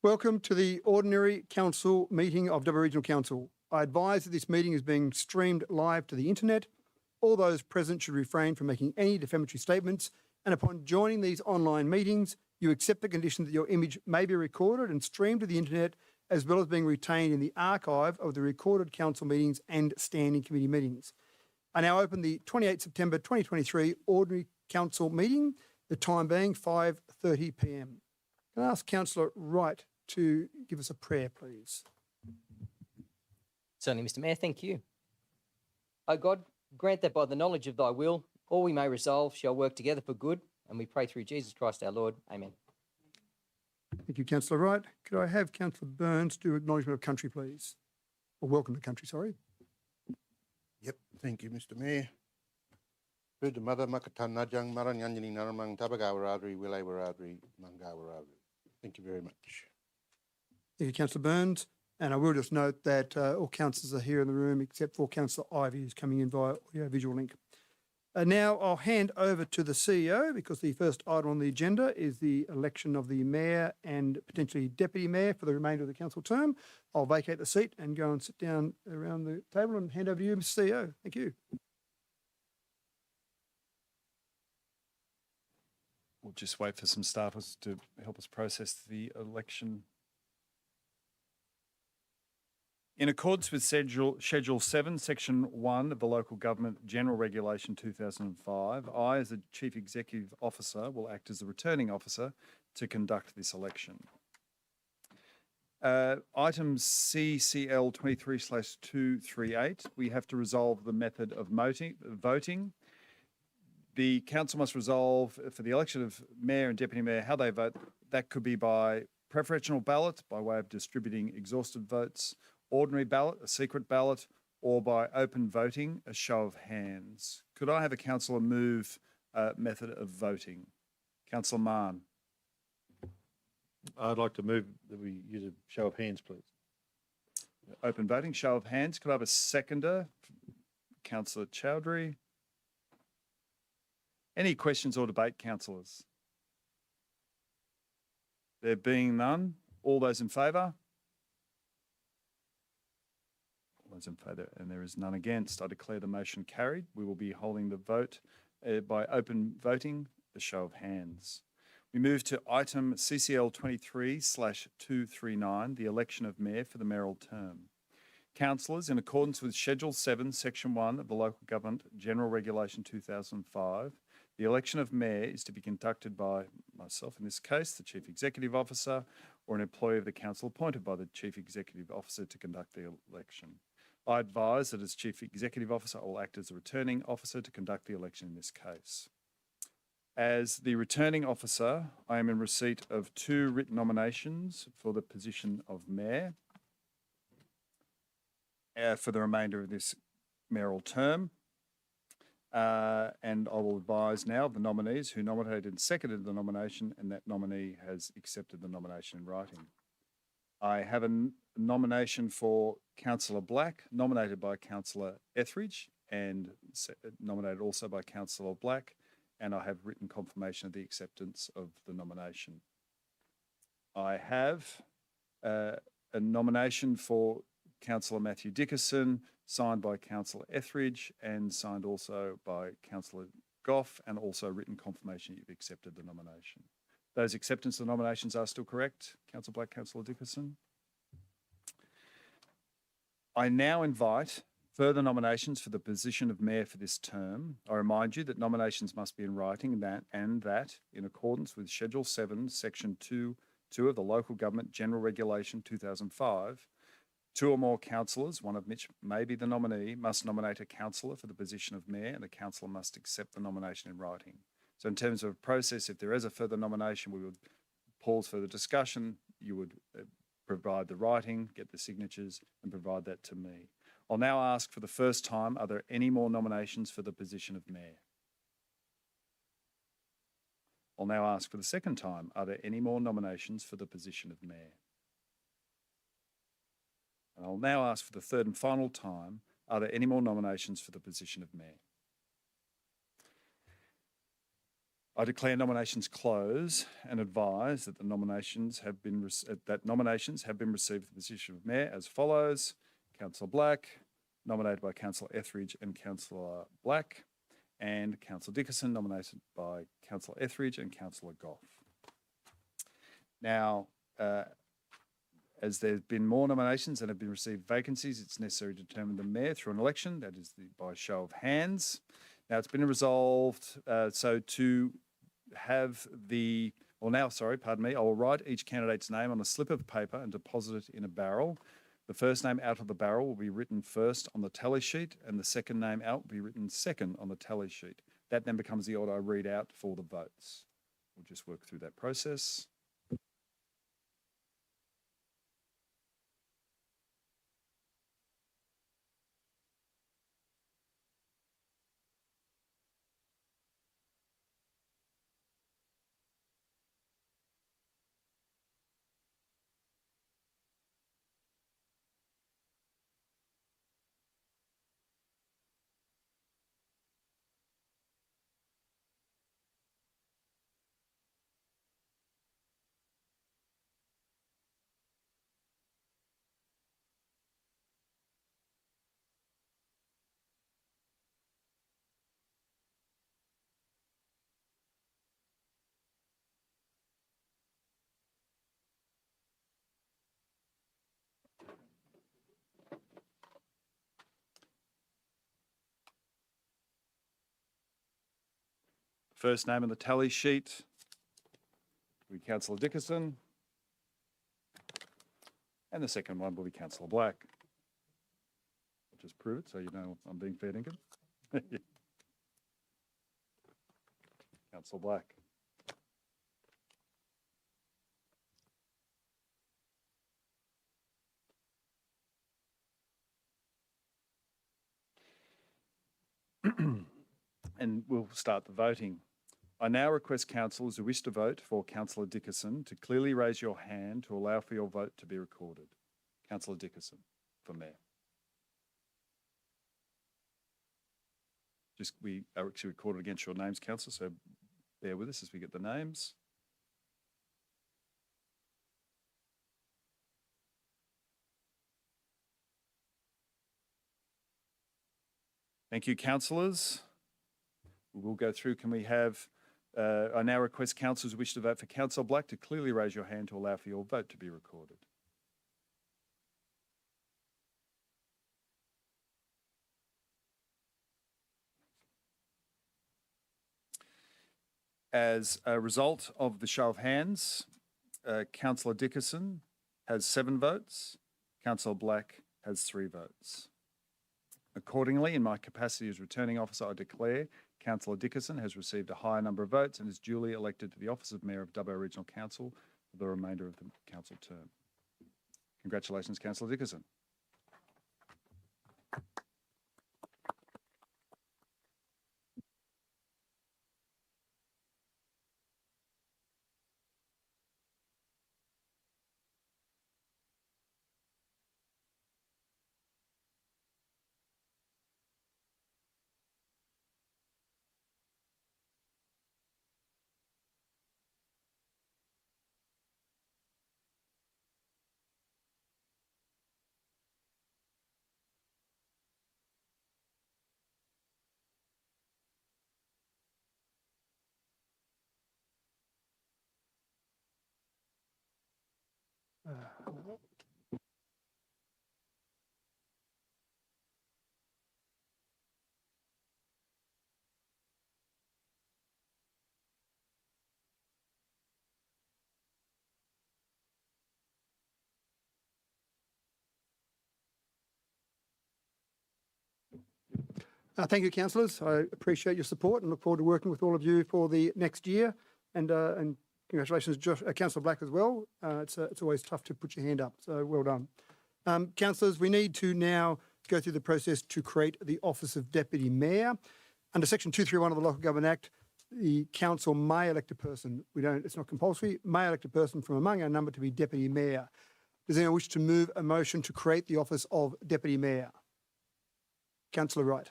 Welcome to the Ordinary Council meeting of WA Regional Council. I advise that this meeting is being streamed live to the internet. All those present should refrain from making any defamatory statements, and upon joining these online meetings, you accept the condition that your image may be recorded and streamed to the internet, as well as being retained in the archive of the recorded council meetings and standing committee meetings. I now open the 28 September 2023 Ordinary Council meeting, the time being 5:30 p.m. Can I ask Councillor Wright to give us a prayer, please? Certainly, Mr. Mayor, thank you. O God, grant that by the knowledge of thy will, all we may resolve shall work together for good, and we pray through Jesus Christ our Lord. Amen. Thank you, Councillor Wright. Could I have Councillor Burns do acknowledgement of country, please? Or welcome to country, sorry. Yep, thank you, Mr. Mayor. Buddha Mother Makatan Najang Maranyanjani Naramang Tabagawaradri Wilawaradri Mangawaradri. Thank you very much. Thank you, Councillor Burns. And I will just note that all councillors are here in the room except for Councillor Ivey, who's coming in via audio-visual link. Now I'll hand over to the CEO because the first item on the agenda is the election of the Mayor and potentially Deputy Mayor for the remainder of the council term. I'll vacate the seat and go and sit down around the table and hand over to you, Mr. CEO. Thank you. We'll just wait for some staffers to help us process the election. In accordance with Schedule 7, Section 1 of the Local Government General Regulation 2005, I, as the Chief Executive Officer, will act as the returning officer to conduct this election. Item CCL 23/238, we have to resolve the method of voting. The council must resolve for the election of Mayor and Deputy Mayor how they vote. That could be by preferential ballot, by way of distributing exhausted votes, ordinary ballot, a secret ballot, or by open voting, a show of hands. Could I have a councillor move method of voting? Councillor Mann. I'd like to move that we use a show of hands, please. Open voting, show of hands. Could I have a seconder? Councillor Chowdhury. Any questions or debate, councillors? There being none, all those in favour? All those in favour, and there is none against. I declare the motion carried. We will be holding the vote by open voting, the show of hands. We move to item CCL 23/239, the election of Mayor for the mayoral term. Councillors, in accordance with Schedule 7, Section 1 of the Local Government General Regulation 2005, the election of Mayor is to be conducted by myself, in this case, the Chief Executive Officer, or an employee of the Council appointed by the Chief Executive Officer to conduct the election. I advise that as Chief Executive Officer, I will act as the returning officer to conduct the election in this case. As the returning officer, I am in receipt of 2 written nominations for the position of Mayor for the remainder of this mayoral term. And I will advise now of the nominees who nominated and seconded the nomination, and that nominee has accepted the nomination in writing. I have a nomination for Councillor Black, nominated by Councillor Etheridge, and nominated also by Councillor Black, and I have written confirmation of the acceptance of the nomination. I have a nomination for Councillor Matthew Dickerson, signed by Councillor Etheridge and signed also by Councillor Goff, and also written confirmation you've accepted the nomination. Those acceptance of the nominations are still correct. Councillor Black, Councillor Dickerson. I now invite further nominations for the position of Mayor for this term. I remind you that nominations must be in writing and that, in accordance with Schedule 7, Section 2 of the Local Government General Regulation 2005, 2 or more councillors, one of which may be the nominee, must nominate a councillor for the position of Mayor, and the councillor must accept the nomination in writing. So in terms of process, if there is a further nomination, we would pause for the discussion. You would provide the writing, get the signatures, and provide that to me. I'll now ask for the first time, are there any more nominations for the position of Mayor? I'll now ask for the second time, are there any more nominations for the position of Mayor? And I'll now ask for the third and final time, are there any more nominations for the position of Mayor? I declare nominations closed and advise that nominations have been received for the position of Mayor as follows. Councillor Black, nominated by Councillor Etheridge and Councillor Black, and Councillor Dickinson, nominated by Councillor Etheridge and Councillor Goff. Now, as there's been more nominations and have been received vacancies, it's necessary to determine the Mayor through an election, that is by show of hands. Now, it's been resolved, I will write each candidate's name on a slip of paper and deposit it in a barrel. The first name out of the barrel will be written first on the tally sheet, and the second name out will be written second on the tally sheet. That then becomes the order I read out for the votes. We'll just work through that process. First name on the tally sheet will be Councillor Dickinson, and the second one will be Councillor Black. I'll just prove it so you know I'm being fair dinkum. Councillor Black. And we'll start the voting. I now request councillors who wish to vote for Councillor Dickinson to clearly raise your hand to allow for your vote to be recorded. Councillor Dickinson for Mayor. We are actually recorded against your names, councillor, so bear with us as we get the names. Thank you, councillors. We'll go through. Can we have, I now request councillors who wish to vote for Councillor Black to clearly raise your hand to allow for your vote to be recorded. As a result of the show of hands, Councillor Dickinson has 7 votes, Councillor Black has 3 votes. Accordingly, in my capacity as returning officer, I declare Councillor Dickinson has received a higher number of votes and is duly elected to the office of Mayor of Dubbo Regional Council for the remainder of the council term. Congratulations, Councillor Dickinson. Thank you, councillors. I appreciate your support and look forward to working with all of you for the next year. And congratulations, Councillor Black, as well. It's always tough to put your hand up, so well done. Councillors, we need to now go through the process to create the office of Deputy Mayor. Under Section 231 of the Local Government Act, the council may elect a person. It's not compulsory. May elect a person from among our number to be Deputy Mayor. Does anyone wish to move a motion to create the office of Deputy Mayor? Councillor Wright.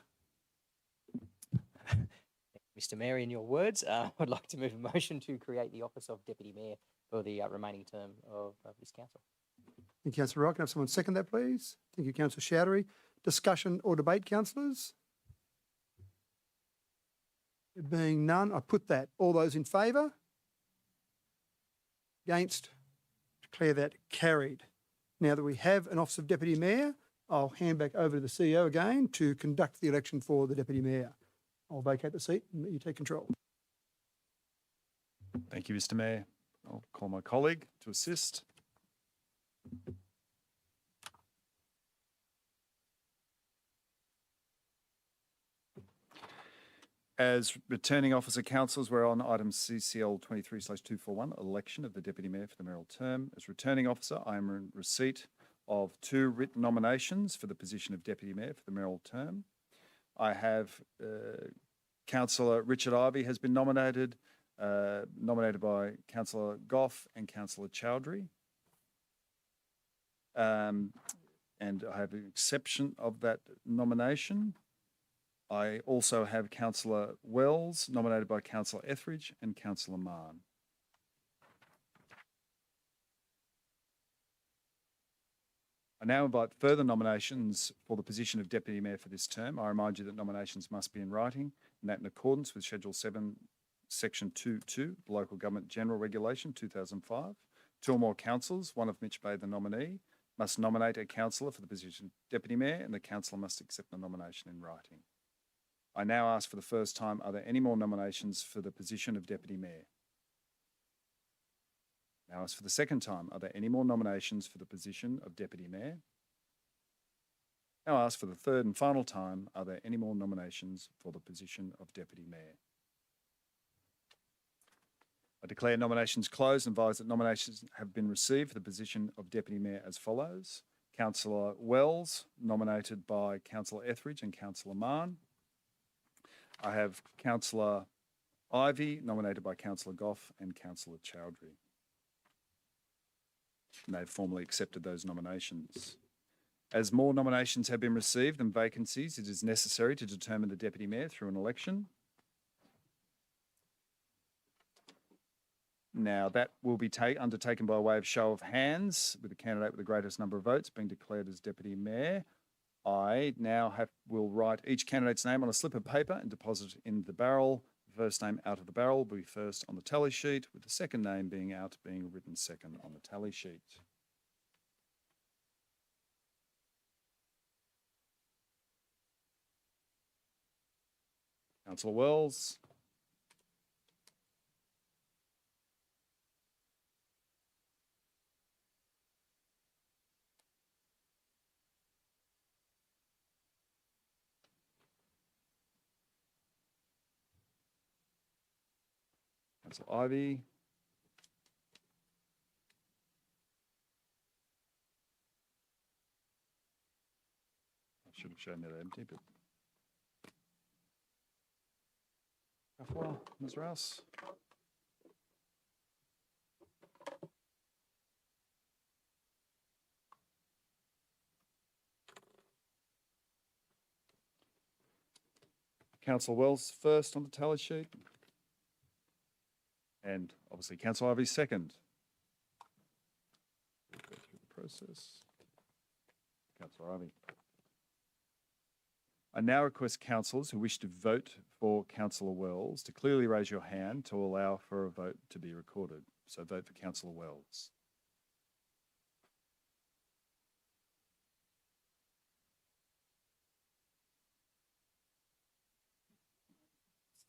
Mr. Mayor, in your words, I'd like to move a motion to create the office of Deputy Mayor for the remaining term of this council. Thank you, Councillor Wright. Can I have someone second that, please? Thank you, Councillor Chowdhury. Discussion or debate, councillors? There being none, I put that. All those in favour? Against? Declare that carried. Now that we have an Office of Deputy Mayor, I'll hand back over to the CEO again to conduct the election for the Deputy Mayor. I'll vacate the seat and let you take control. Thank you, Mr. Mayor. I'll call my colleague to assist. As returning officer councillors, we're on item CCL 23/241, election of the Deputy Mayor for the mayoral term. As returning officer, I am in receipt of 2 written nominations for the position of Deputy Mayor for the mayoral term. I have Councillor Richard Ivey has been nominated by Councillor Goff and Councillor Chowdhury. And I have an exception of that nomination. I also have Councillor Wells, nominated by Councillor Etheridge and Councillor Mann. I now invite further nominations for the position of Deputy Mayor for this term. I remind you that nominations must be in writing, and that in accordance with Schedule 7, Section 2.2, the Local Government General Regulation 2005, 2 or more councillors, one of which may be the nominee, must nominate a councillor for the position of Deputy Mayor, and the councillor must accept the nomination in writing. I now ask for the first time, are there any more nominations for the position of Deputy Mayor? Now ask for the second time, are there any more nominations for the position of Deputy Mayor? Now ask for the third and final time, are there any more nominations for the position of Deputy Mayor? I declare nominations closed and advise that nominations have been received for the position of Deputy Mayor as follows. Councillor Wells, nominated by Councillor Etheridge and Councillor Mann. I have Councillor Ivey, nominated by Councillor Goff and Councillor Chowdhury. And they've formally accepted those nominations. As more nominations have been received than vacancies, it is necessary to determine the Deputy Mayor through an election. Now, that will be undertaken by way of show of hands, with the candidate with the greatest number of votes being declared as Deputy Mayor. I now will write each candidate's name on a slip of paper and deposit it in the barrel. The first name out of the barrel will be first on the tally sheet, with the second name being written second on the tally sheet. Councillor Wells. Councillor Ivey. I should have shown you that empty, but. Councillor Ms. Rouse. Councillor Wells first on the tally sheet. And obviously Councillor Ivey second. We'll go through the process. Councillor Ivey. I now request councillors who wish to vote for Councillor Wells to clearly raise your hand to allow for a vote to be recorded. So vote for Councillor Wells.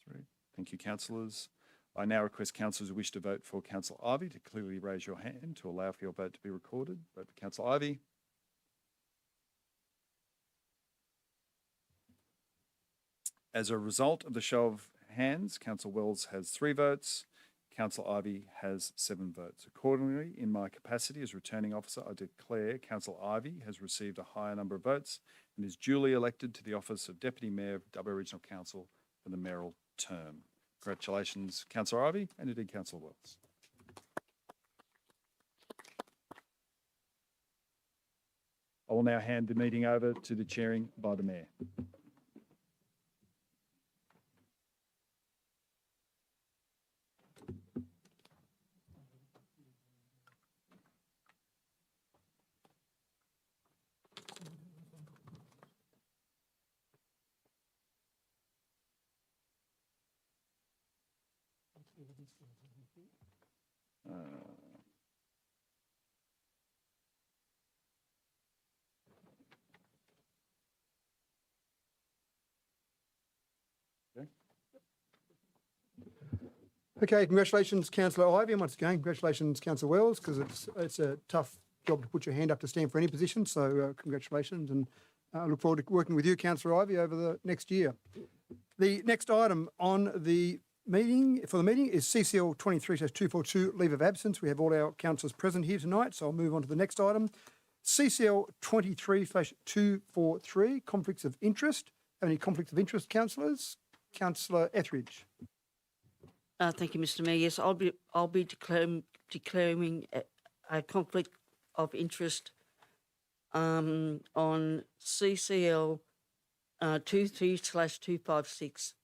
Three. Thank you, councillors. I now request councillors who wish to vote for Councillor Ivey to clearly raise your hand to allow for your vote to be recorded. Vote for Councillor Ivey. As a result of the show of hands, Councillor Wells has 3 votes. Councillor Ivey has 7 votes. Accordingly, in my capacity as returning officer, I declare Councillor Ivey has received a higher number of votes and is duly elected to the office of Deputy Mayor of WA Regional Council for the mayoral term. Congratulations, Councillor Ivey, and indeed Councillor Wells. I will now hand the meeting over to the chairing by the Mayor. Okay, congratulations, Councillor Ivey, and once again, congratulations, Councillor Wells, because it's a tough job to put your hand up to stand for any position. So congratulations, and I look forward to working with you, Councillor Ivey, over the next year. The next item on the meeting is CCL 23/242 leave of absence. We have all our councillors present here tonight, so I'll move on to the next item. CCL 23/243 conflicts of interest. Have any conflicts of interest, councillors? Councillor Etheridge. Thank you, Mr. Mayor. Yes, I'll be declaring a conflict of interest on CCL 23/256.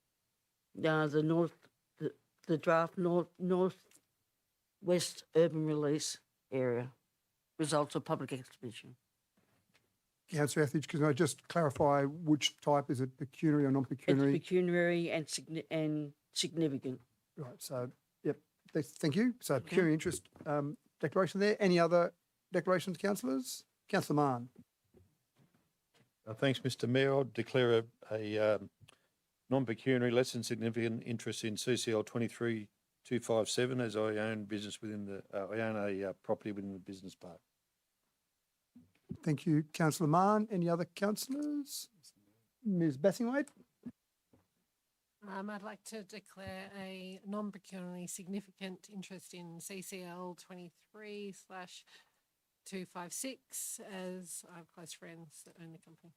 The draft northwest urban release area results of public exhibition. Councillor Etheridge, can I just clarify which type? Is it pecuniary or It's non-pecuniary? pecuniary and significant. Right, so, yep, thank you. So pecuniary interest declaration there. Any other declarations, councillors? Councillor Mann. Thanks, Mr. Mayor. I'll declare a non-pecuniary less than significant interest in CCL 23/257 as I own business within I own a property within the business park. Thank you, Councillor Mann. Any other councillors? Ms Bassingthwaighte. I'd like to declare a non-pecuniary significant interest in CCL 23/256 as I have close friends that own the company.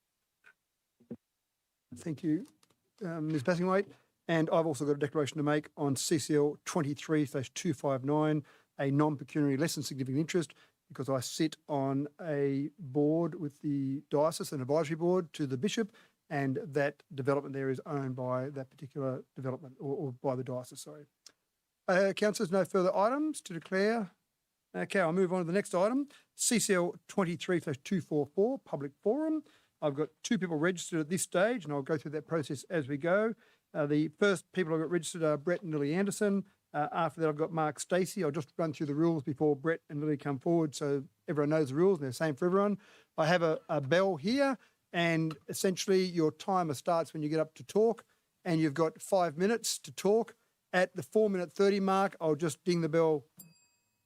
Thank you, Ms Bassingthwaighte. And I've also got a declaration to make on CCL 23/259, a non-pecuniary less than significant interest, because I sit on a board with the diocese, an advisory board to the bishop, and that development there is owned by that particular development or by the diocese, sorry. Councillors, no further items to declare. Okay, I'll move on to the next item, CCL 23/244, public forum. I've got two people registered at this stage, and I'll go through that process as we go. The first people I've got registered are Brett and Lily Anderson. After that, I've got Mark Stacey. I'll just run through the rules before Brett and Lily come forward so everyone knows the rules and they're the same for everyone. I have a bell here, and essentially your timer starts when you get up to talk, and you've got 5 minutes to talk. At the 4-minute 30 mark, I'll just ding the bell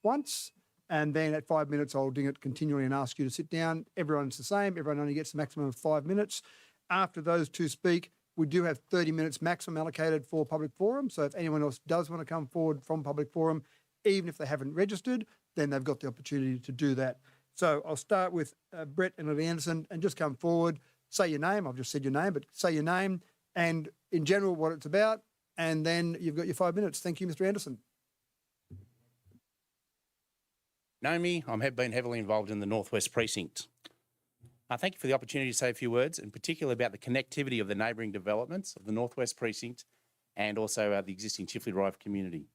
once, and then at 5 minutes, I'll ding it continually and ask you to sit down. Everyone's the same. Everyone only gets a maximum of 5 minutes. After those two speak, we do have 30 minutes maximum allocated for public forum. So if anyone else does want to come forward from public forum, even if they haven't registered, then they've got the opportunity to do that. So I'll start with Brett and Lily Anderson, and just come forward, say your name. I've just said your name, but say your name and in general what it's about, and then you've got your 5 minutes. Thank you, Mr. Anderson. Know me, I've been heavily involved in the Northwest Precinct. Thank you for the opportunity to say a few words, in particular about the connectivity of the neighbouring developments of the Northwest Precinct and also the existing Chifley Drive community.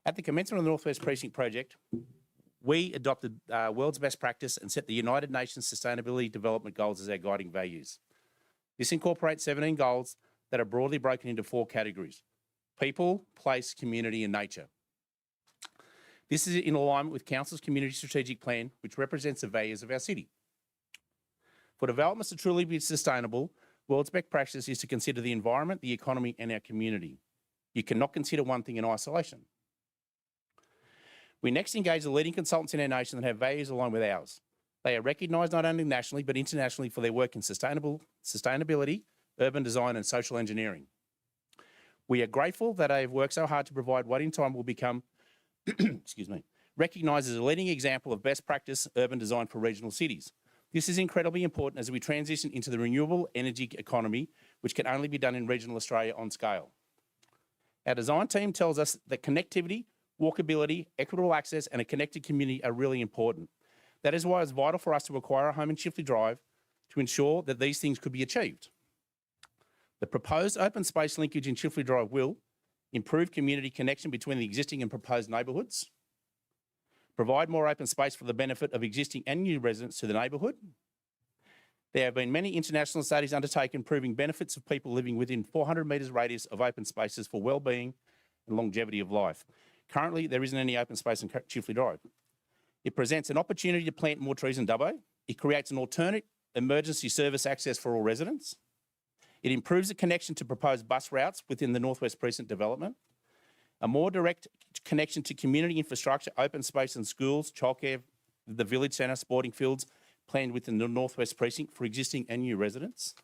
At the commencement of the Northwest Precinct project, we adopted world's best practice and set the United Nations Sustainability Development Goals as our guiding values. This incorporates 17 goals that are broadly broken into 4 categories: people, place, community and nature. This is in alignment with Council's Community Strategic Plan, which represents the values of our city. For developments to truly be sustainable, world's best practice is to consider the environment, the economy and our community. You cannot consider one thing in isolation. We next engage the leading consultants in our nation that have values aligned with ours. They are recognised not only nationally but internationally for their work in sustainability, urban design and social engineering. We are grateful that they have worked so hard to provide what in time will become recognised as a leading example of best practice urban design for regional cities. This is incredibly important as we transition into the renewable energy economy, which can only be done in regional Australia on scale. Our design team tells us that connectivity, walkability, equitable access and a connected community are really important. That is why it's vital for us to acquire a home in Chifley Drive to ensure that these things could be achieved. The proposed open space linkage in Chifley Drive will improve community connection between the existing and proposed neighbourhoods, provide more open space for the benefit of existing and new residents to the neighbourhood. There have been many international studies undertaken proving benefits of people living within 400 metres radius of open spaces for wellbeing and longevity of life. Currently, there isn't any open space in Chifley Drive. It presents an opportunity to plant more trees in Dubbo. It creates an alternate emergency service access for all residents. It improves the connection to proposed bus routes within the Northwest Precinct development. A more direct connection to community infrastructure, open space and schools, childcare, the village centre, sporting fields, planned within the Northwest Precinct for existing and new residents.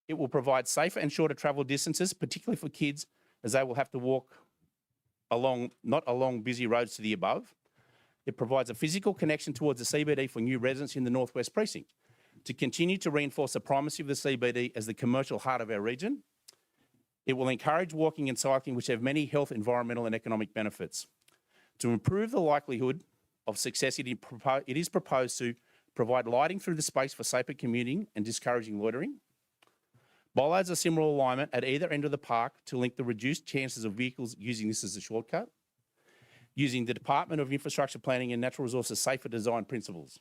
It will provide safer and shorter travel distances, particularly for kids, as they will have to walk not along busy roads to the above. It provides a physical connection towards the CBD for new residents in the Northwest Precinct to continue to reinforce the primacy of the CBD as the commercial heart of our region. It will encourage walking and cycling, which have many health, environmental and economic benefits. To improve the likelihood of success, it is proposed to provide lighting through the space for safer commuting and discouraging loitering. Bollards of similar alignment at either end of the park to link the reduced chances of vehicles using this as a shortcut. Using the Department of Infrastructure Planning and Natural Resources safer design principles.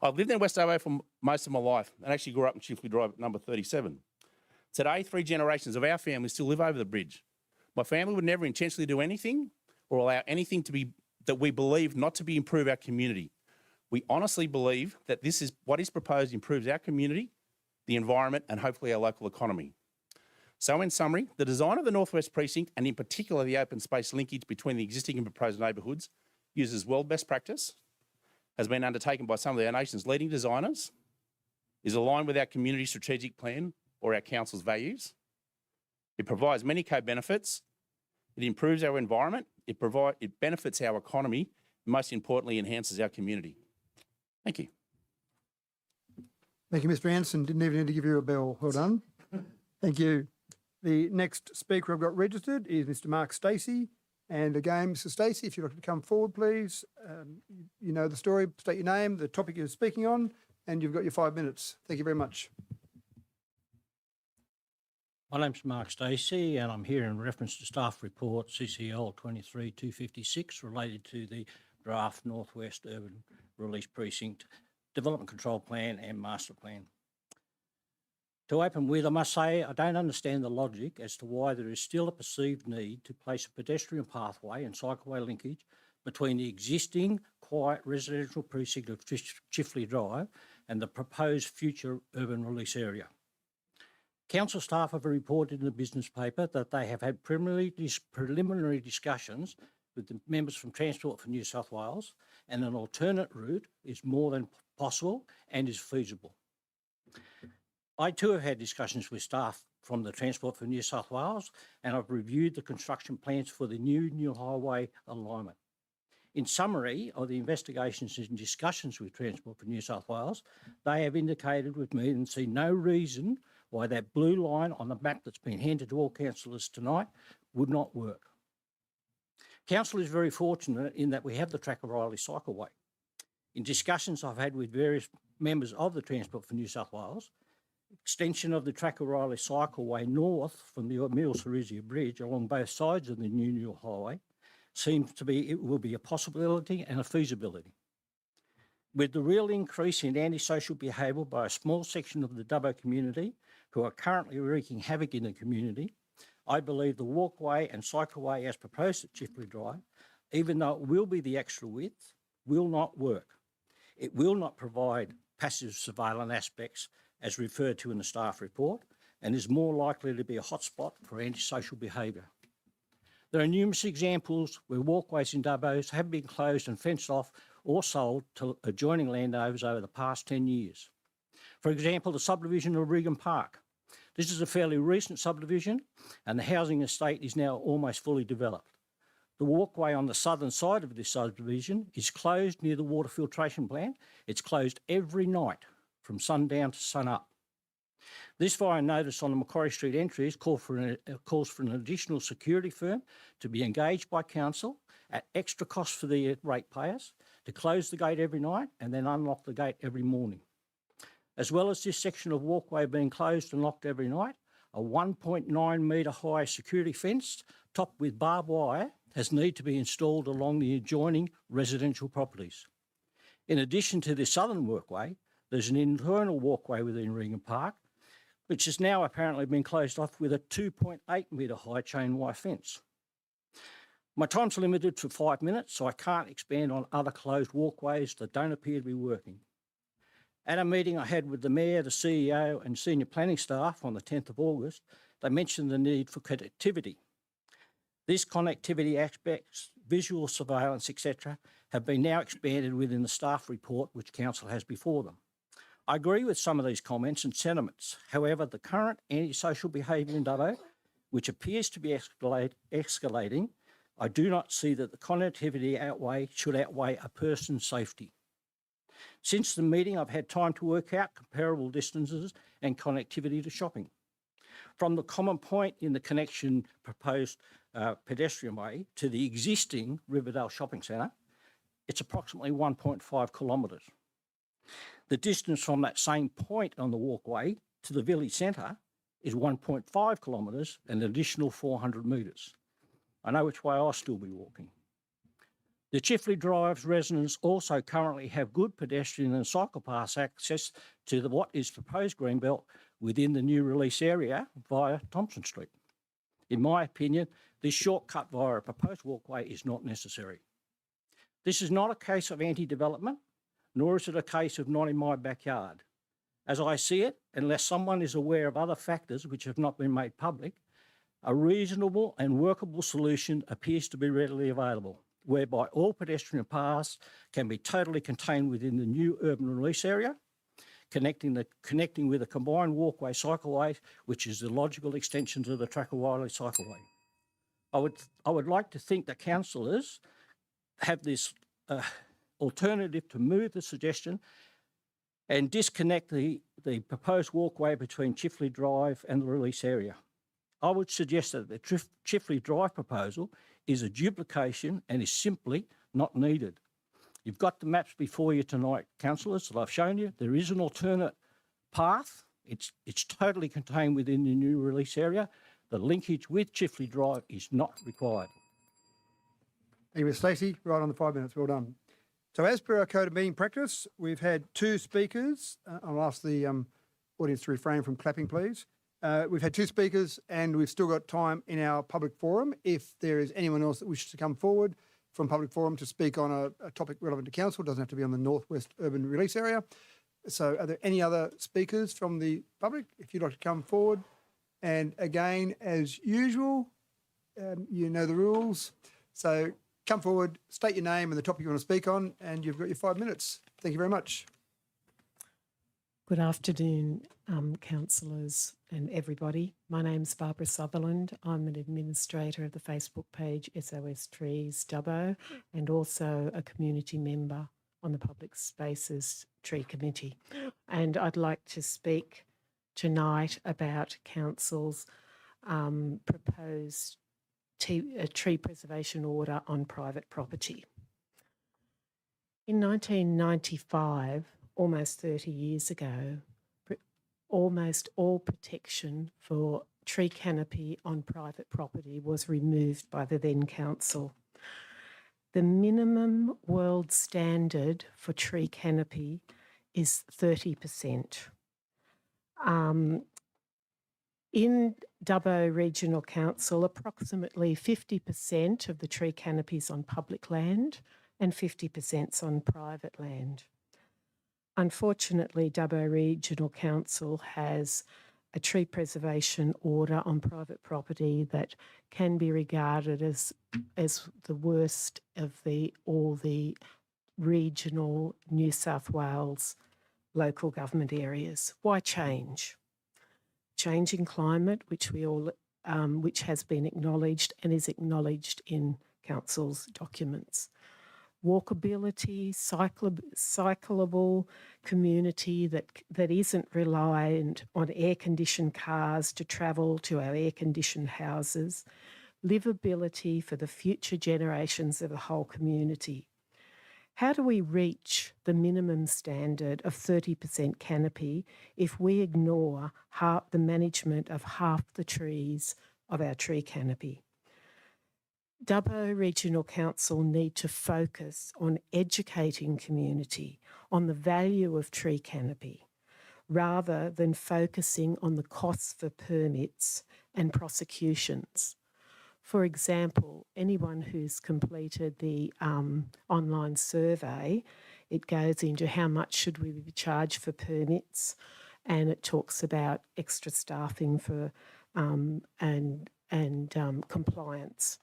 I've lived in West Dubbo for most of my life and actually grew up in Chifley Drive at number 37. Today, 3 generations of our family still live over the bridge. My family would never intentionally do anything or allow anything to be that we believe not to be improve our community. We honestly believe that this is what is proposed improves our community, the environment and hopefully our local economy. So in summary, the design of the Northwest Precinct and in particular the open space linkage between the existing and proposed neighbourhoods uses world best practice, has been undertaken by some of our nation's leading designers, is aligned with our community strategic plan or our council's values. It provides many co-benefits. It improves our environment. It benefits our economy, and most importantly, enhances our community. Thank you. Thank you, Mr. Anderson. Didn't even need to give you a bell. Well done. Thank you. The next speaker I've got registered is Mr. Mark Stacey. And again, Mr. Stacey, if you'd like to come forward, please. You know the story, state your name, the topic you're speaking on, and you've got your 5 minutes. Thank you very much. My name's Mark Stacey and I'm here in reference to staff report CCL 23-256 related to the draft Northwest Urban Release Precinct Development Control Plan and Master Plan. To open with, I must say I don't understand the logic as to why there is still a perceived need to place a pedestrian pathway and cycleway linkage between the existing quiet residential precinct of Chifley Drive and the proposed future urban release area. Council staff have reported in the business paper that they have had preliminary discussions with the members from Transport for New South Wales, and an alternate route is more than possible and is feasible. I too have had discussions with staff from the Transport for New South Wales, and I've reviewed the construction plans for the new highway alignment. In summary of the investigations and discussions with Transport for New South Wales, they have indicated with me and see no reason why that blue line on the map that's been handed to all councillors tonight would not work. Council is very fortunate in that we have the Track O'Reilly cycleway. In discussions I've had with various members of the Transport for New South Wales, extension of the Track O'Reilly cycleway north from the Emile Cerizia Bridge along both sides of the new highway seems to be, it will be a possibility and a feasibility. With the real increase in antisocial behaviour by a small section of the Dubbo community who are currently wreaking havoc in the community, I believe the walkway and cycleway as proposed at Chifley Drive, even though it will be the extra width, will not work. It will not provide passive surveillance aspects as referred to in the staff report, and is more likely to be a hotspot for antisocial behaviour. There are numerous examples where walkways in Dubbos have been closed and fenced off or sold to adjoining landowners over the past 10 years. For example, the subdivision of Regan Park. This is a fairly recent subdivision and the housing estate is now almost fully developed. The walkway on the southern side of this subdivision is closed near the water filtration plant. It's closed every night from sundown to sun up. This via notice on the Macquarie Street entries calls for an additional security firm to be engaged by council at extra cost for the ratepayers to close the gate every night and then unlock the gate every morning. As well as this section of walkway being closed and locked every night, a 1.9 metre high security fence topped with barbed wire has need to be installed along the adjoining residential properties. In addition to the southern walkway, there's an internal walkway within Regan Park which has now apparently been closed off with a 2.8 metre high chain wire fence. My time's limited to 5 minutes, so I can't expand on other closed walkways that don't appear to be working. At a meeting I had with the Mayor, the CEO and senior planning staff on the 10th of August, they mentioned the need for connectivity. These connectivity aspects, visual surveillance, etc., have been now expanded within the staff report which Council has before them. I agree with some of these comments and sentiments. However, the current antisocial behaviour in Dubbo, which appears to be escalating, I do not see that the connectivity should outweigh a person's safety. Since the meeting, I've had time to work out comparable distances and connectivity to shopping. From the common point in the connection proposed pedestrian way to the existing Riverdale Shopping Centre, it's approximately 1.5 kilometres. The distance from that same point on the walkway to the village centre is 1.5 kilometres, an additional 400 metres. I know which way I'll still be walking. The Chifley Drive residents also currently have good pedestrian and cycle path access to what is proposed greenbelt within the new release area via Thompson Street. In my opinion, this shortcut via a proposed walkway is not necessary. This is not a case of anti-development, nor is it a case of not in my backyard. As I see it, unless someone is aware of other factors which have not been made public, a reasonable and workable solution appears to be readily available, whereby all pedestrian paths can be totally contained within the new urban release area, connecting with a combined walkway cycleway, which is the logical extension to the Tracker Wiley cycleway. I would like to think that councillors have this alternative to move the suggestion and disconnect the proposed walkway between Chifley Drive and the release area. I would suggest that the Chifley Drive proposal is a duplication and is simply not needed. You've got the maps before you tonight, councillors, that I've shown you. There is an alternate path. It's totally contained within the new release area. The linkage with Chifley Drive is not required. Thank you, Ms Stacey. Right on the 5 minutes. Well done. So as per our code of meeting practice, we've had two speakers. I'll ask the audience to refrain from clapping, please. We've had two speakers and we've still got time in our public forum. If there is anyone else that wishes to come forward from public forum to speak on a topic relevant to council, it doesn't have to be on the Northwest Urban Release Area. So are there any other speakers from the public? If you'd like to come forward. And again, as usual, you know the rules. So come forward, state your name and the topic you want to speak on, and you've got your 5 minutes. Thank you very much. Good afternoon, councillors and everybody. My name's Barbara Sutherland. I'm an administrator of the Facebook page SOS Trees Dubbo and also a community member on the Public Spaces Tree Committee. And I'd like to speak tonight about council's proposed tree preservation order on private property. In 1995, almost 30 years ago, almost all protection for tree canopy on private property was removed by the then council. The minimum world standard for tree canopy is 30%. In Dubbo Regional Council, approximately 50% of the tree canopy is on public land and 50% is on private land. Unfortunately, Dubbo Regional Council has a tree preservation order on private property that can be regarded as the worst of all the regional New South Wales local government areas. Why change? Changing climate, which has been acknowledged and is acknowledged in council's documents. Walkability, cyclable community that isn't reliant on air-conditioned cars to travel to our air-conditioned houses. Livability for the future generations of the whole community. How do we reach the minimum standard of 30% canopy if we ignore the management of half the trees of our tree canopy? Dubbo Regional Council need to focus on educating community on the value of tree canopy. rather than focusing on the costs for permits and prosecutions. For example, anyone who's completed the online survey, it goes into how much should we be charged for permits, and it talks about extra staffing for compliance.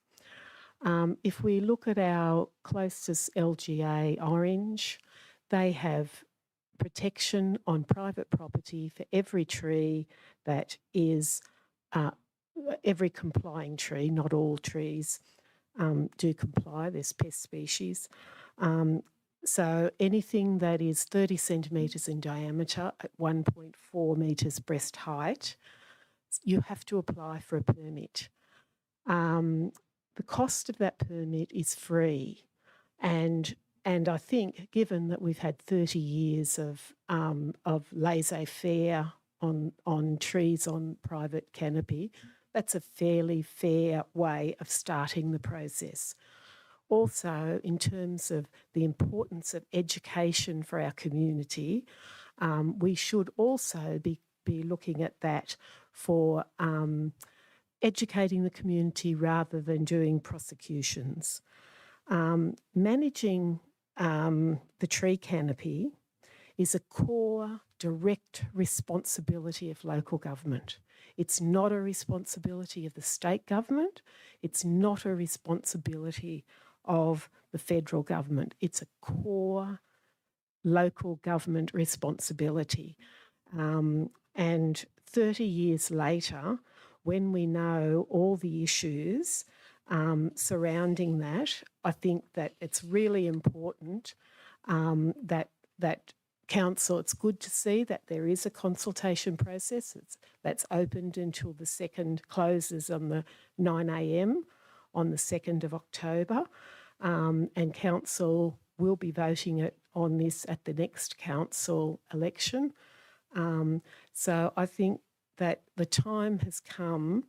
If we look at our closest LGA, Orange, they have protection on private property for every tree that is every complying tree. Not all trees do comply. There's pest species. So anything that is 30 centimetres in diameter at 1.4 metres breast height, you have to apply for a permit. The cost of that permit is free, and I think, given that we've had 30 years of laissez-faire on trees on private canopy, that's a fairly fair way of starting the process. Also, in terms of the importance of education for our community, we should also be looking at that for educating the community rather than doing prosecutions. Managing the tree canopy is a core direct responsibility of local government. It's not a responsibility of the state government. It's not a responsibility of the federal government. It's a core local government responsibility. And 30 years later, when we know all the issues surrounding that, I think that it's really important that council, it's good to see that there is a consultation process that's opened until the second closes on the 9 a.m. on the 2nd of October, and council will be voting on this at the next council election. So I think that the time has come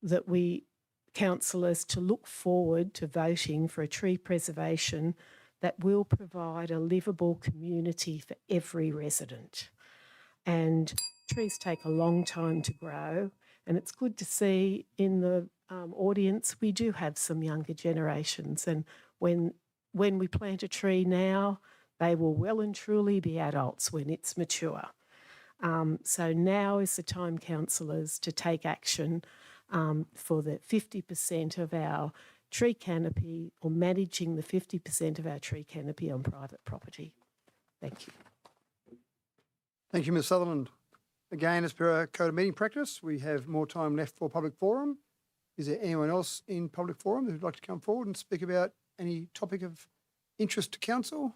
that we councillors to look forward to voting for a tree preservation that will provide a livable community for every resident. And trees take a long time to grow, and it's good to see in the audience we do have some younger generations, and when we plant a tree now, they will well and truly be adults when it's mature. So now is the time, councillors, to take action for the 50% of our tree canopy, or managing the 50% of our tree canopy on private property. Thank you. Thank you, Ms Sutherland. Again, as per our code of meeting practice, we have more time left for public forum. Is there anyone else in public forum who'd like to come forward and speak about any topic of interest to council?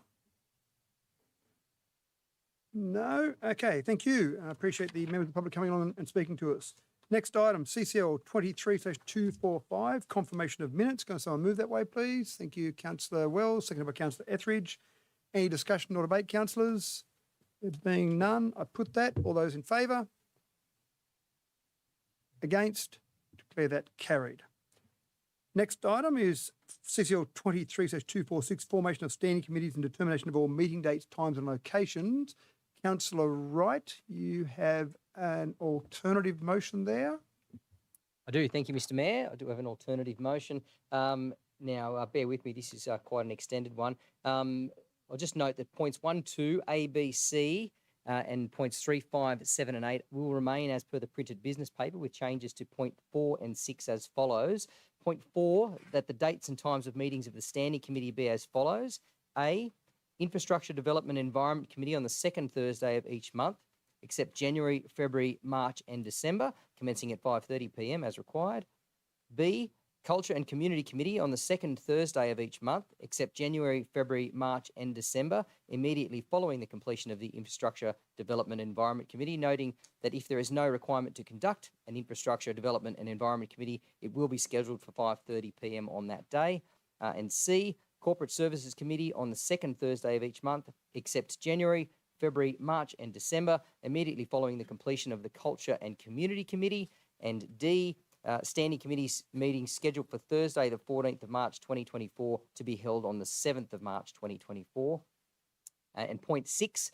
No? Okay, thank you. I appreciate the members of the public coming along and speaking to us. Next item, CCL 23/245, confirmation of minutes. Can someone move that way, please? Thank you, Councillor Wells, seconded by Councillor Etheridge. Any discussion or debate, councillors? There being none, I put that. All those in favour? Against? Declare that carried. Next item is CCL 23/246, formation of standing committees and determination of all meeting dates, times and locations. Councillor Wright, you have an alternative motion there. I do. Thank you, Mr. Mayor. I do have an alternative motion. Now, bear with me. This is quite an extended one. I'll just note that points 1, 2, A, B, C, and points 3, 5, 7, and 8 will remain as per the printed business paper, with changes to point 4 and 6 as follows. Point 4, that the dates and times of meetings of the Standing Committee be as follows. A, Infrastructure Development Environment Committee on the second Thursday of each month, except January, February, March and December, commencing at 5:30 p.m. as required. B, Culture and Community Committee on the second Thursday of each month, except January, February, March and December, immediately following the completion of the Infrastructure Development Environment Committee, noting that if there is no requirement to conduct an Infrastructure Development and Environment Committee, it will be scheduled for 5:30 p.m. on that day. And C, Corporate Services Committee on the second Thursday of each month, except January, February, March and December, immediately following the completion of the Culture and Community Committee. And D, Standing Committees meetings scheduled for Thursday, the 14th of March 2024, to be held on the 7th of March 2024. And point 6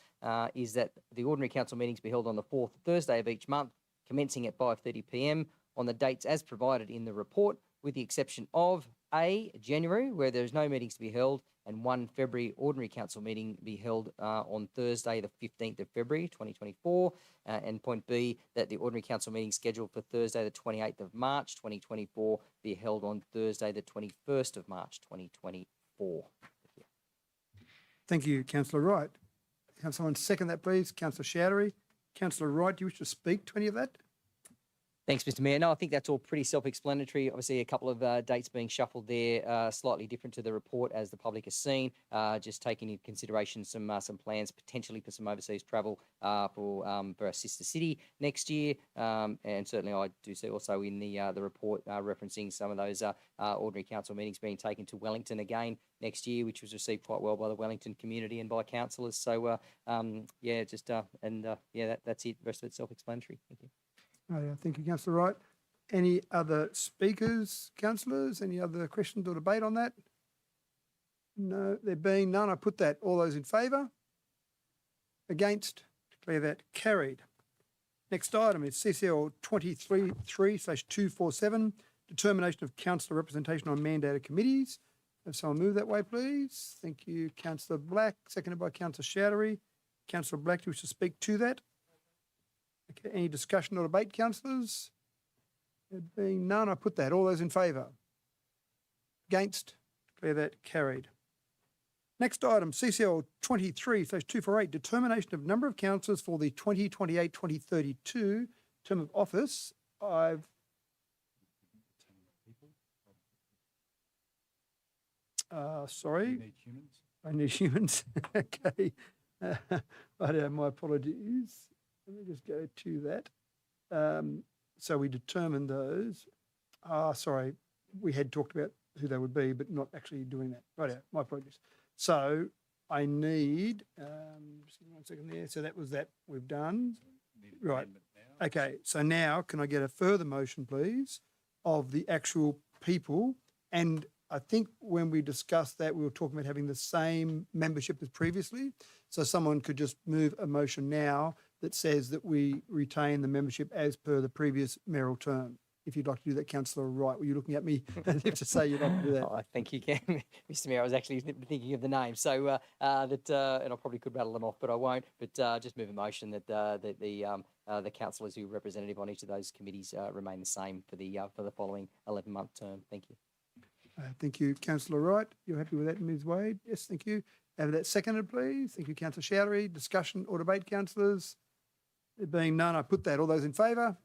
is that the ordinary council meetings be held on the fourth Thursday of each month, commencing at 5:30 p.m. on the dates as provided in the report, with the exception of A, January, where there is no meetings to be held, and 1 February ordinary council meeting be held on Thursday, the 15th of February, 2024. And point B, that the ordinary council meeting scheduled for Thursday, the 28th of March, 2024, be held on Thursday, the 21st of March, 2024. Thank you, Councillor Wright. Can someone second that, please? Councillor Chowdhury. Councillor Wright, do you wish to speak to any of that? Thanks, Mr. Mayor. No, I think that's all pretty self-explanatory. Obviously, a couple of dates being shuffled there, slightly different to the report as the public has seen. Just taking into consideration some plans potentially for some overseas travel for our sister city next year, and certainly I do see also in the report referencing some of those ordinary council meetings being taken to Wellington again next year, which was received quite well by the Wellington community and by councillors. So yeah, just yeah, that's it. The rest of it's self-explanatory. Thank you. Oh, yeah, thank you, Councillor Wright. Any other speakers, councillors? Any other questions or debate on that? No, there being none, I put that. All those in favour? Against? Declare that carried. Next item is CCL 23/247, determination of councillor representation on mandated committees. Have someone move that way, please? Thank you, Councillor Black, seconded by Councillor Chowdhury. Councillor Black, do you wish to speak to that? Okay, any discussion or debate, councillors? There being none, I put that. All those in favour? Against? Declare that carried. Next item, CCL 23/248, determination of number of councillors for the 2028-2032 term of office. Sorry. I need humans. Okay. My apologies. Let me just go to that. So we determined those. Sorry, we had talked about who they would be, but not actually doing that. Right, my apologies. So I need, just give me 1 second there. So that was that we've done. Right. Okay, so now can I get a further motion, please, of the actual people? And I think when we discussed that, we were talking about having the same membership as previously. So someone could just move a motion now that says that we retain the membership as per the previous mayoral term. If you'd like to do that, Councillor Wright, were you looking at me as if to say you'd like to do that? Oh, I think you can, Mr. Mayor. I was actually thinking of the name, so and I probably could rattle them off, but I won't. But just move a motion that the councillors who are representative on each of those committees remain the same for the following 11-month term. Thank you. Thank you, Councillor Wright. You're happy with that, Ms. Wade? Yes, thank you. Have that seconded, please. Thank you, Councillor Chowdhury. Discussion or debate, councillors? There being none, I put that. All those in favour?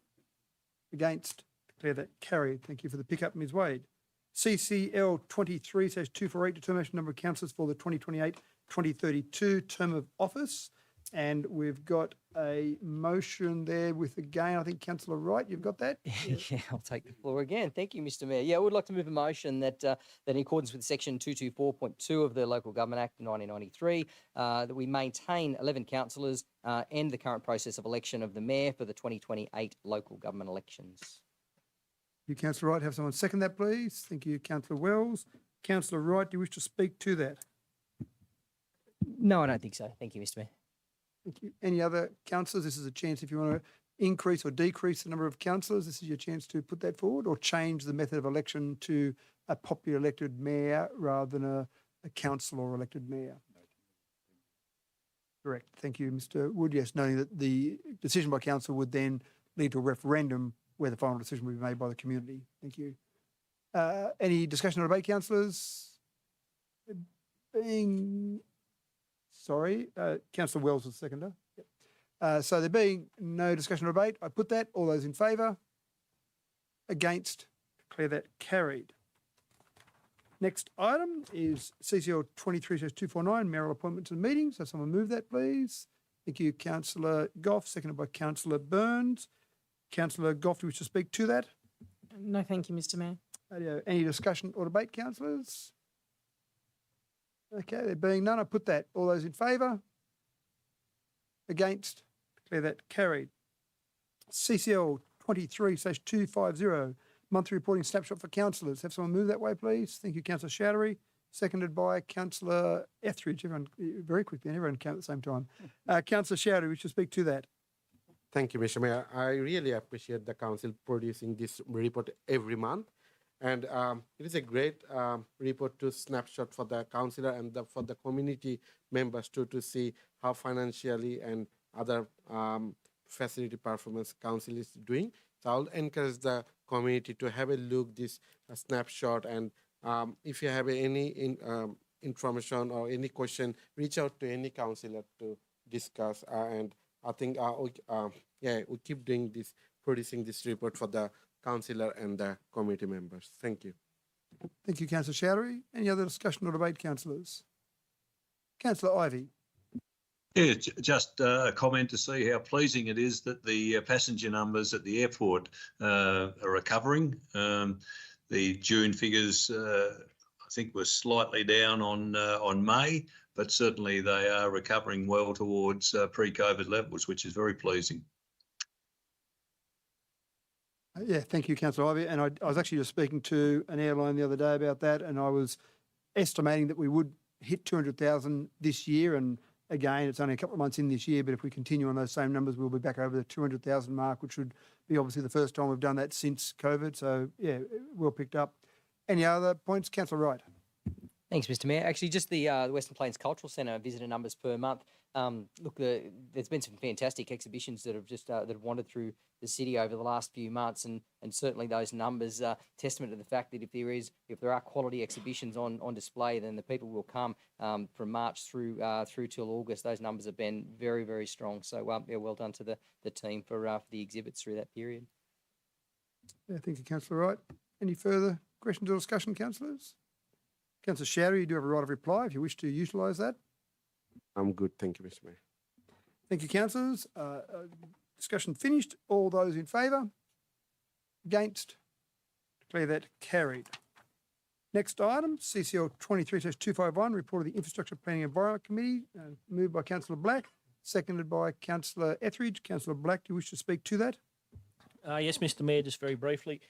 Against? Declare that carried. Thank you for the pickup, Ms. Wade. CCL 23/248, determination number of councillors for the 2028-2032 term of office. And we've got a motion there with, again, I think, Councillor Wright, you've got that? Yeah, I'll take the floor again. Thank you, Mr. Mayor. Yeah, I would like to move a motion that in accordance with Section 224.2 of the Local Government Act 1993, that we maintain 11 councillors and the current process of election of the mayor for the 2028 local government elections. You, Councillor Wright, have someone second that, please. Thank you, Councillor Wells. Councillor Wright, do you wish to speak to that? No, I don't think so. Thank you, Mr. Mayor. Thank you. Any other councillors? This is a chance if you want to increase or decrease the number of councillors. This is your chance to put that forward, or change the method of election to a popular elected mayor rather than a council or elected mayor. Correct. Thank you, Mr. Wood. Yes, knowing that the decision by council would then lead to a referendum where the final decision will be made by the community. Thank you. Any discussion or debate, councillors? Councillor Wells was the seconder. Yep. So there being no discussion or debate, I put that. All those in favour? Against? Declare that carried. Next item is CCL 23/249, mayoral appointments and meetings. So someone move that, please. Thank you, Councillor Goff, seconded by Councillor Burns. Councillor Goff, do you wish to speak to that? No, thank you, Mr. Mayor. Any discussion or debate, councillors? Okay, there being none, I put that. All those in favour? Against? Declare that carried. CCL 23/250, monthly reporting snapshot for councillors. Have someone move that way, please. Thank you, Councillor Chowdhury. seconded by Councillor Etheridge. Everyone, very quickly, and everyone count at the same time. Councillor Shouter, we should speak to that. Thank you, Mr. Mayor. I really appreciate the council producing this report every month. And it is a great report to snapshot for the councillor and for the community members to see how financially and other facility performance council is doing. So I'll encourage the community to have a look this snapshot, and if you have any information or any question, reach out to any councillor to discuss. And I think we keep doing this, producing this report for the councillor and the committee members. Thank you. Thank you, Councillor Chowdhury. Any other discussion or debate, councillors? Councillor Ivey. Yeah, just a comment to see how pleasing it is that the passenger numbers at the airport are recovering. The June figures, I think, were slightly down on May, but certainly they are recovering well towards pre-COVID levels, which is very pleasing. Yeah, thank you, Councillor Ivey. And I was actually just speaking to an airline the other day about that, and I was estimating that we would hit 200,000 this year. And again, it's only a couple of months in this year, but if we continue on those same numbers, we'll be back over the 200,000 mark, which would be obviously the first time we've done that since COVID. So, yeah, well picked up. Any other points? Councillor Wright. Thanks, Mr. Mayor. Actually, just the Western Plains Cultural Centre visitor numbers per month. Look, there's been some fantastic exhibitions that have just that have wandered through the city over the last few months, and certainly those numbers testament to the fact that if there are quality exhibitions on display, then the people will come from March through till August. Those numbers have been very, very strong. So yeah, well done to the team for the exhibits through that period. Yeah, thank you, Councillor Wright. Any further questions or discussion, councillors? Councillor Chowdhury, you do have a right of reply if you wish to utilise that. I'm good. Thank you, Mr. Mayor. Thank you, councillors. Discussion finished. All those in favour? Against? Declare that carried. Next item, CCL 23/251, report of the Infrastructure Planning and Environment Committee, moved by Councillor Black, seconded by Councillor Etheridge. Councillor Black, do you wish to speak to that? Yes, Mr. Mayor, just very briefly.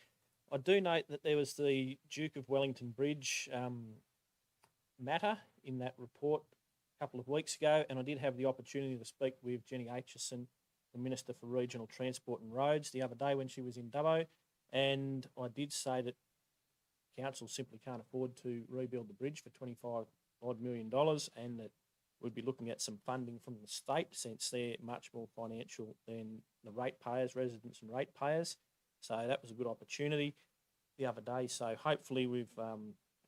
I do note that there was the Duke of Wellington Bridge matter in that report a couple of weeks ago, and I did have the opportunity to speak with Jenny Aitchison, the Minister for Regional Transport and Roads, the other day when she was in Dubbo, and I did say that council simply can't afford to rebuild the bridge for $25 odd million, and that we'd be looking at some funding from the state since they're much more financial than the ratepayers, residents and ratepayers. So that was a good opportunity the other day. So hopefully with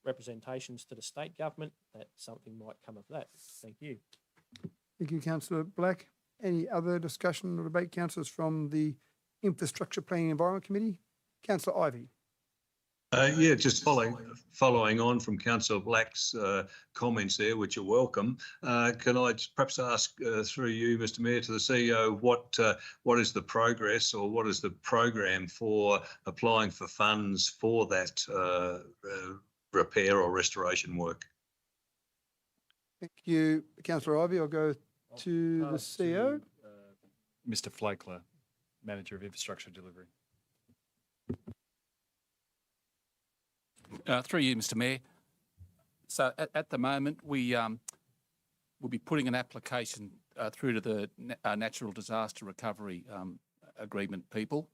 representations to the state government, that something might come of that. Thank you. Thank you, Councillor Black. Any other discussion or debate, councillors, from the Infrastructure Planning and Environment Committee? Councillor Ivey. Yeah, just following on from Councillor Black's comments there, which are welcome. Can I perhaps ask through you, Mr. Mayor, to the CEO, what is the progress or what is the program for applying for funds for that repair or restoration work? Thank you, Councillor Ivey. I'll go to the CEO. Mr. Flakler, Manager of Infrastructure Delivery. Through you, Mr. Mayor. So at the moment, we will be putting an application through to the Natural Disaster Recovery Agreement people,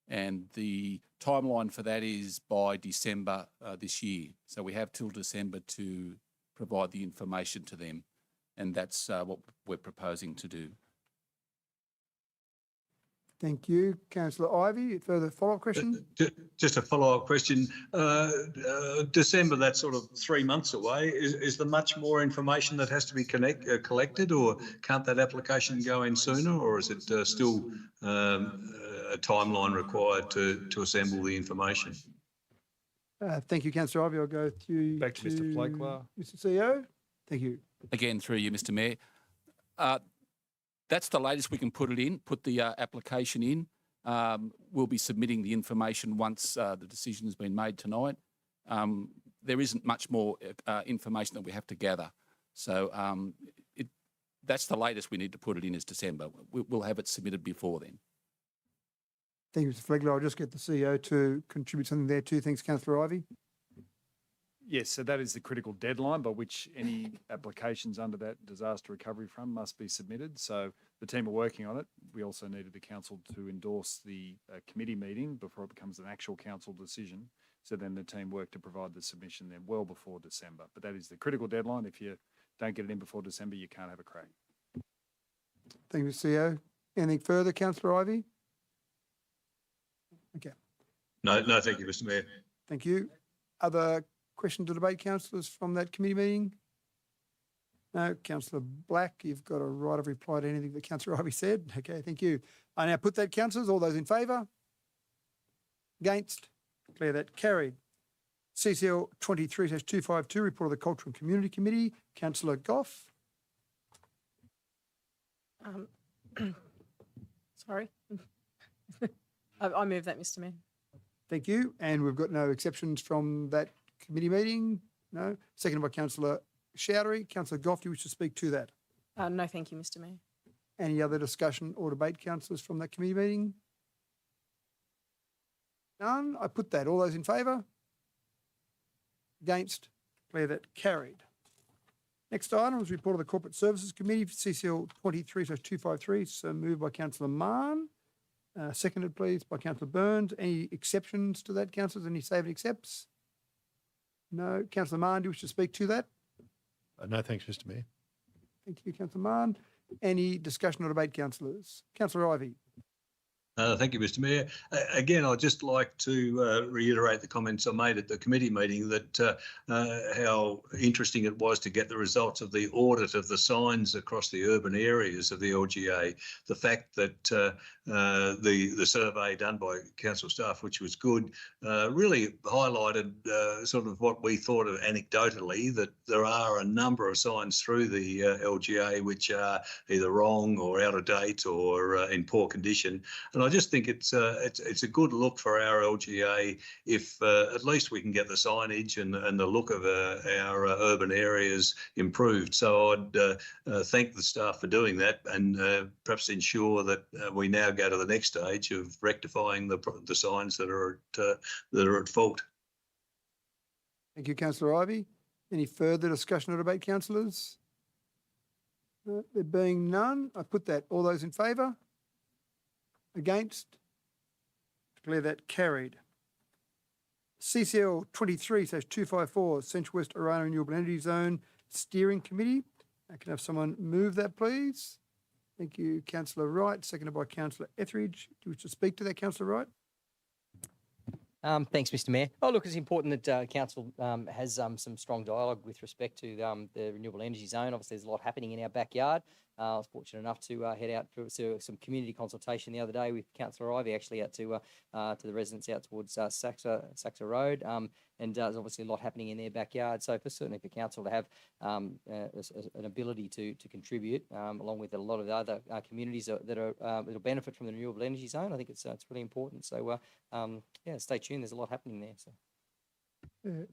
and the timeline for that is by December this year. So we have till December to provide the information to them, and that's what we're proposing to do. Thank you, Councillor Ivey. Further follow-up question? Just a follow-up question. December, that's sort of 3 months away. Is there much more information that has to be collected, or can't that application go in sooner, or is it still a timeline required to assemble the information? Thank you, Councillor Ivey. I'll go to Back to Mr. Flakler. Mr. CEO. Thank you. Again, through you, Mr. Mayor. That's the latest we can put the application in. We'll be submitting the information once the decision has been made tonight. There isn't much more information that we have to gather. So that's the latest we need to put it in is December. We'll have it submitted before then. Thank you, Mr. Flegler. I'll just get the CEO to contribute something there too. Thanks, Councillor Ivey. Yes, so that is the critical deadline by which any applications under that disaster recovery fund must be submitted. So the team are working on it. We also needed the council to endorse the committee meeting before it becomes an actual council decision. So then the team work to provide the submission then well before December. But that is the critical deadline. If you don't get it in before December, you can't have a crack. Thank you, CEO. Anything further, Councillor Ivey? Okay, No, thank you, Mr Mayor. thank you. Other questions or debate, councillors, from that committee meeting? No, Councillor Black, you've got a right of reply to anything that Councillor Ivey said. Okay, thank you. I now put that, councillors. All those in favour? Against? Declare that carried. CCL 23/252, report of the Culture and Community Committee. Councillor Goff. Sorry. I move that, Mr Mayor. Thank you. And we've got no exceptions from that committee meeting? No. Seconded by Councillor Chowdhury. Councillor Goff, do you wish to speak to that? No, thank you, Mr Mayor. Any other discussion or debate, councillors, from that committee meeting? None. I put that. All those in favour? Against? Declare that carried. Next item is report of the Corporate Services Committee, CCL 23/253. So moved by Councillor Mann. Seconded, please, by Councillor Burns. Any exceptions to that, councillors? Any save and accepts? No. Councillor Mann, do you wish to speak to that? No, thanks, Mr Mayor. Thank you, Councillor Mann. Any discussion or debate, councillors? Councillor Ivey. Thank you, Mr Mayor. Again, I'd just like to reiterate the comments I made at the committee meeting that how interesting it was to get the results of the audit of the signs across the urban areas of the LGA. The fact that the survey done by council staff, which was good, really highlighted sort of what we thought of anecdotally, that there are a number of signs through the LGA which are either wrong or out of date or in poor condition. And I just think it's a good look for our LGA if at least we can get the signage and the look of our urban areas improved. So I'd thank the staff for doing that and perhaps ensure that we now go to the next stage of rectifying the signs that are at fault. Thank you, Councillor Ivey. Any further discussion or debate, councillors? There being none, I put that. All those in favour? Against? Declare that carried. CCL 23/254, Central West Orana Renewable Energy Zone Steering Committee. I can have someone move that, please. Thank you, Councillor Wright, seconded by Councillor Etheridge. Do you wish to speak to that, Councillor Wright? Thanks, Mr Mayor. Oh, look, it's important that Council has some strong dialogue with respect to the renewable energy zone. Obviously, there's a lot happening in our backyard. I was fortunate enough to head out to some community consultation the other day with Councillor Ivey, actually out to the residents out towards Saxa Road. And there's obviously a lot happening in their backyard. So certainly for Council to have an ability to contribute, along with a lot of the other communities that'll benefit from the renewable energy zone, I think it's really important. So yeah, stay tuned. There's a lot happening there. So.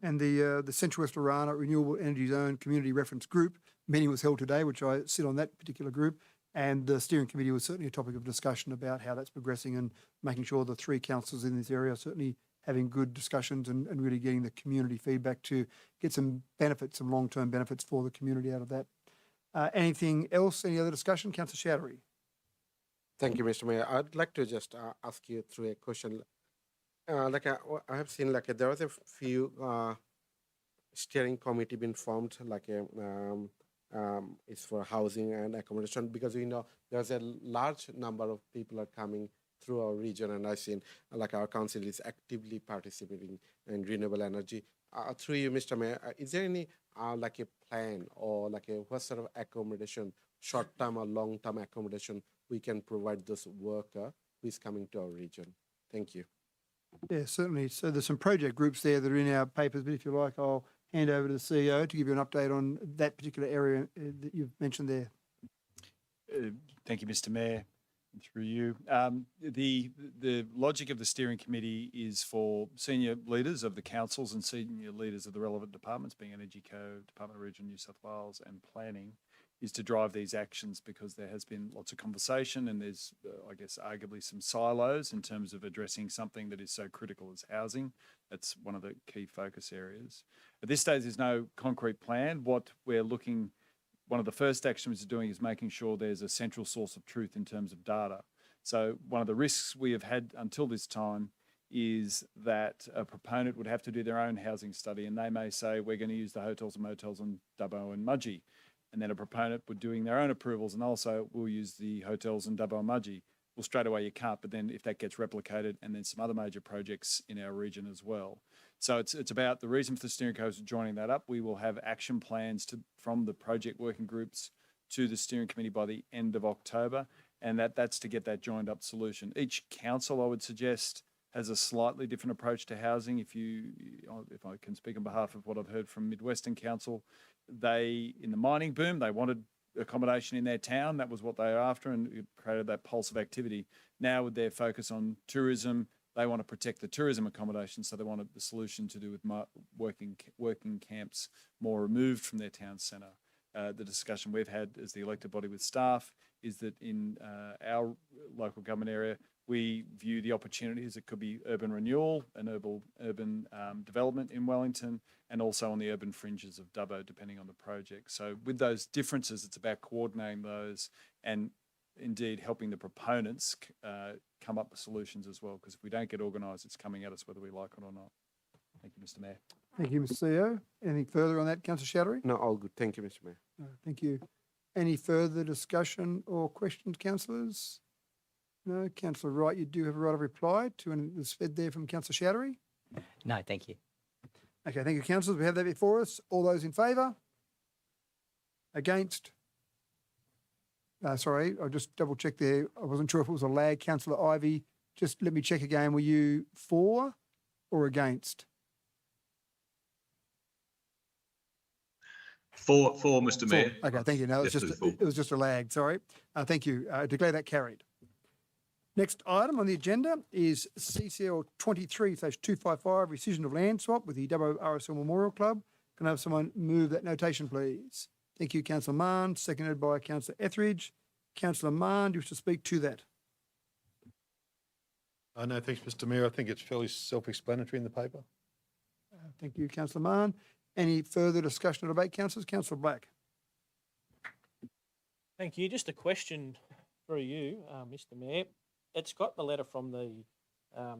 And the Central West Orana Renewable Energy Zone Community Reference Group meeting was held today, which I sit on that particular group, and the steering committee was certainly a topic of discussion about how that's progressing and making sure the three councils in this area are certainly having good discussions and really getting the community feedback to get some benefits, some long-term benefits for the community out of that. Anything else? Any other discussion? Councillor Chowdhury. Thank you, Mr. Mayor. I'd like to just ask you through a question. I have seen there was a few steering committee been formed, it's for housing and accommodation, because we know there's a large number of people are coming through our region, and I've seen our council is actively participating in renewable energy. Through you, Mr. Mayor, is there any a plan or what sort of accommodation, short-term or long-term accommodation we can provide this worker who is coming to our region? Thank you. Yeah, certainly. So there's some project groups there that are in our papers, but if you like, I'll hand over to the CEO to give you an update on that particular area that you've mentioned there. Thank you, Mr. Mayor. Through you. The logic of the steering committee is for senior leaders of the councils and senior leaders of the relevant departments, being Energy Co, Department of Regional New South Wales and Planning, is to drive these actions because there has been lots of conversation and there's, I guess, arguably some silos in terms of addressing something that is so critical as housing. That's one of the key focus areas. At this stage, there's no concrete plan. What we're looking, one of the first actions we're doing is making sure there's a central source of truth in terms of data. So one of the risks we have had until this time is that a proponent would have to do their own housing study and they may say, we're going to use the hotels and motels in Dubbo and Mudgee. And then a proponent would doing their own approvals and also will use the hotels in Dubbo and Mudgee. Well, straight away you can't, but then if that gets replicated and then some other major projects in our region as well. So it's about the reason for the steering committee joining that up. We will have action plans from the project working groups to the steering committee by the end of October, and that's to get that joined up solution. Each council, I would suggest, has a slightly different approach to housing. If I can speak on behalf of what I've heard from Midwestern Council, in the mining boom, they wanted accommodation in their town. That was what they were after, and it created that pulse of activity. Now with their focus on tourism, they want to protect the tourism accommodation, so they wanted the solution to do with working camps more removed from their town centre. The discussion we've had as the elected body with staff is that in our local government area, we view the opportunities. It could be urban renewal and urban development in Wellington, and also on the urban fringes of Dubbo, depending on the project. So with those differences, it's about coordinating those and indeed helping the proponents come up with solutions as well, because if we don't get organised, it's coming at us whether we like it or not. Thank you, Mr Mayor. Thank you, Mr CEO. Anything further on that, Councillor Shattery? No, all good. Thank you, Mr. Mayor. Thank you. Any further discussion or questions, councillors? No. Councillor Wright, you do have a right of reply to anything that's fed there from Councillor Shattery. No, thank you. Okay, thank you, councillors. We have that before us. All those in favour? Against? Sorry, I'll just double check there. I wasn't sure if it was a lag. Councillor Ivey, just let me check again. Were you for or against? For Mr. Mayor. Okay, thank you. No, Yes, it was just a lag. Sorry. Thank you. Declare that carried. Next item on the agenda is CCL 23/255, rescission of land swap with the Dubbo RSL Memorial Club. Can I have someone move that notation, please? Thank you, Councillor Mann, seconded by Councillor Etheridge. Councillor Mann, do you wish to speak to that? No, thanks, Mr Mayor. I think it's fairly self-explanatory in the paper. Thank you, Councillor Mann. Any further discussion or debate, councillors? Councillor Black. Thank you. Just a question for you, Mr Mayor. It's got the letter from the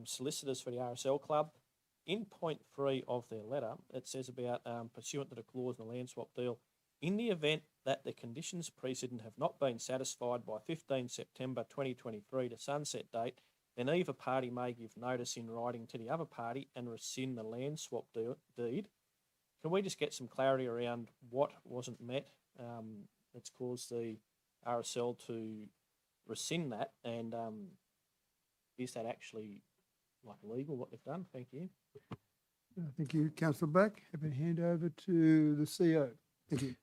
solicitors for the RSL Club. In point 3 of their letter, it says about pursuant to the clause in the land swap deal, in the event that the conditions precedent have not been satisfied by 15 September 2023, the sunset date, then either party may give notice in writing to the other party and rescind the land swap deed. Can we just get some clarity around what wasn't met that's caused the RSL to rescind that, and is that actually legal what they've done? Thank you. Thank you, Councillor Black. Have a hand over to the CEO. Thank you.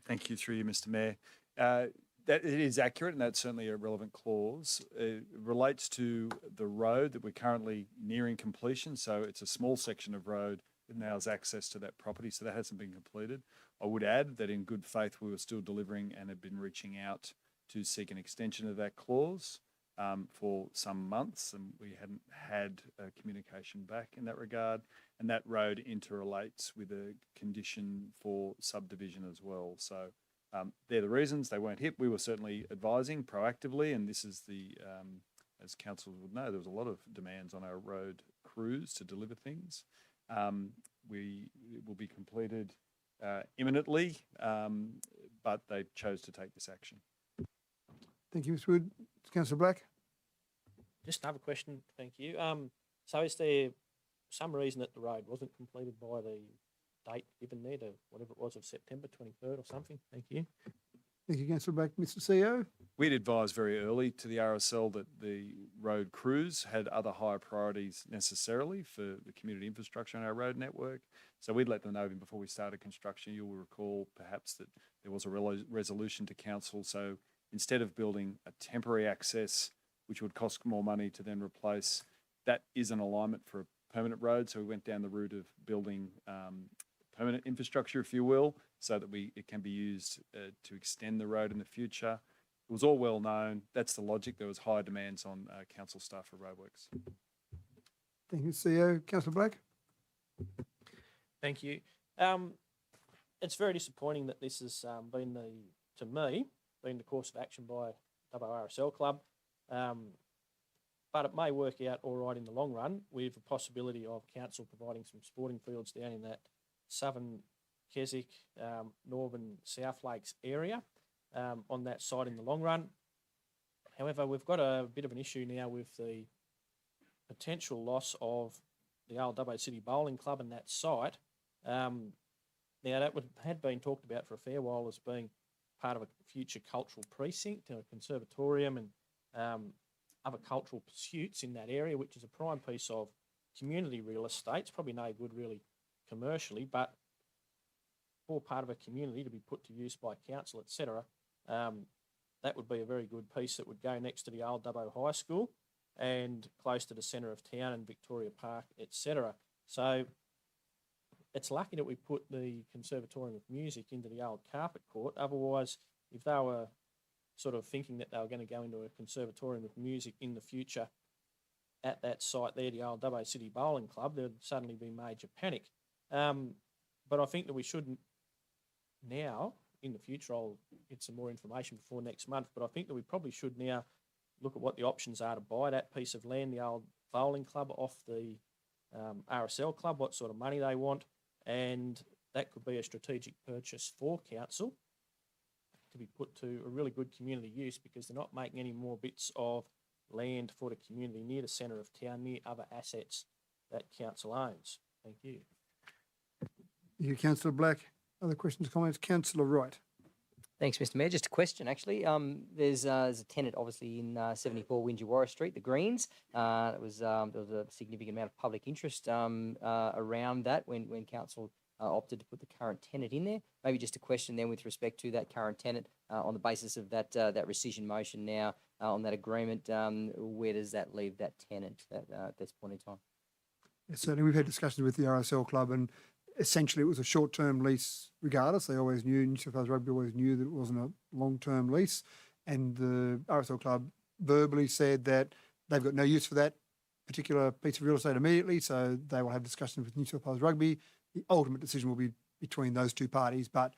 Thank you, through you, Mr Mayor. That it is accurate, and that's certainly a relevant clause. It relates to the road that we're currently nearing completion, so it's a small section of road that now has access to that property, so that hasn't been completed. I would add that in good faith we were still delivering and had been reaching out to seek an extension of that clause for some months, and we hadn't had communication back in that regard, and that road interrelates with a condition for subdivision as well. So they're the reasons they weren't hit. We were certainly advising proactively, and this is the, as council would know, there was a lot of demands on our road crews to deliver things. It will be completed imminently, but they chose to take this action. Thank you, Mr Wood. Councillor Black. Just another question, thank you. So is there some reason that the road wasn't completed by the date given there, to whatever it was of September 23rd or something? Thank you. Thank you, Councillor Black. Mr CEO. We'd advised very early to the RSL that the road crews had other higher priorities necessarily for the community infrastructure on our road network. So we'd let them know even before we started construction. You'll recall perhaps that there was a resolution to council. So instead of building a temporary access, which would cost more money to then replace, that is an alignment for a permanent road. So we went down the route of building permanent infrastructure, if you will, so that it can be used to extend the road in the future. It was all well known. That's the logic. There was high demands on council staff for roadworks. Thank you, CEO. Councillor Black? Thank you. It's very disappointing that this has been the course of action by WRSL Club. But it may work out all right in the long run with the possibility of council providing some sporting fields down in that southern Keswick, northern South Lakes area on that site in the long run. However, we've got a bit of an issue now with the potential loss of the old Dubbo City Bowling Club and that site. Now, that had been talked about for a fair while as being part of a future cultural precinct, a conservatorium and other cultural pursuits in that area, which is a prime piece of community real estate. It's probably no good really commercially, but for part of a community to be put to use by council, etc., that would be a very good piece that would go next to the old Dubbo High School and close to the centre of town and Victoria Park, etc. So it's lucky that we put the Conservatorium of Music into the old carpet court. Otherwise, if they were sort of thinking that they were going to go into a Conservatorium of Music in the future at that site there, the old Dubbo City Bowling Club, there'd suddenly be major panic. But I think that we shouldn't now, in the future, I'll get some more information before next month, but I think that we probably should now look at what the options are to buy that piece of land, the old bowling club, off the RSL club, what sort of money they want, and that could be a strategic purchase for council to be put to a really good community use, because they're not making any more bits of land for the community near the centre of town, near other assets that council owns. Thank you. Thank you, Councillor Black. Other questions, comments? Councillor Wright. Thanks, Mr. Mayor. Just a question, actually. There's a tenant, obviously, in 74 Wingewarra Street, the Greens. There was a significant amount of public interest around that when council opted to put the current tenant in there. Maybe just a question then with respect to that current tenant on the basis of that rescission motion now on that agreement. Where does that leave that tenant at this point in time? Yes, certainly. We've had discussions with the RSL Club, and essentially it was a short-term lease regardless. They always knew, New South Wales Rugby always knew that it wasn't a long-term lease. And the RSL Club verbally said that they've got no use for that particular piece of real estate immediately, so they will have discussions with New South Wales Rugby. The ultimate decision will be between those two parties, but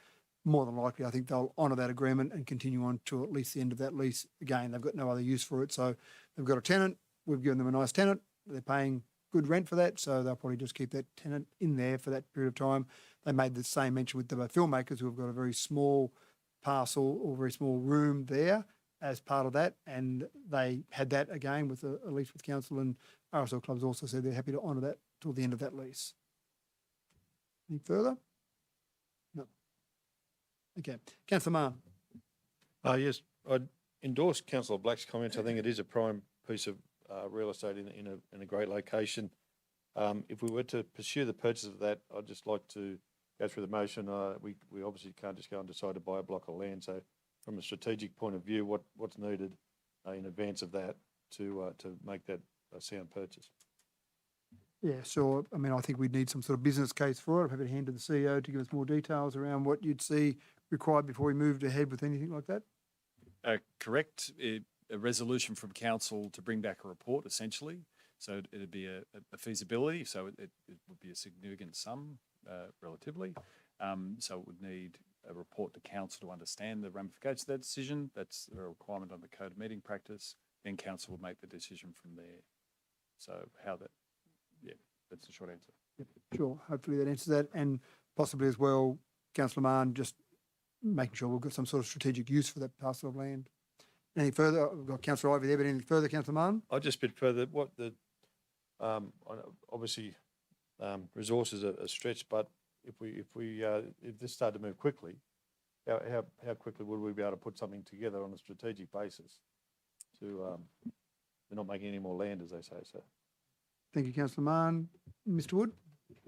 more than likely I think they'll honour that agreement and continue on to at least the end of that lease. Again, they've got no other use for it, so they've got a tenant. We've given them a nice tenant. They're paying good rent for that, so they'll probably just keep that tenant in there for that period of time. They made the same mention with the filmmakers, who have got a very small parcel or very small room there as part of that, and they had that again with a lease with council, and RSL Clubs also said they're happy to honour that till the end of that lease. Any further? No. Okay. Councillor Mann. Yes, I'd endorse Councillor Black's comments. I think it is a prime piece of real estate in a great location. If we were to pursue the purchase of that, I'd just like to go through the motion. We obviously can't just go and decide to buy a block of land. So from a strategic point of view, what's needed in advance of that to make that a sound purchase? Yeah, sure. I mean, I think we'd need some sort of business case for it. I'm happy to hand to the CEO to give us more details around what you'd see required before we moved ahead with anything like that. Correct. A resolution from council to bring back a report, essentially. So it'd be a feasibility. So it would be a significant sum, relatively. So it would need a report to council to understand the ramifications of that decision. That's a requirement on the code of meeting practice. Then council would make the decision from there. So that's the short answer. Yep, sure. Hopefully that answers that. And possibly as well, Councillor Mann, just making sure we've got some sort of strategic use for that parcel of land. Any further? We've got Councillor Ivey there, but anything further, Councillor Mann? I'll just a bit further. What the obviously resources are stretched, but if this started to move quickly, how quickly would we be able to put something together on a strategic basis to they're not making any more land, as they say. So, thank you, Councillor Mann. Mr. Wood?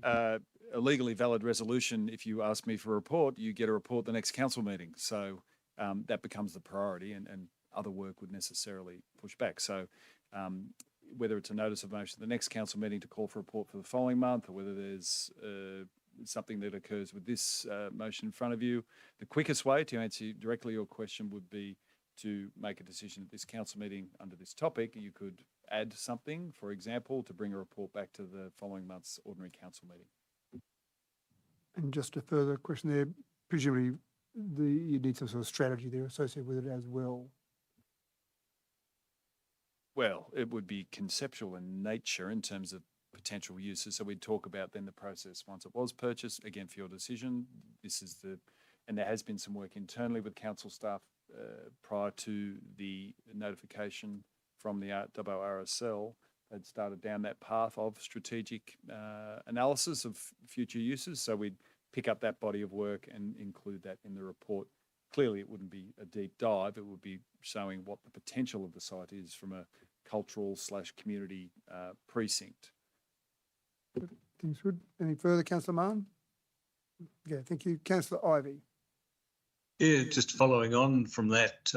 A legally valid resolution. If you ask me for a report, you get a report the next council meeting. So that becomes the priority, and other work would necessarily push back. So whether it's a notice of motion at the next council meeting to call for a report for the following month, or whether there's something that occurs with this motion in front of you. The quickest way to answer directly your question would be to make a decision at this council meeting under this topic. You could add something, for example, to bring a report back to the following month's ordinary council meeting. And just a further question there, presumably you need some sort of strategy there associated with it as well. Well, it would be conceptual in nature in terms of potential uses. So we'd talk about then the process once it was purchased, again, for your decision. This is and there has been some work internally with council staff prior to the notification from the WRSL. They'd started down that path of strategic analysis of future uses. So we'd pick up that body of work and include that in the report. Clearly, it wouldn't be a deep dive. It would be showing what the potential of the site is from a cultural/community precinct. Things good. Any further, Councillor Mann? Okay, thank you. Councillor Ivey. Yeah, just following on from that,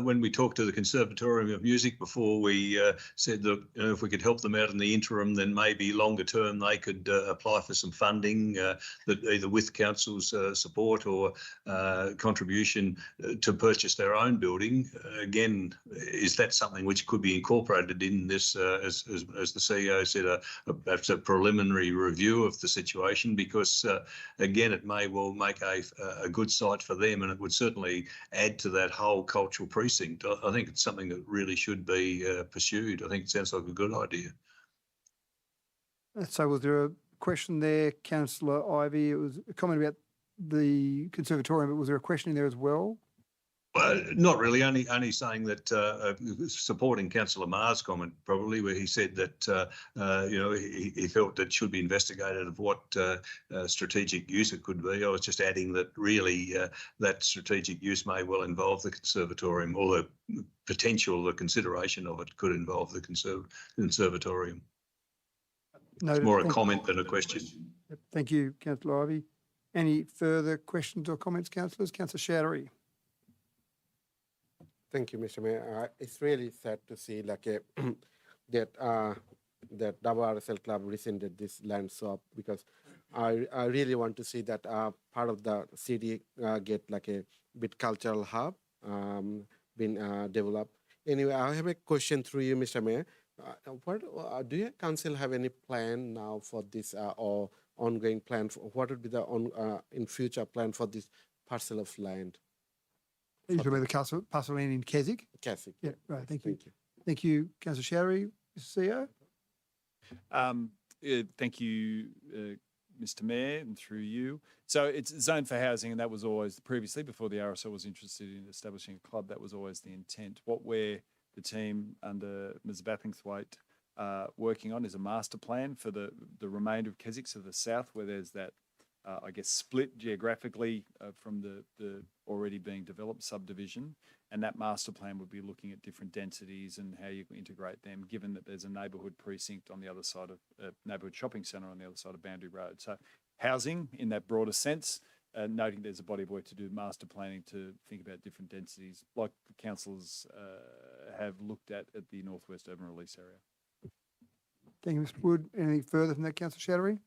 when we talked to the Conservatorium of Music before, we said that if we could help them out in the interim, then maybe longer term they could apply for some funding that either with council's support or contribution to purchase their own building. Again, is that something which could be incorporated in this, as the CEO said, perhaps a preliminary review of the situation? Because again, it may well make a good site for them, and it would certainly add to that whole cultural precinct. I think it's something that really should be pursued. I think it sounds like a good idea. So was there a question there, Councillor Ivey? It was a comment about the Conservatorium, but was there a question in there as well? Not really, only saying that supporting Councillor Ma's comment probably, where he said that he felt that should be investigated of what strategic use it could be. I was just adding that really that strategic use may well involve the Conservatorium, or the consideration of it could involve the Conservatorium. It's more a comment than a question. Yep, thank you, Councillor Ivey. Any further questions or comments, councillors? Councillor Chowdhury. Thank you, Mr. Mayor. It's really sad to see that WRSL Club rescinded this land swap, because I really want to see that part of the city get like a bit cultural hub being developed. Anyway, I have a question through you, Mr. Mayor. What do your council have any plan now for this or ongoing plan? What would be the in future plan for this parcel of land? Are you talking about the parcel land in Keswick? Keswick. Yeah, right. Thank you. Thank you. Thank you, Councillor Chowdhury. Mr. CEO? Thank you, Mr. Mayor, and through you. So it's zoned for housing, and that was always previously, before the RSL was interested in establishing a club, that was always the intent. What the team under Ms. Bathingthwaite working on is a master plan for the remainder of Keswick, so the south, where there's that split geographically from the already being developed subdivision. And that master plan would be looking at different densities and how you can integrate them, given that there's a neighbourhood precinct on the other side of neighbourhood shopping centre on the other side of Boundary Road. So housing in that broader sense, noting there's a body of work to do master planning to think about different densities, like the councillors have looked at the Northwest Urban Release Area. Thank you, Mr. Wood. Anything further from that, Councillor Chowdhury?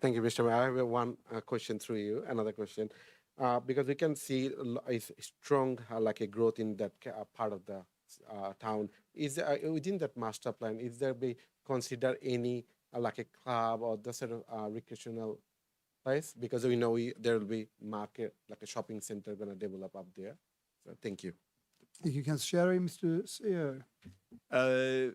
Thank you, Mr. Mayor. I have one question through you, another question. Because we can see a strong like a growth in that part of the town. Is there, within that master plan, is there be consider any like a club or the sort of recreational place? Because we know there will be market, like a shopping center going to develop up there. So thank you. Thank you, Councillor Chowdhury. Mr. CEO?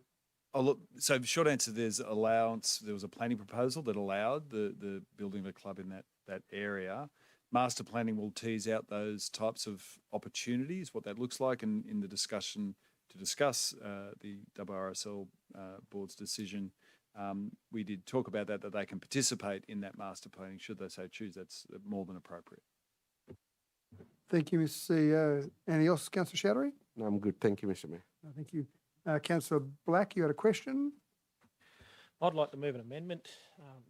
So short answer, there's allowance. There was a planning proposal that allowed the building of a club in that area. Master planning will tease out those types of opportunities, what that looks like, and in the discussion to discuss the WRSL board's decision, we did talk about that they can participate in that master planning should they so choose. That's more than appropriate. Thank you, Mr. CEO. Anything else, Councillor Chowdhury? No, I'm good. Thank you, Mr. Mayor. Thank you. Councillor Black, you had a question? I'd like to move an amendment,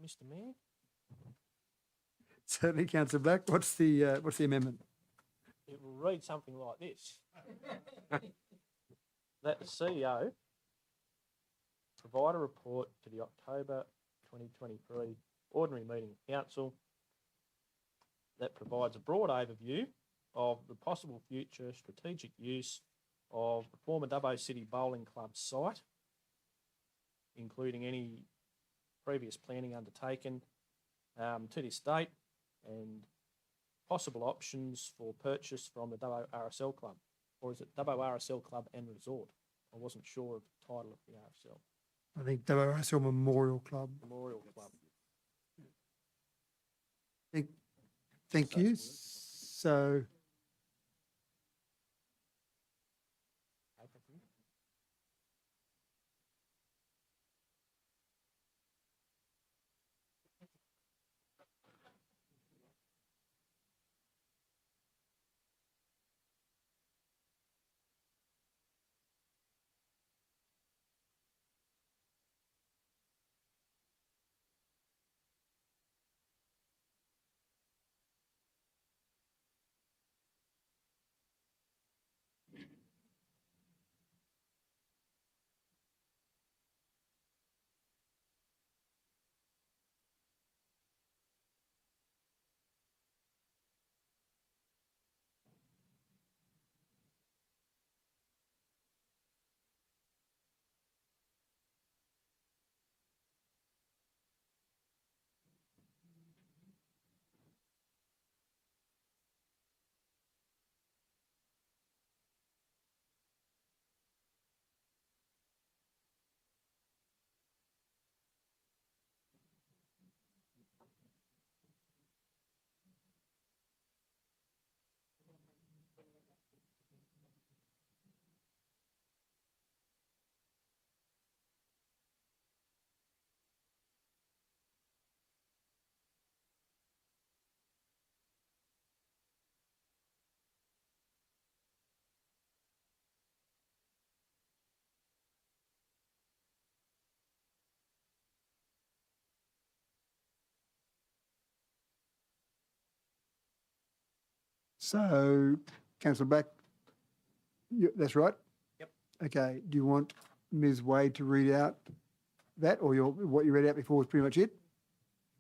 Mr. Mayor. Certainly, Councillor Black. What's the amendment? It will read something like this. That the CEO provide a report to the October 2023 ordinary meeting of council Council that provides a broad overview of the possible future strategic use of the former Dubbo City Bowling Club site, including any previous planning undertaken to this date and possible options for purchase from the Dubbo RSL Club. Or is it Dubbo RSL Club and Resort? I wasn't sure of the title of the RSL. I think WRSL Memorial Club. Memorial Club. Thank you. So, Councillor Black, that's right? Yep. Okay, do you want Ms Wade to read out that, or what you read out before was pretty much it?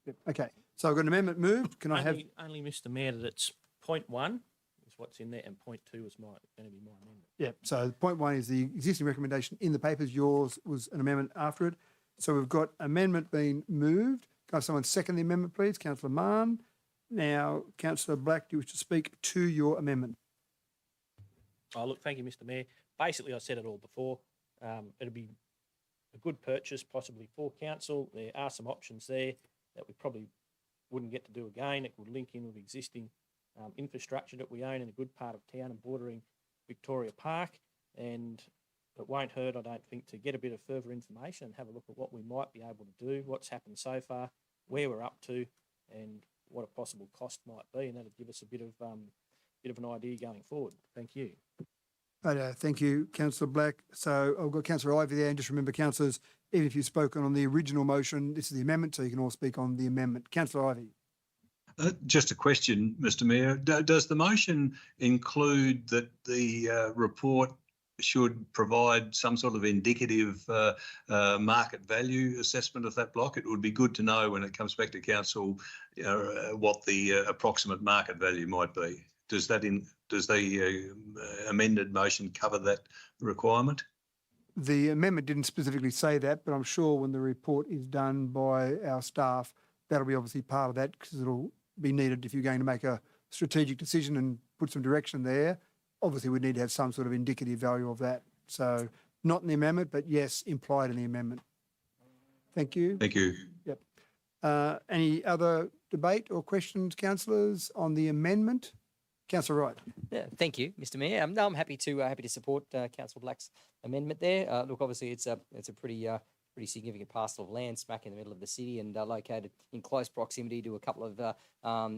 Yep. Okay, so I've got an amendment moved. Can I have? Only, Mr. Mayor, that it's point 1 is what's in there, and point 2 is going to be my amendment. Yeah, so point 1 is the existing recommendation in the papers. Yours was an amendment after it. So we've got amendment being moved. Can I have someone second the amendment, please? Councillor Mann. Now, Councillor Black, do you wish to speak to your amendment? Oh, look, thank you, Mr. Mayor. Basically, I said it all before. It'll be a good purchase, possibly for council. There are some options there that we probably wouldn't get to do again. It would link in with existing infrastructure that we own in a good part of town and bordering Victoria Park. And it won't hurt, I don't think, to get a bit of further information and have a look at what we might be able to do, what's happened so far, where we're up to, and what a possible cost might be, and that'll give us a bit of an idea going forward. Thank you. Thank you, Councillor Black. So I've got Councillor Ivey there, and just remember, councillors, even if you've spoken on the original motion, this is the amendment, so you can all speak on the amendment. Councillor Ivey. Just a question, Mr Mayor. Does the motion include that the report should provide some sort of indicative market value assessment of that block? It would be good to know when it comes back to council what the approximate market value might be. Does the amended motion cover that requirement? The amendment didn't specifically say that, but I'm sure when the report is done by our staff, that'll be obviously part of that, because it'll be needed if you're going to make a strategic decision and put some direction there. Obviously, we need to have some sort of indicative value of that. So not in the amendment, but yes, implied in the amendment. Thank you. Thank you. Yep. Any other debate or questions, councillors, on the amendment? Councillor Wright. Yeah, thank you, Mr. Mayor. No, I'm happy to support Councillor Black's amendment there. Look, obviously, it's a pretty significant parcel of land smack in the middle of the city and located in close proximity to a couple of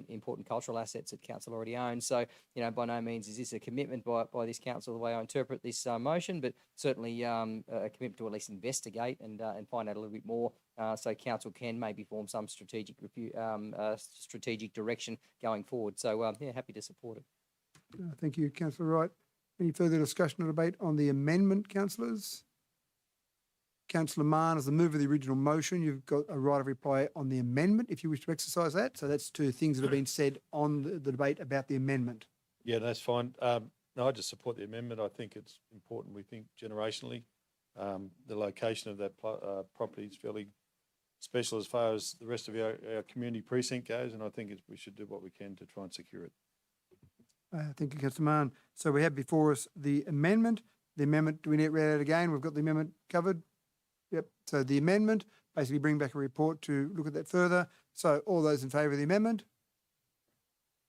important cultural assets that council already owns. So, you know, by no means is this a commitment by this council the way I interpret this motion, but certainly a commitment to at least investigate and find out a little bit more, so council can maybe form some strategic strategic direction going forward. So, yeah, happy to support it. Thank you, Councillor Wright. Any further discussion or debate on the amendment, councillors? Councillor Mann, as the mover of the original motion, you've got a right of reply on the amendment if you wish to exercise that. So that's two things that have been said on the debate about the amendment. Yeah, that's fine. No, I just support the amendment. I think it's important. We think generationally, the location of that property is fairly special as far as the rest of our community precinct goes, and I think we should do what we can to try and secure it. Thank you, Councillor Mann. So we have before us the amendment. The amendment, do we need it read out again? We've got the amendment covered. Yep. So the amendment, basically bring back a report to look at that further. So all those in favour of the amendment?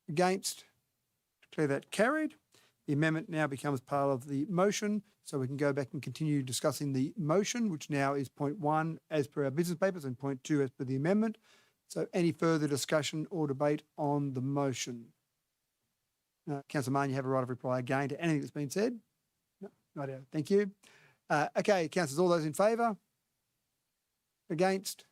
Against? Declare that carried. The amendment now becomes part of the motion, so we can go back and continue discussing the motion, which now is point 1 as per our business papers and point 2 as per the amendment. So any further discussion or debate on the motion? Councillor Mann, you have a right of reply again to anything that's been said? No, not out. Thank you. Okay, councillors, all those in favour? Against?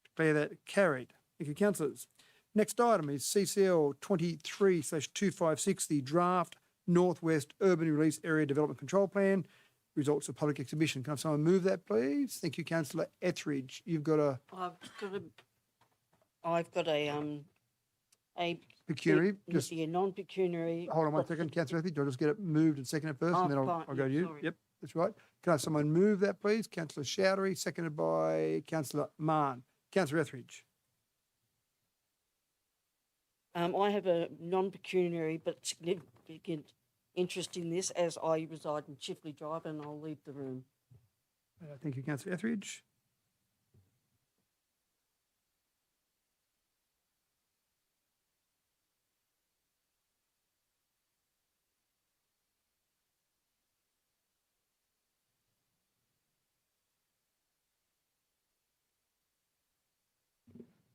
Declare that carried. Thank you, councillors. Next item is CCL 23/256, the draft Northwest Urban Release Area Development Control Plan, results of public exhibition. Can I have someone move that, please? Thank you, Councillor Etheridge. You've got a I've got a pecuniary. Just non-pecuniary. hold on one second, Councillor Etheridge. I'll just get it moved and seconded first, and then I'll fine. go to you. Sorry. Yep, that's right. Can I have someone move that, please? Councillor Chowdhury, seconded by Councillor Mann. Councillor Etheridge. I have a non-pecuniary but significant interest in this as I reside in Chifley Drive, and I'll leave the room. Thank you, Councillor Etheridge.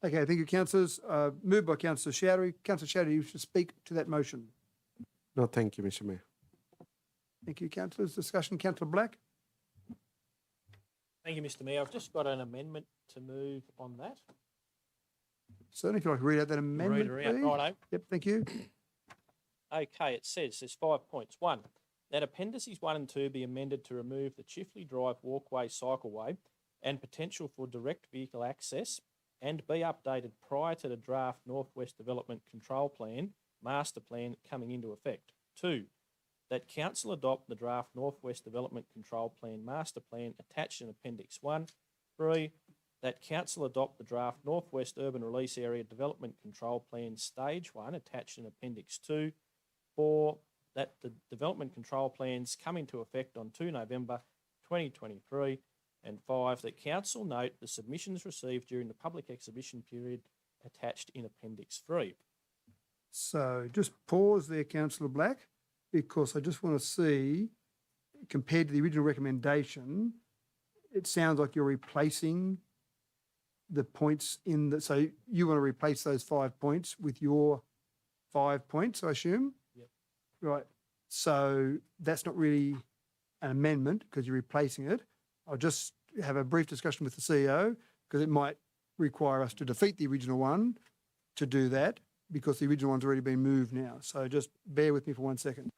Okay, thank you, councillors. Moved by Councillor Chowdhury. Councillor Chowdhury, you should speak to that motion. No, thank you, Mr. Mayor. Thank you, councillors. Discussion, Councillor Black. Thank you, Mr. Mayor. I've just got an amendment to move on that. Certainly, if you'd like to read out that amendment, Read her out. please. Righto. Yep, thank you. Okay, it says there's 5 points. 1, that appendices 1 and 2 be amended to remove the Chifley Drive walkway cycleway and potential for direct vehicle access, and be updated prior to the draft Northwest Development Control Plan, Master Plan coming into effect. 2, that Council adopt the draft Northwest Development Control Plan, Master Plan attached in Appendix 1. 3, that Council adopt the draft Northwest Urban Release Area Development Control Plan, Stage 1 attached in Appendix 2. 4, that the Development Control Plans come into effect on 2 November 2023. And 5, that Council note the submissions received during the public exhibition period attached in Appendix 3. So just pause there, Councillor Black, because I just want to see, compared to the original recommendation, it sounds like you're replacing the points in the, so you want to replace those 5 points with your 5 points, I assume? Yep. Right. So that's not really an amendment because you're replacing it. I'll just have a brief discussion with the CEO because it might require us to defeat the original one to do that because the original one's already been moved now. So just bear with me for 1 second.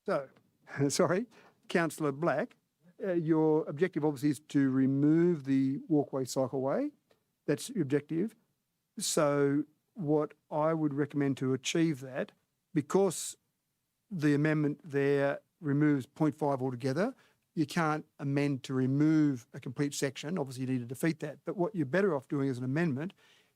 So, sorry, Councillor Black, your objective obviously is to remove the walkway cycleway. That's your objective. So what I would recommend to achieve that, because the amendment there removes 0.5 altogether, you can't amend to remove a complete section. Obviously, you need to defeat that. But what you're better off doing as an amendment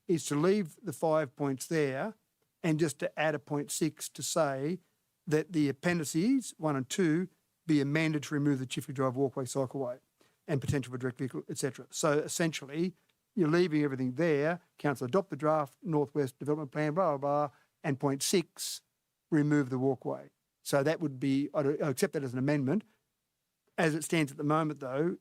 is to leave the 5 points there and just to add a 0.6 to say that the appendices 1 and 2 be amended to remove the Chifley Drive walkway cycleway and potential for direct vehicle, etc. So essentially, you're leaving everything there. Council adopt the draft Northwest Development Plan, blah, blah, blah, and 0.6, remove the walkway. So that would be, I'd accept that as an amendment. As it stands at the moment, though,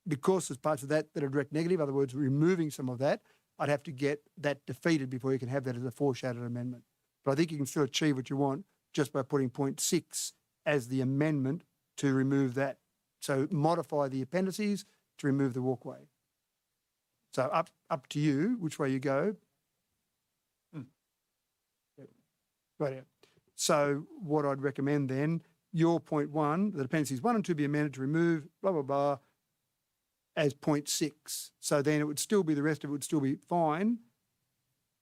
because there's parts of that that are direct negative, in other words, removing some of that, I'd have to get that defeated before you can have that as a foreshadowed amendment. But I think you can still achieve what you want just by putting 0.6 as the amendment to remove that. So modify the appendices to remove the walkway. So up to you which way you go. Right. Yeah. So what I'd recommend then, your 0.1, the appendices 1 and 2 be amended to remove blah, blah, blah, as 0.6. So then it would still be, the rest of it would still be fine.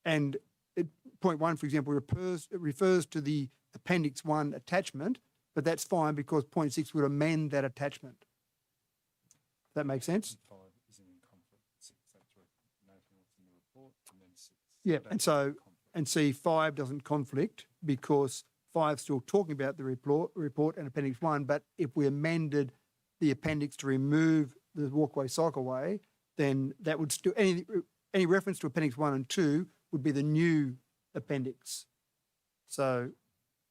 And 0.1, for example, refers to the Appendix 1 attachment, but that's fine because 0.6 would amend that attachment. That makes sense? Yeah, and see 5 doesn't conflict because 5's still talking about the report and Appendix 1, but if we amended the appendix to remove the walkway cycleway, then that would still, any reference to Appendix 1 and 2 would be the new appendix. So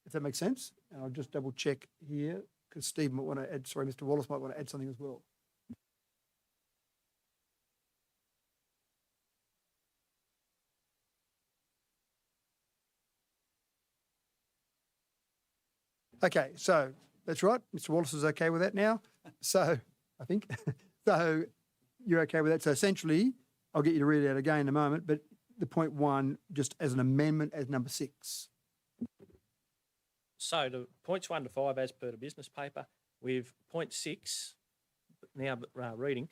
if that makes sense, and I'll just double check here because Steve might want to add, sorry, Mr. Wallace might want to add something as well. Okay, so that's right. Mr. Wallace is okay with that now. So I think, so you're okay with that. So essentially, I'll get you to read it out again in a moment, but the 0.1 just as an amendment as number 6. So the points 1 to 5 as per the business paper, with 0.6 now reading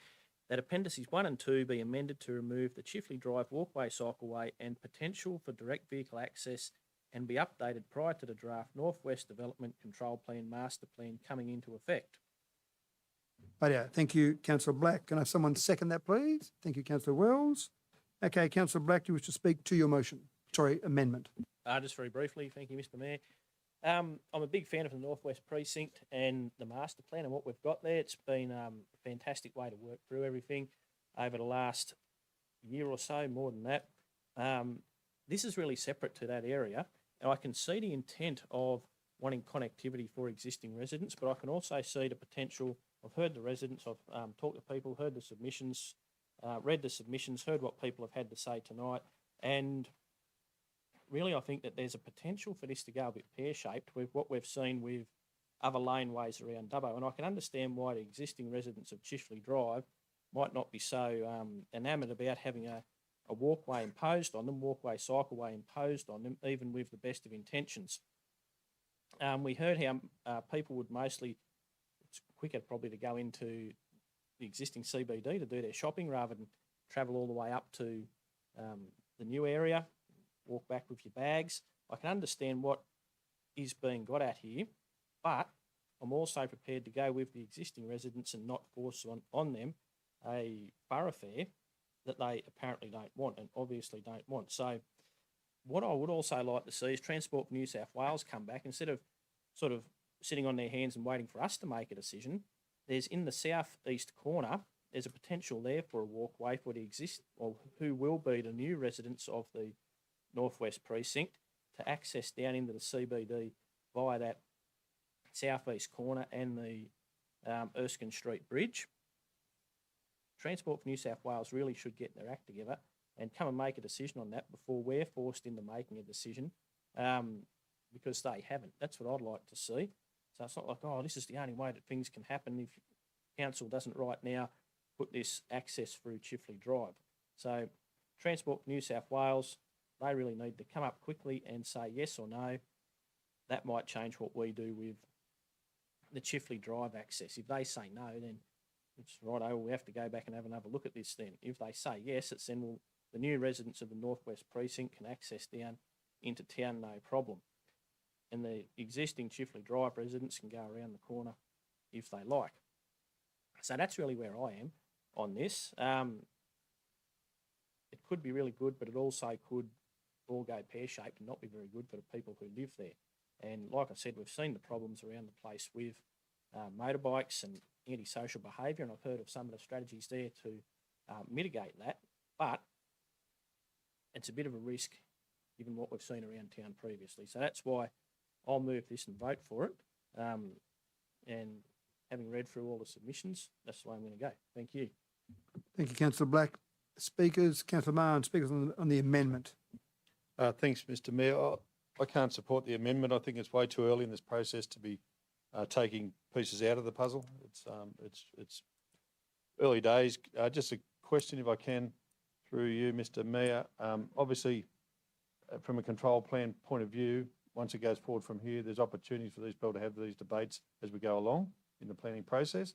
that appendices 1 and 2 be amended to remove the Chifley Drive walkway cycleway and potential for direct vehicle access and be updated prior to the draft Northwest Development Control Plan Master Plan coming into effect. Right, yeah. Thank you, Councillor Black. Can I have someone second that, please? Thank you, Councillor Wells. Okay, Councillor Black, do you wish to speak to your motion? Sorry, amendment. Just very briefly, thank you, Mr. Mayor. I'm a big fan of the Northwest Precinct and the master plan and what we've got there. It's been a fantastic way to work through everything over the last year or so, more than that. This is really separate to that area, and I can see the intent of wanting connectivity for existing residents, but I can also see the potential. I've heard the residents, I've talked to people, heard the submissions, read the submissions, heard what people have had to say tonight, and really I think that there's a potential for this to go a bit pear-shaped with what we've seen with other laneways around Dubbo, and I can understand why the existing residents of Chifley Drive might not be so enamoured about having a walkway imposed on them, walkway cycleway imposed on them, even with the best of intentions. We heard how people would mostly, it's quicker probably to go into the existing CBD to do their shopping rather than travel all the way up to the new area, walk back with your bags. I can understand what is being got at here, but I'm also prepared to go with the existing residents and not force on them a thoroughfare that they apparently don't want and obviously don't want. So what I would also like to see is Transport for New South Wales come back instead of sort of sitting on their hands and waiting for us to make a decision. There's in the southeast corner, there's a potential there for a walkway for the who will be the new residents of the Northwest Precinct to access down into the CBD via that southeast corner and the Erskine Street Bridge. Transport for New South Wales really should get their act together and come and make a decision on that before we're forced into making a decision, because they haven't. That's what I'd like to see. So it's not like, oh, this is the only way that things can happen if council doesn't right now put this access through Chifley Drive. So Transport for New South Wales, they really need to come up quickly and say yes or no. That might change what we do with the Chifley Drive access. If they say no, then it's right. Oh, we have to go back and have another look at this. Then, if they say yes, it's then the new residents of the Northwest Precinct can access down into town, no problem. And the existing Chifley Drive residents can go around the corner if they like. So that's really where I am on this. It could be really good, but it also could all go pear-shaped and not be very good for the people who live there. And like I said, we've seen the problems around the place with motorbikes and antisocial behaviour, and I've heard of some of the strategies there to mitigate that, but it's a bit of a risk given what we've seen around town previously. So that's why I'll move this and vote for it. And having read through all the submissions, that's the way I'm going to go. Thank you. Thank you, Councillor Black. Speakers, Councillor Mahon, speakers on the amendment. Thanks, Mr Mayor. I can't support the amendment. I think it's way too early in this process to be taking pieces out of the puzzle. It's early days. Just a question, if I can, through you, Mr Mayor. Obviously, from a control plan point of view, once it goes forward from here, there's opportunities for these people to have these debates as we go along in the planning process.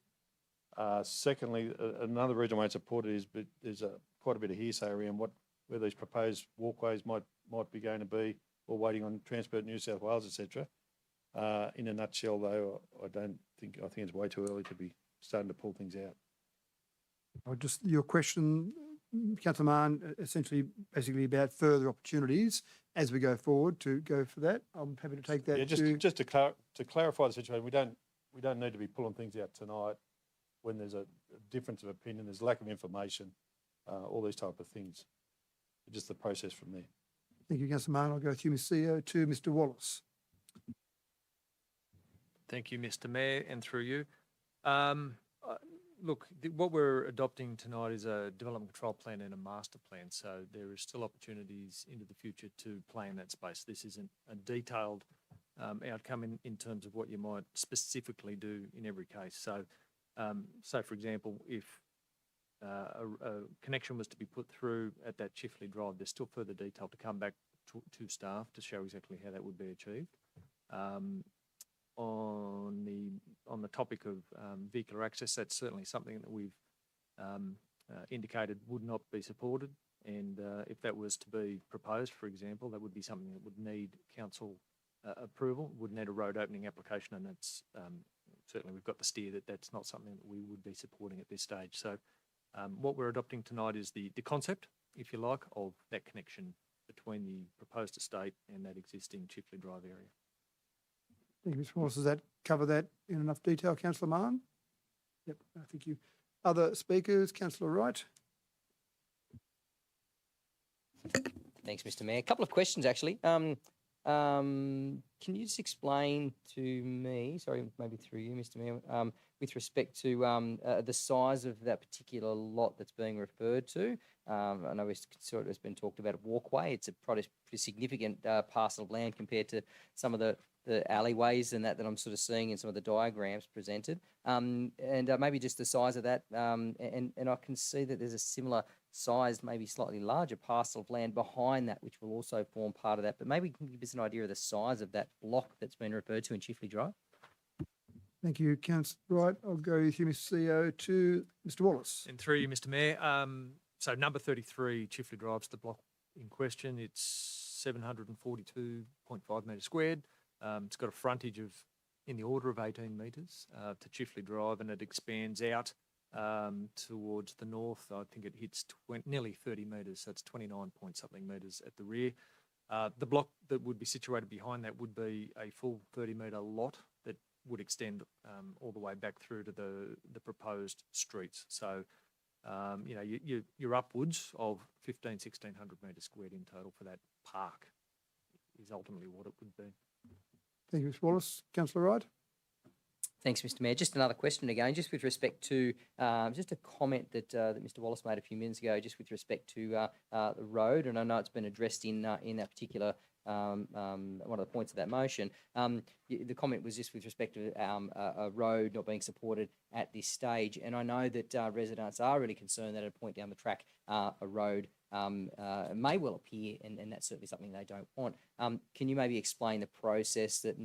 Secondly, another reason why I support it is there's quite a bit of hearsay around where these proposed walkways might be going to be, or waiting on Transport New South Wales, etc. In a nutshell, though, I think it's way too early to be starting to pull things out. Your question, Councillor Mahon, essentially, basically about further opportunities as we go forward to go for that. I'm happy to take that. Yeah, just to clarify the situation, we don't need to be pulling things out tonight when there's a difference of opinion, there's lack of information, all these type of things. Just the process from there. Thank you, Councillor Mahon. I'll go through Ms. CEO to Mr. Wallace. Thank you, Mr Mayor, and through you. Look, what we're adopting tonight is a development control plan and a master plan, so there is still opportunities into the future to play in that space. This isn't a detailed outcome in terms of what you might specifically do in every case. So, for example, if a connection was to be put through at that Chifley Drive, there's still further detail to come back to staff to show exactly how that would be achieved. On the topic of vehicular access, that's certainly something that we've indicated would not be supported. And if that was to be proposed, for example, that would be something that would need council approval, would need a road opening application, and that's certainly we've got the steer that that's not something that we would be supporting at this stage. So what we're adopting tonight is the concept, if you like, of that connection between the proposed estate and that existing Chifley Drive area. Thank you, Mr. Wallace. Does that cover that in enough detail, Councillor Mahon? Yep, thank you. Other speakers, Councillor Wright. Thanks, Mr Mayor. A couple of questions, actually. Can you just explain to me, sorry, maybe through you, Mr Mayor, with respect to the size of that particular lot that's being referred to? I know it's been talked about a walkway. It's a pretty significant parcel of land compared to some of the alleyways and that I'm sort of seeing in some of the diagrams presented. And maybe just the size of that. And I can see that there's a similar sized, maybe slightly larger parcel of land behind that, which will also form part of that. But maybe you can give us an idea of the size of that block that's been referred to in Chifley Drive. Thank you, Councillor Wright. I'll go with you, Mr. CEO, to Mr. Wallace. And through you, Mr Mayor. So number 33, Chifley Drive's the block in question. It's 742.5 metres squared. It's got a frontage of in the order of 18 metres to Chifley Drive, and it expands out towards the north. I think it hits nearly 30 metres, so it's 29 point something metres at the rear. The block that would be situated behind that would be a full 30-metre lot that would extend all the way back through to the proposed streets. So, you're upwards of 1,600 metres squared in total for that park is ultimately what it would be. Thank you, Mr. Wallace. Councillor Wright. Thanks, Mr Mayor. Just another question again, just with respect to just a comment that Mr Wallace made a few minutes ago, just with respect to the road, and I know it's been addressed in that particular one of the points of that motion. The comment was just with respect to a road not being supported at this stage, and I know that residents are really concerned that at a point down the track, a road may well appear, and that's certainly something they don't want. Can you maybe explain the process that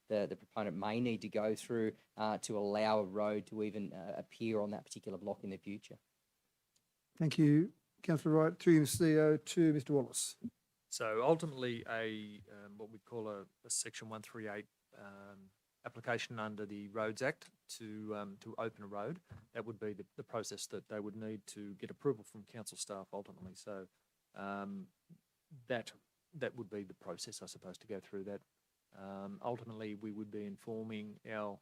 the proponent may need to go through to allow a road to even appear on that particular block in the future? Thank you, Councillor Wright. Through you, Mr. CEO, to Mr. Wallace. So ultimately, what we call a Section 138 application under the Roads Act to open a road, that would be the process that they would need to get approval from council staff ultimately. So that would be the process, I suppose, to go through that. Ultimately, we would be informing our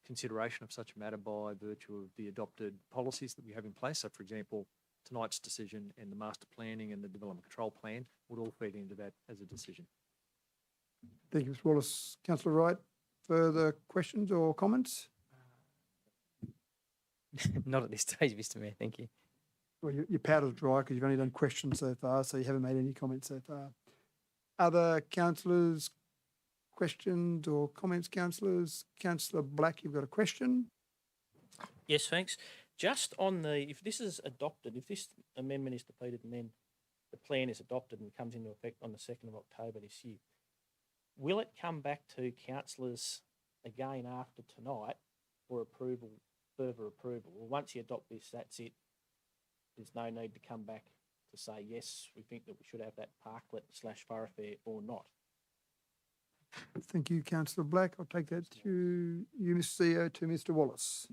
consideration of such a matter by virtue of the adopted policies that we have in place. So, for example, tonight's decision and the master planning and the development control plan would all feed into that as a decision. Thank you, Mr. Wallace. Councillor Wright, further questions or comments? Not at this stage, Mr. Mayor. Thank you. Well, your powder's dry because you've only done questions so far, so you haven't made any comments so far. Other councillors, questions or comments, councillors? Councillor Black, you've got a question? Yes, thanks. Just on if this is adopted, if this amendment is defeated and then the plan is adopted and comes into effect on the 2nd of October this year, will it come back to councillors again after tonight for approval, further approval? Or once you adopt this, that's it? There's no need to come back to say, yes, we think that we should have that parklet/thoroughfare or not. Thank you, Councillor Black. I'll take that to you, Mr. CEO, to Mr. Wallace.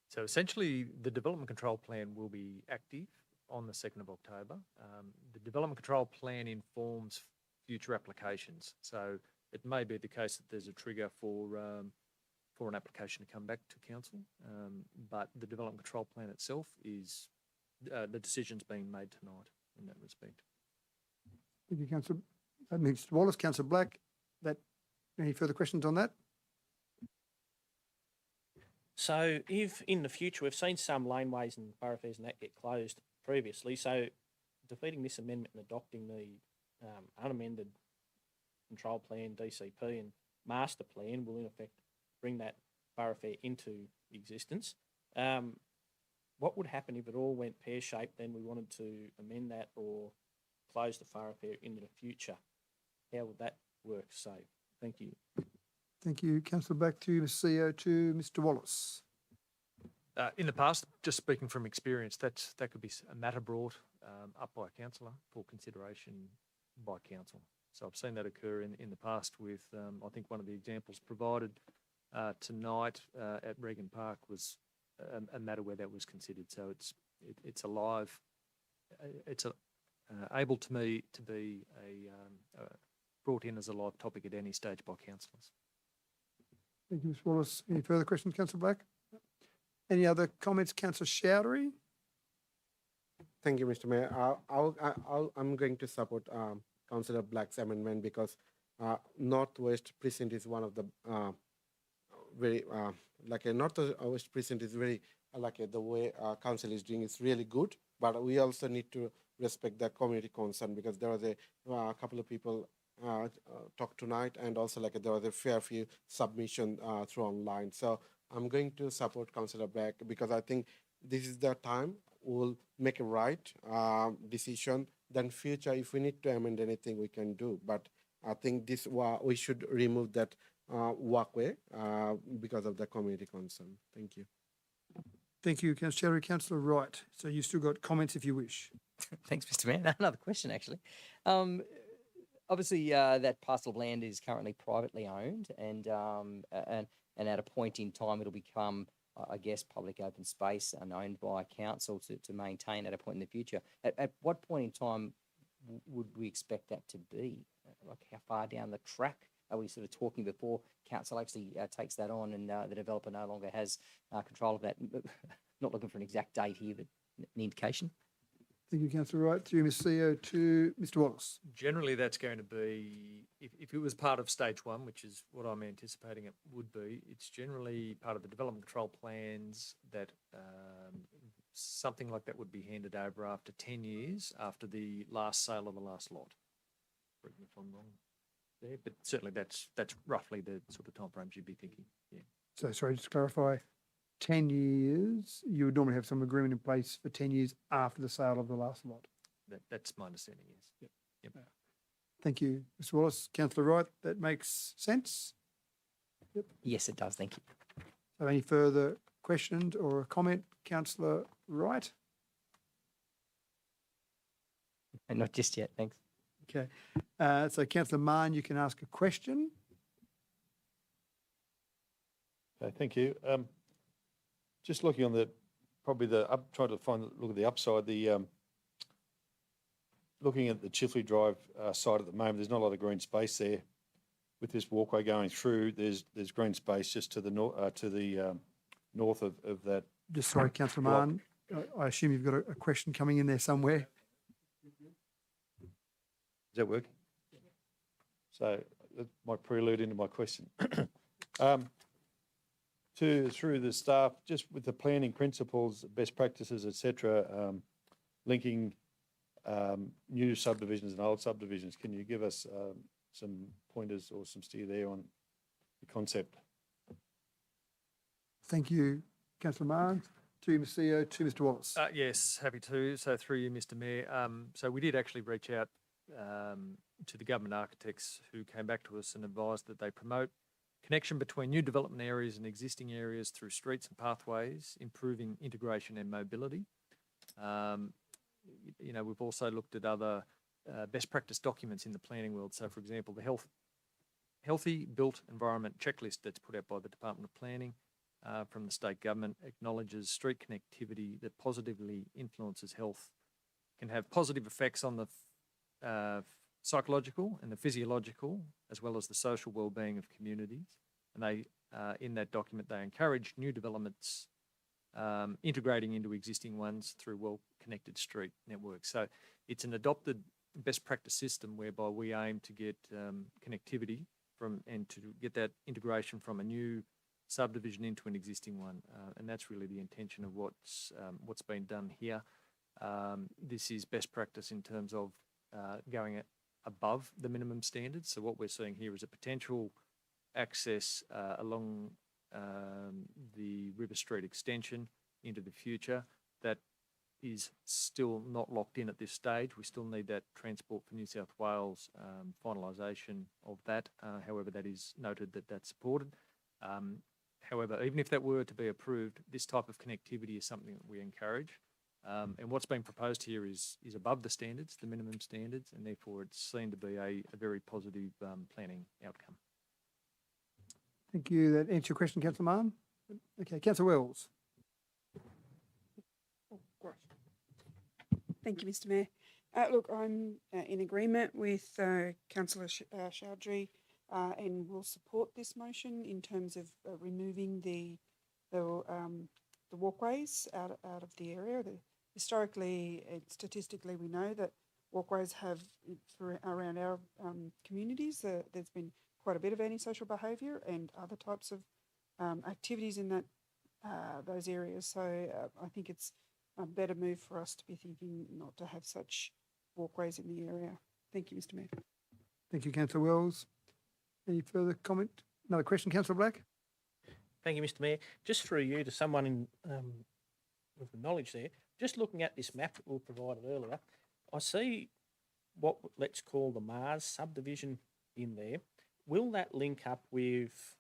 So essentially, the development control plan will be active on the 2nd of October. The development control plan informs future applications. So it may be the case that there's a trigger for an application to come back to council, but the development control plan itself is the decision's being made tonight in that respect. Thank you, Councillor. Mr. Wallace, Councillor Black. Any further questions on that? So if in the future, we've seen some laneways and thoroughfares and that get closed previously, so defeating this amendment and adopting the unamended control plan, DCP and master plan will in effect bring that thoroughfare into existence. What would happen if it all went pear-shaped, then we wanted to amend that or close the thoroughfare into the future? How would that work? So thank you. Thank you, Councillor Black. To you, Mr. CEO, to Mr. Wallace. In the past, just speaking from experience, that could be a matter brought up by a councillor for consideration by council. So I've seen that occur in the past with, I think one of the examples provided tonight at Regan Park was a matter where that was considered. So it's alive. It's able to be brought in as a live topic at any stage by councillors. Thank you, Mr. Wallace. Any further questions, Councillor Black? Any other comments, Councillor Chowdhury? Thank you, Mr. Mayor. I'm going to support Councillor Black's amendment because Northwest Precinct is one of the Northwest Precinct is very the way council is doing is really good, but we also need to respect the community concern because there was a couple of people talk tonight, and also there was a fair few submission through online. So I'm going to support Councillor Black because I think this is the time we'll make a right decision. Then future, if we need to amend anything, we can do. But I think we should remove that walkway because of the community concern. Thank you. Thank you, Councillor Chowdhury. Councillor Wright. So you still got comments if you wish. Thanks, Mr. Mayor. Another question, actually. Obviously, that parcel of land is currently privately owned, and at a point in time, it'll become, I guess, public open space and owned by council to maintain at a point in the future. At what point in time would we expect that to be? Like how far down the track are we sort of talking before council actually takes that on and the developer no longer has control of that? Not looking for an exact date here, but an indication. Thank you, Councillor Wright. To you, Ms. CEO, to Mr. Wallace. Generally, that's going to be, if it was part of stage one, which is what I'm anticipating it would be, it's generally part of the development control plans that something like that would be handed over after 10 years after the last sale of the last lot. Correct me if I'm wrong there, but certainly that's roughly the sort of timeframes you'd be thinking. Yeah. So, sorry, just to clarify, 10 years, you would normally have some agreement in place for 10 years after the sale of the last lot. That's my understanding, yes. Yep. Thank you, Mr Wallace. Councillor Wright, that makes sense. Yes, it does. Thank you. So any further questions or a comment, Councillor Wright? And not just yet. Thanks. Okay. So Councillor Mann, you can ask a question. Okay, thank you. Just looking on trying to look at the upside, looking at the Chifley Drive side at the moment, there's not a lot of green space there. With this walkway going through, there's green space just to the north of that. Just sorry, Councillor block. Mann, I assume you've got a question coming in there somewhere. Is that working? So that might prelude into my question. Through the staff, just with the planning principles, best practices, etc., linking new subdivisions and old subdivisions, can you give us some pointers or some steer there on the concept? Thank you, Councillor Mann. To you, Mr CEO, to Mr Wallace. Yes, happy to. So through you, Mr Mayor. So we did actually reach out to the government architects who came back to us and advised that they promote connection between new development areas and existing areas through streets and pathways, improving integration and mobility. We've also looked at other best practice documents in the planning world. So, for example, the Healthy Built Environment Checklist that's put out by the Department of Planning from the state government acknowledges street connectivity that positively influences health can have positive effects on the psychological and the physiological, as well as the social well-being of communities. And they, in that document, they encourage new developments integrating into existing ones through well-connected street networks. So it's an adopted best practice system whereby we aim to get connectivity and to get that integration from a new subdivision into an existing one. And that's really the intention of what's been done here. This is best practice in terms of going above the minimum standards. So what we're seeing here is a potential access along the River Street extension into the future that is still not locked in at this stage. We still need that Transport for New South Wales finalisation of that. However, that is noted that that's supported. However, even if that were to be approved, this type of connectivity is something that we encourage. And what's being proposed here is above the standards, the minimum standards, and therefore it's seen to be a very positive planning outcome. Thank you. That answers your question, Councillor Mann. Okay, Councillor Wells. Thank you, Mr Mayor. Look, I'm in agreement with Councillor Chowdhury and will support this motion in terms of removing the walkways out of the area. Historically and statistically, we know that walkways have, around our communities, there's been quite a bit of antisocial behaviour and other types of activities in those areas. So I think it's a better move for us to be thinking not to have such walkways in the area. Thank you, Mr Mayor. Thank you, Councillor Wells. Any further comment? Another question, Councillor Black? Thank you, Mr Mayor. Just through you to someone in with the knowledge there, just looking at this map that we provided earlier, I see what let's call the Mars subdivision in there. Will that link up with,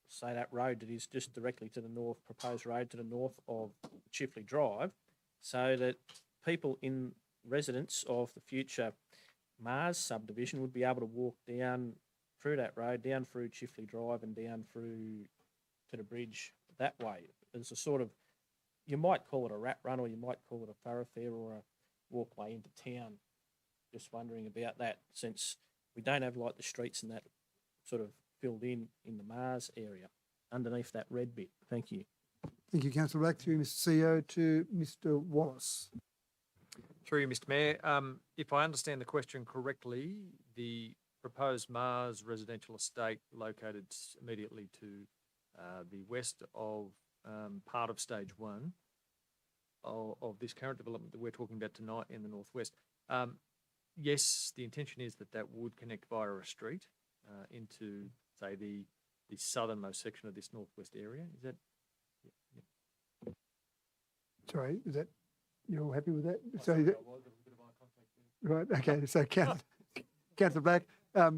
say, that road that is just directly to the north, proposed road to the north of Chifley Drive, so that people in residents of the future Mars subdivision would be able to walk down through that road, down through Chifley Drive and down through to the bridge that way? There's a sort of, you might call it a rat run or you might call it a thoroughfare or a walkway into town. Just wondering about that, since we don't have like the streets and that sort of filled in the Mars area underneath that red bit. Thank you. Thank you, Councillor Black. Through Mr CEO to Mr Wallace. Through you, Mr Mayor. If I understand the question correctly, the proposed Mars residential estate located immediately to the west of part of stage one of this current development that we're talking about tonight in the northwest. Yes, the intention is that that would connect via a street into, say, the southernmost section of this northwest area. Is that Sorry, is that, you're happy with that? So, right, okay, so Councillor Black, Yeah,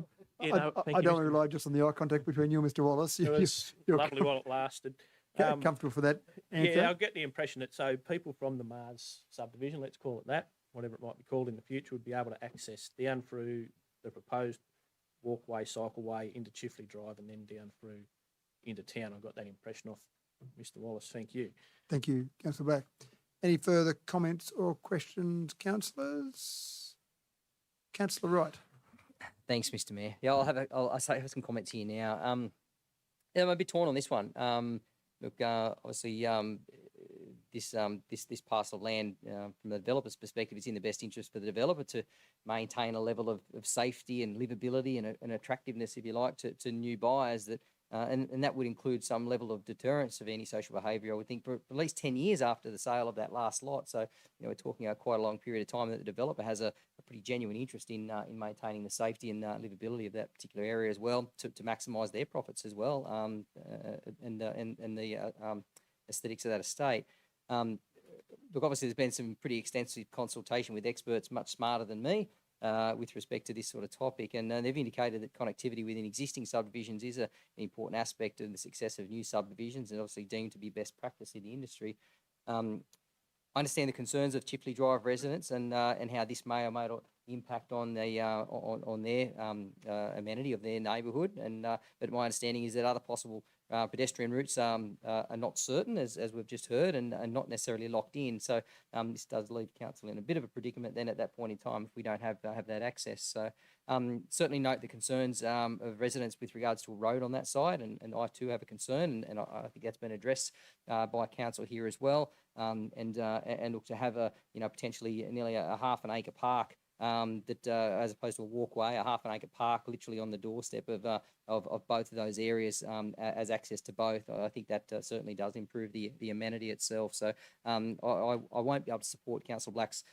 no, I thank don't you, want to Mr. rely just on the eye contact between you and Mr Wallace. It was You're lovely while it lasted. comfortable for that answer? Yeah, I get the impression that so people from the Mars subdivision, let's call it that, whatever it might be called in the future, would be able to access down through the proposed walkway, cycleway into Chifley Drive and then down through into town. I got that impression off Mr Wallace. Thank you. Thank you, Councillor Black. Any further comments or questions, councillors? Councillor Wright. Thanks, Mr. Mayor. Yeah, I'll have some comments here now. Yeah, I'm a bit torn on this one. Look, obviously, this parcel of land, from the developer's perspective, it's in the best interest for the developer to maintain a level of safety and livability and attractiveness, if you like, to new buyers that. And that would include some level of deterrence of antisocial behaviour, I would think, for at least 10 years after the sale of that last lot. So, we're talking about quite a long period of time that the developer has a pretty genuine interest in maintaining the safety and livability of that particular area as well, to maximise their profits as well, and the aesthetics of that estate. Look, obviously, there's been some pretty extensive consultation with experts much smarter than me. With respect to this sort of topic, and they've indicated that connectivity within existing subdivisions is an important aspect of the success of new subdivisions, and obviously deemed to be best practice in the industry. I understand the concerns of Chifley Drive residents and how this may or may not impact on the on their amenity of their neighbourhood, but my understanding is that other possible pedestrian routes are not certain, as we've just heard, and not necessarily locked in. So this does leave council in a bit of a predicament then at that point in time if we don't have that access. So certainly note the concerns of residents with regards to a road on that side, and I too have a concern, and I think that's been addressed by council here as well. And look to have a potentially nearly a half an acre park. That as opposed to a walkway, a half an acre park literally on the doorstep of both of those areas as access to both. I think that certainly does improve the amenity itself. So I won't be able to support Councillor Black's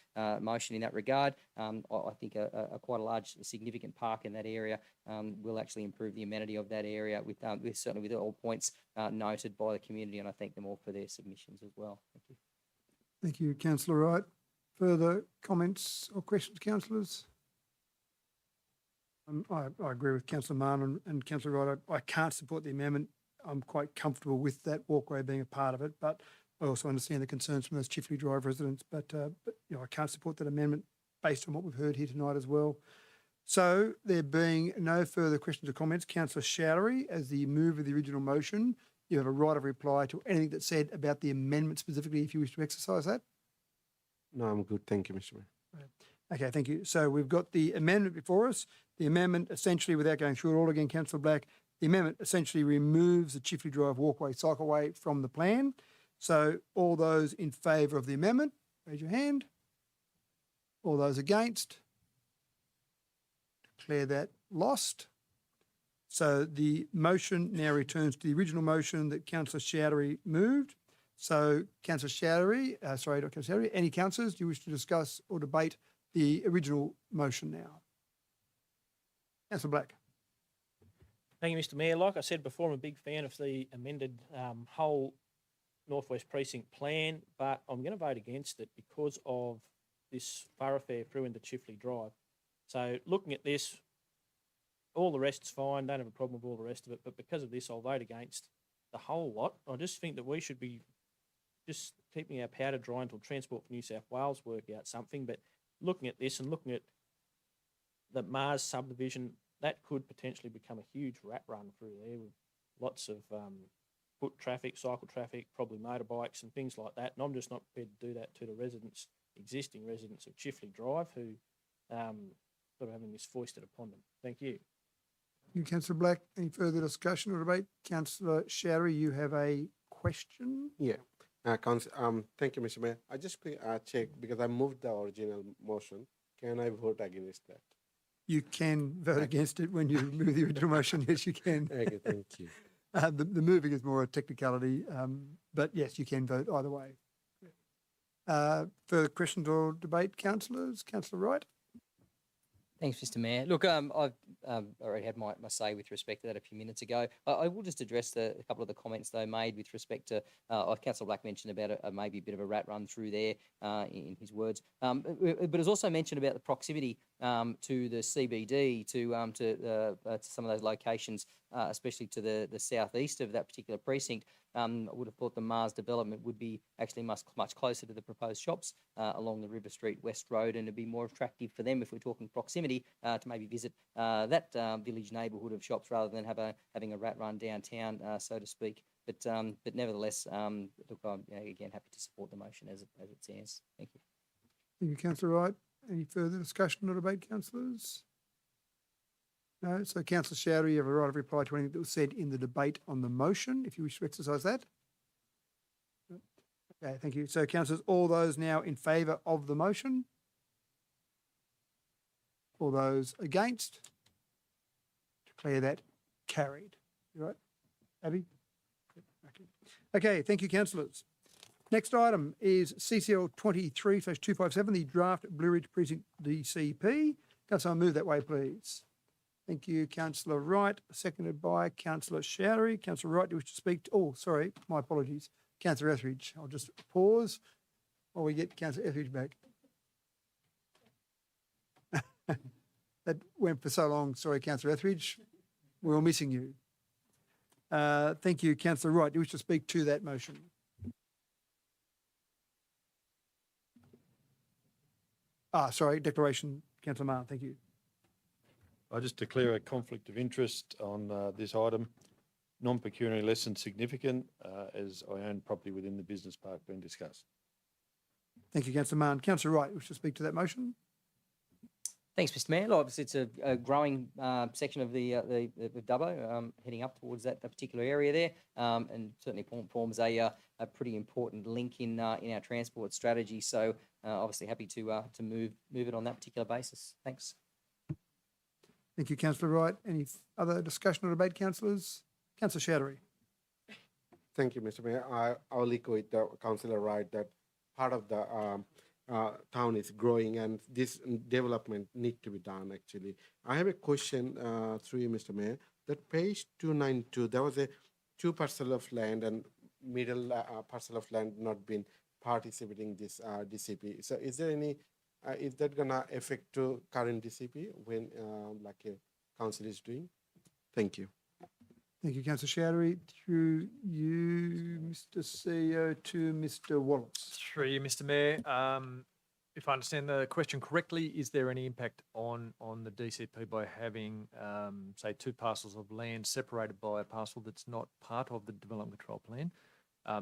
motion in that regard. I think a quite a large significant park in that area will actually improve the amenity of that area with certainly with all points noted by the community, and I thank them all for their submissions as well. Thank you. Thank you, Councillor Wright. Further comments or questions, councillors? I agree with Councillor Martin and Councillor Wright. I can't support the amendment. I'm quite comfortable with that walkway being a part of it, but I also understand the concerns from those Chifley Drive residents. But I can't support that amendment based on what we've heard here tonight as well. So there being no further questions or comments, Councillor Showery, as the mover of the original motion, you have a right of reply to anything that's said about the amendment specifically, if you wish to exercise that. No, I'm good. Thank you, Mr. Mayor. Okay, thank you. So we've got the amendment before us. The amendment essentially, without going through it all again, Councillor Black, the amendment essentially removes the Chifley Drive walkway cycleway from the plan. So all those in favour of the amendment, raise your hand. All those against? Declare that lost. So the motion now returns to the original motion that Councillor Showery moved. So, Councillor Showery, sorry, not Councillor Showery, any councillors, do you wish to discuss or debate the original motion now? Councillor Black. Thank you, Mr. Mayor. Like I said before, I'm a big fan of the amended whole Northwest Precinct plan, but I'm going to vote against it because of this thoroughfare through into Chifley Drive. So, looking at this, all the rest's fine, don't have a problem with all the rest of it, but because of this, I'll vote against the whole lot. I just think that we should be just keeping our powder dry until Transport for New South Wales work out something. But looking at this and looking at the Mars subdivision, that could potentially become a huge rat run through there with lots of foot traffic, cycle traffic, probably motorbikes and things like that. And I'm just not prepared to do that to the existing residents of Chifley Drive who sort of having this foisted upon them. Thank you. Thank you, Councillor Black. Any further discussion or debate? Councillor Showery, you have a question? Yeah. Thank you, Mr. Mayor. I just check because I moved the original motion. Can I vote against that? You can vote against it when you move the original motion. Yes, you can. Okay, thank you. The moving is more a technicality, but yes, you can vote either way. Further questions or debate, councillors? Councillor Wright? Thanks, Mr. Mayor. Look, I've already had my say with respect to that a few minutes ago. I will just address a couple of the comments though made with respect to Councillor Black mentioned about maybe a bit of a rat run through there in his words, but it's also mentioned about the proximity to the CBD to some of those locations, especially to the southeast of that particular precinct. I would have thought the Mars development would be actually much closer to the proposed shops along the River Street West Road, and it'd be more attractive for them if we're talking proximity to maybe visit that village neighbourhood of shops rather than having a rat run downtown, so to speak. But nevertheless, look, I'm again happy to support the motion as it stands. Thank you. Thank you, Councillor Wright. Any further discussion or debate, councillors? No. So, Councillor Chowdhury, you have a right of reply to anything that was said in the debate on the motion, if you wish to exercise that. Okay, thank you. So, councillors, all those now in favour of the motion? All those against? Declare that carried. You right, Abby? Okay, thank you, councillors. Next item is CCL 23/257, the draft Blue Ridge Precinct DCP. Councillor, I'll move that way, please. Thank you, Councillor Wright, seconded by Councillor Chowdhury. Councillor Wright, do you wish to speak? Oh, sorry, my apologies. Councillor Etheridge, I'll just pause while we get Councillor Etheridge back. That went for so long. Sorry, Councillor Etheridge. We were missing you. Thank you, Councillor Wright. Do you wish to speak to that motion? Sorry, declaration, Councillor Marr. Thank you. I just declare a conflict of interest on this item, non-pecuniary less than significant, as I own property within the business park being discussed. Thank you, Councillor Marr. Councillor Wright, wish to speak to that motion? Thanks, Mr. Mayor. Look, obviously, it's a growing section of the Dubbo, heading up towards that particular area there, and certainly forms a pretty important link in our transport strategy. So, obviously, happy to move it on that particular basis. Thanks. Thank you, Councillor Wright. Any other discussion or debate, councillors? Councillor Chowdhury. Thank you, Mr. Mayor. I will echo with the Councillor Wright that part of the town is growing and this development need to be done actually. I have a question through you, Mr. Mayor. That page 292, there was a 2 parcel of land and middle parcel of land not been participating this DCP. So is there any, is that gonna affect to current DCP when like a council is doing? Thank you. Thank you, Councillor Chowdhury. Through you, Mr. CEO, to Mr. Wallace. Through you, Mr. Mayor. If I understand the question correctly, is there any impact on the DCP by having, say, 2 parcels of land separated by a parcel that's not part of the development control plan?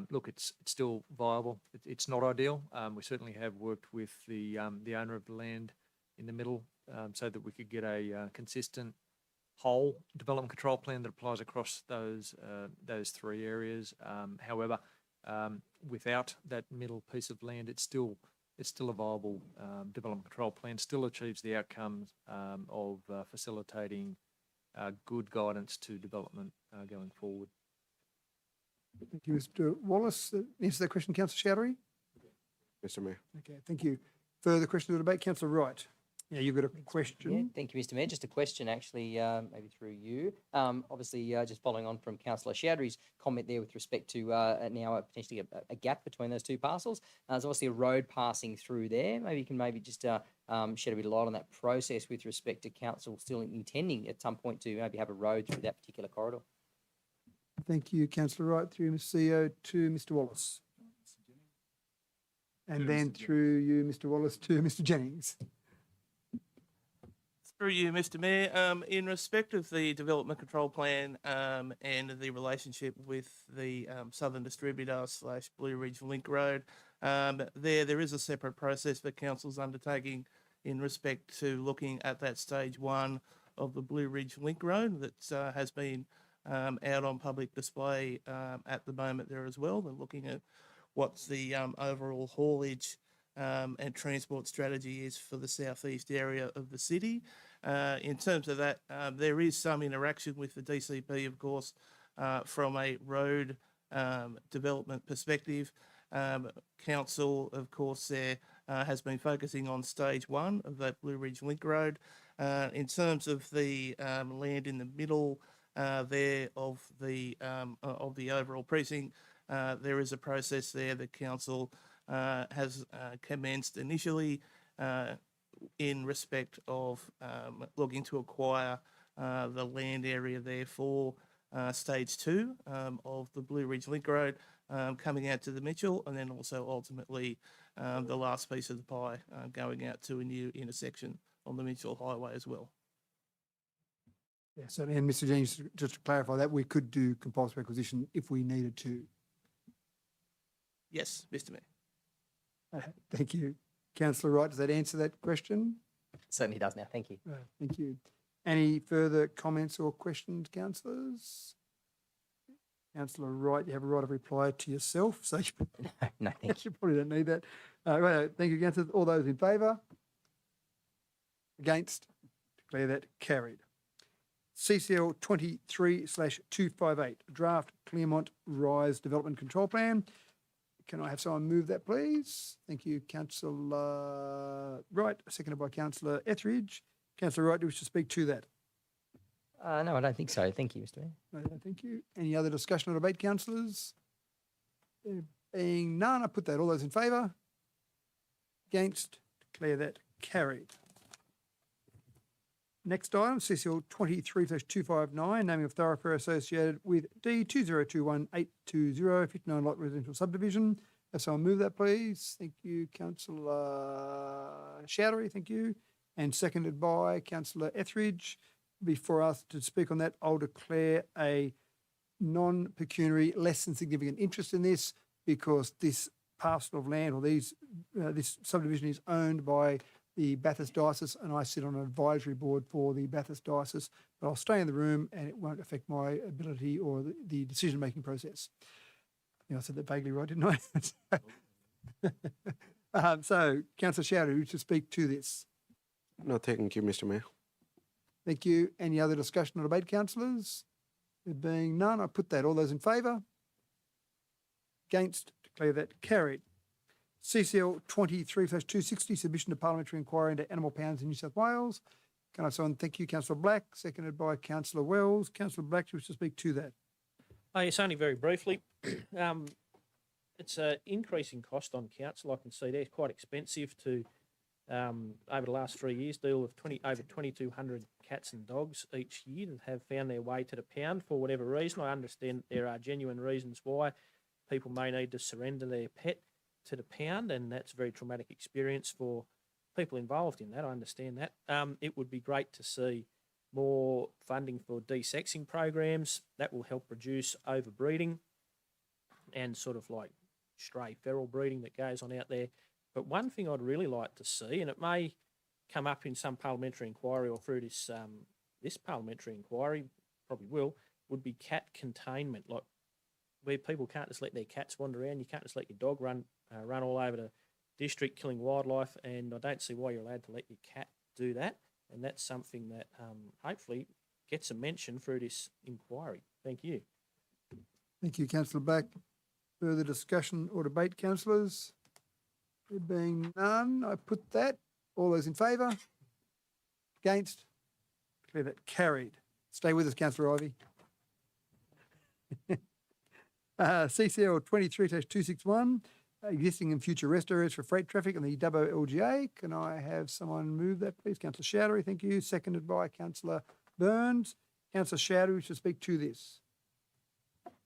Look, it's still viable. It's not ideal. We certainly have worked with the owner of the land in the middle so that we could get a consistent whole development control plan that applies across those 3 areas. However, without that middle piece of land, it's still a viable development control plan. Still achieves the outcomes of facilitating good guidance to development going forward. Thank you, Mr. Wallace. Answer that question, Councillor Chowdhury. Mr. Mayor. Okay, thank you. Further question or debate, Councillor Wright. Yeah, you've got a question. Yeah, thank you, Mr. Mayor. Just a question, actually, maybe through you. Obviously, just following on from Councillor Chowdhury's comment there with respect to now potentially a gap between those 2 parcels. There's obviously a road passing through there. Maybe you can just shed a bit of light on that process with respect to council still intending at some point to maybe have a road through that particular corridor. Thank you, Councillor Wright. Through Mr. CEO to Mr. Wallace. And then through you, Mr. Wallace, to Mr. Jennings. Through you, Mr. Mayor, in respect of the development control plan and the relationship with the Southern Distributor / Blue Ridge Link Road, there is a separate process that council's undertaking in respect to looking at that stage 1 of the Blue Ridge Link Road that has been out on public display at the moment there as well. They're looking at what's the overall haulage and transport strategy is for the southeast area of the city. In terms of that, there is some interaction with the DCP, of course, from a road development perspective. Council, of course, there has been focusing on stage 1 of that Blue Ridge Link Road. In terms of the land in the middle there of the overall precinct, there is a process there that council has commenced initially in respect of looking to acquire the land area there for stage 2 of the Blue Ridge Link Road coming out to the Mitchell, and then also ultimately the last piece of the pie going out to a new intersection on the Mitchell Highway as well. Yeah, so, and Mr. James, just to clarify that, we could do compulsory acquisition if we needed to. Yes, Mr. Mayor. Thank you. Councillor Wright, does that answer that question? Certainly does now. Thank you. Thank you. Any further comments or questions, councillors? Councillor Wright, you have a right of reply to yourself, so No, thank you probably don't need that. Right, thank you, councillors. All those in favour? Against? Declare that carried. CCL 23/258, Draft Claremont Rise Development Control Plan. Can I have someone move that, please? Thank you, Councillor Wright, seconded by Councillor Etheridge. Councillor Wright, do you wish to speak to that? No, I don't think so. Thank you, Mr. Mayor. No, thank you. Any other discussion or debate, councillors? There being none, I put that. All those in favour? Against? Declare that carried. Next item, CCL 23/259, naming of thoroughfare associated with D2021-820, 59 lot residential subdivision. Have someone move that, please. Thank you, Councillor Chowdhury. Thank you. And seconded by Councillor Etheridge. Before us to speak on that, I'll declare a non-pecuniary, less than significant interest in this because this parcel of land or this subdivision is owned by the Bathurst Diocese, and I sit on an advisory board for the Bathurst Diocese, but I'll stay in the room and it won't affect my ability or the decision-making process. I think I said that vaguely right, didn't I? So, Councillor Chowdhury, to speak to this. No, thank you, Mr. Mayor. Thank you. Any other discussion or debate, councillors? There being none, I put that. All those in favour? Against? Declare that carried. CCL 23/260, submission to parliamentary inquiry into animal pounds in New South Wales. Can I have someone? Thank you, Councillor Black, seconded by Councillor Wells. Councillor Black, do you wish to speak to that? Oh, yes, only very briefly. It's an increasing cost on council. I can see there. It's quite expensive to, over the last 3 years, deal with over 2,200 cats and dogs each year that have found their way to the pound for whatever reason. I understand there are genuine reasons why people may need to surrender their pet to the pound, and that's a very traumatic experience for people involved in that. I understand that. It would be great to see more funding for desexing programs. That will help reduce overbreeding and sort of like stray feral breeding that goes on out there. But one thing I'd really like to see, and it may come up in some parliamentary inquiry or through this this parliamentary inquiry, probably will, would be cat containment, like where people can't just let their cats wander around. You can't just let your dog run all over the district killing wildlife, and I don't see why you're allowed to let your cat do that. And that's something that hopefully gets a mention through this inquiry. Thank you. Thank you, Councillor Black. Further discussion or debate, councillors? There being none, I put that. All those in favour? Against? Declare that carried. Stay with us, Councillor Ivey. CCL 23/261, existing and future rest areas for freight traffic on the Dubbo LGA. Can I have someone move that, please? Councillor Chowdhury, thank you. Seconded by Councillor Burns. Councillor Chowdhury should speak to this.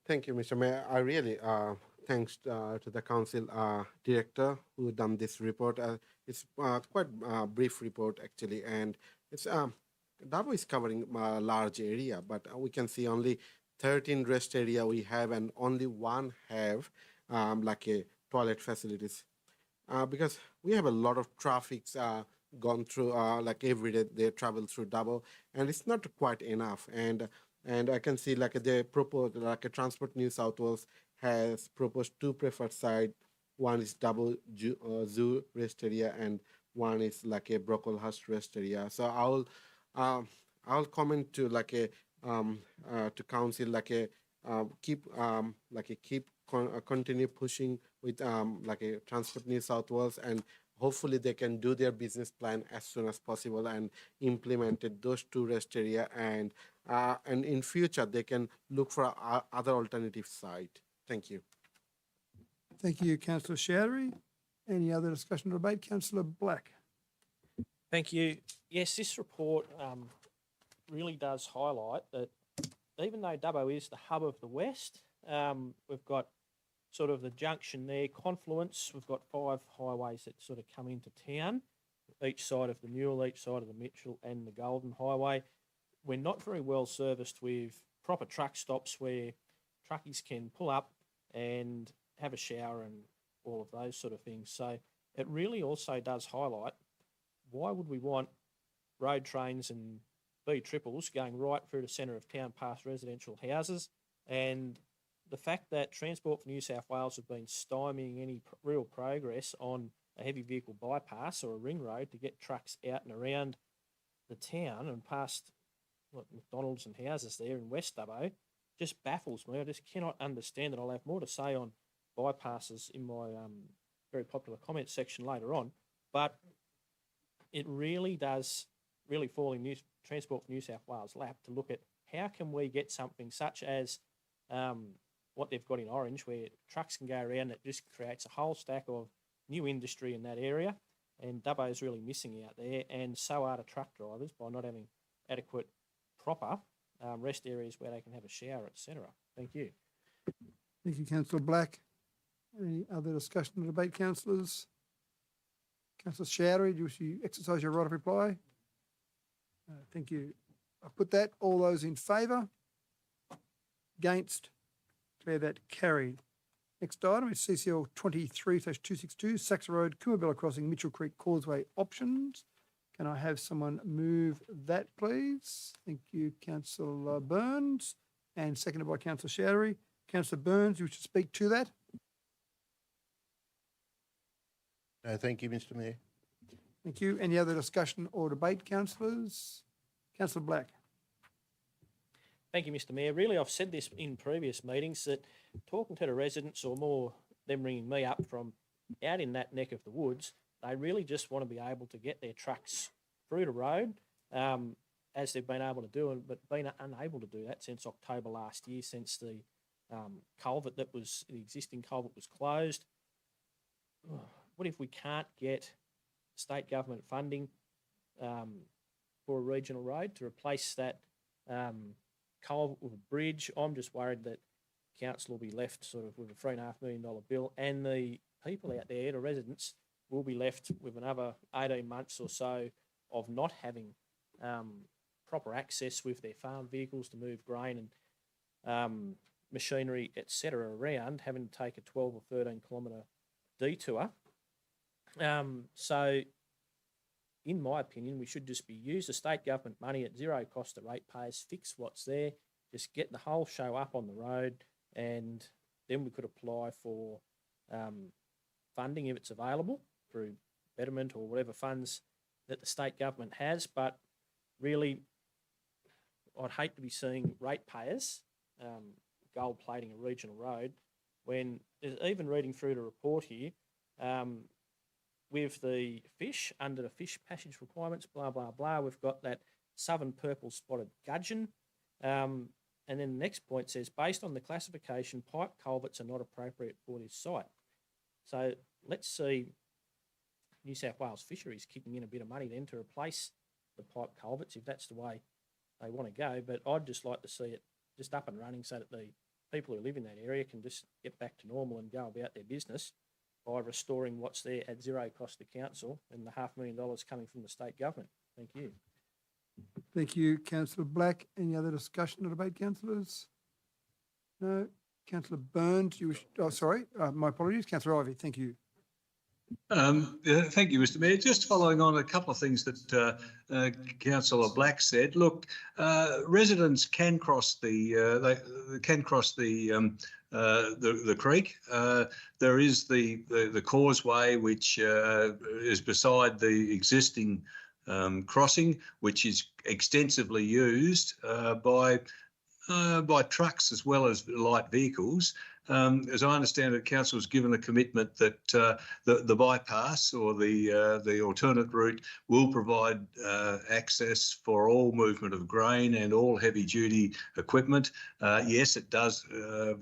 Thank you, Mr. Mayor. I really, thanks to the council director who done this report. It's quite a brief report actually, and it's Dubbo is covering a large area, but we can see only 13 rest area we have, and only one have like a toilet facilities, because we have a lot of traffics gone through like every day they travel through Dubbo, and it's not quite enough. And I can see like they propose like a Transport New South Wales has proposed two preferred site. One is Dubbo Zoo rest area, and one is like a Brocklehurst rest area. So I'll comment to like a to council like a continue pushing with like a Transport New South Wales, and hopefully they can do their business plan as soon as possible and implemented those two rest area, and in future they can look for other alternative site. Thank you. Thank you, Councillor Chowdhury. Any other discussion or debate? Councillor Black. Thank you. Yes, this report really does highlight that even though Dubbo is the hub of the West, we've got sort of the junction there, confluence. We've got 5 highways that sort of come into town, each side of the Newell, each side of the Mitchell and the Golden Highway. We're not very well serviced with proper truck stops where truckies can pull up and have a shower and all of those sort of things. So it really also does highlight, why would we want road trains and B-triples going right through the centre of town past residential houses? And the fact that Transport for New South Wales have been stymieing any real progress on a heavy vehicle bypass or a ring road to get trucks out and around the town and past McDonald's and houses there in West Dubbo just baffles me. I just cannot understand it. I'll have more to say on bypasses in my very popular comment section later on, but it really does fall in Transport for New South Wales' lap to look at how can we get something such as what they've got in Orange, where trucks can go around. It just creates a whole stack of new industry in that area, and Dubbo is really missing out there, and so are the truck drivers by not having adequate, proper rest areas where they can have a shower, etc. Thank you. Thank you, Councillor Black. Any other discussion or debate, councillors? Councillor Chowdhury, do you wish to exercise your right of reply? Thank you. I put that. All those in favour? Against? Declare that carried. Next item is CCL 23/262, Saxa Road, Coomabella Crossing, Mitchell Creek Causeway options. Can I have someone move that, please? Thank you, Councillor Burns, and seconded by Councillor Chowdhury. Councillor Burns, you wish to speak to that? No, thank you, Mr. Mayor. Thank you. Any other discussion or debate, councillors? Councillor Black. Thank you, Mr. Mayor. Really, I've said this in previous meetings that talking to the residents, or more them ringing me up from out in that neck of the woods, they really just want to be able to get their trucks through the road, as they've been able to do, but been unable to do that since October last year, since the existing culvert was closed. What if we can't get state government funding for a regional road to replace that culvert with a bridge? I'm just worried that council will be left sort of with a $3.5 million bill, and the people out there, the residents, will be left with another 18 months or so of not having proper access with their farm vehicles to move grain and machinery, etc. around, having to take a 12 or 13 kilometre detour. So, in my opinion, we should just use the state government money at zero cost to ratepayers, fix what's there, just get the whole show up on the road, and then we could apply for funding if it's available through betterment or whatever funds that the state government has. But really, I'd hate to be seeing ratepayers gold plating a regional road when, even reading through the report here, with the fish, under the fish passage requirements, blah, blah, blah, we've got that southern purple spotted gudgeon. And then the next point says, based on the classification, pipe culverts are not appropriate for this site. So let's see New South Wales Fisheries kicking in a bit of money then to replace the pipe culverts, if that's the way they want to go. But I'd just like to see it just up and running so that the people who live in that area can just get back to normal and go about their business by restoring what's there at zero cost to council, and the $500,000 coming from the state government. Thank you. Thank you, Councillor Black. Any other discussion or debate, councillors? No. Councillor Burns, you wish, my apologies. Councillor Ivey, thank you. Thank you, Mr. Mayor. Just following on a couple of things that Councillor Black said. Look, residents can cross the creek. There is the causeway, which is beside the existing crossing, which is extensively used by by trucks as well as light vehicles. As I understand it, council has given a commitment that the bypass or the alternate route will provide access for all movement of grain and all heavy-duty equipment. Yes, it does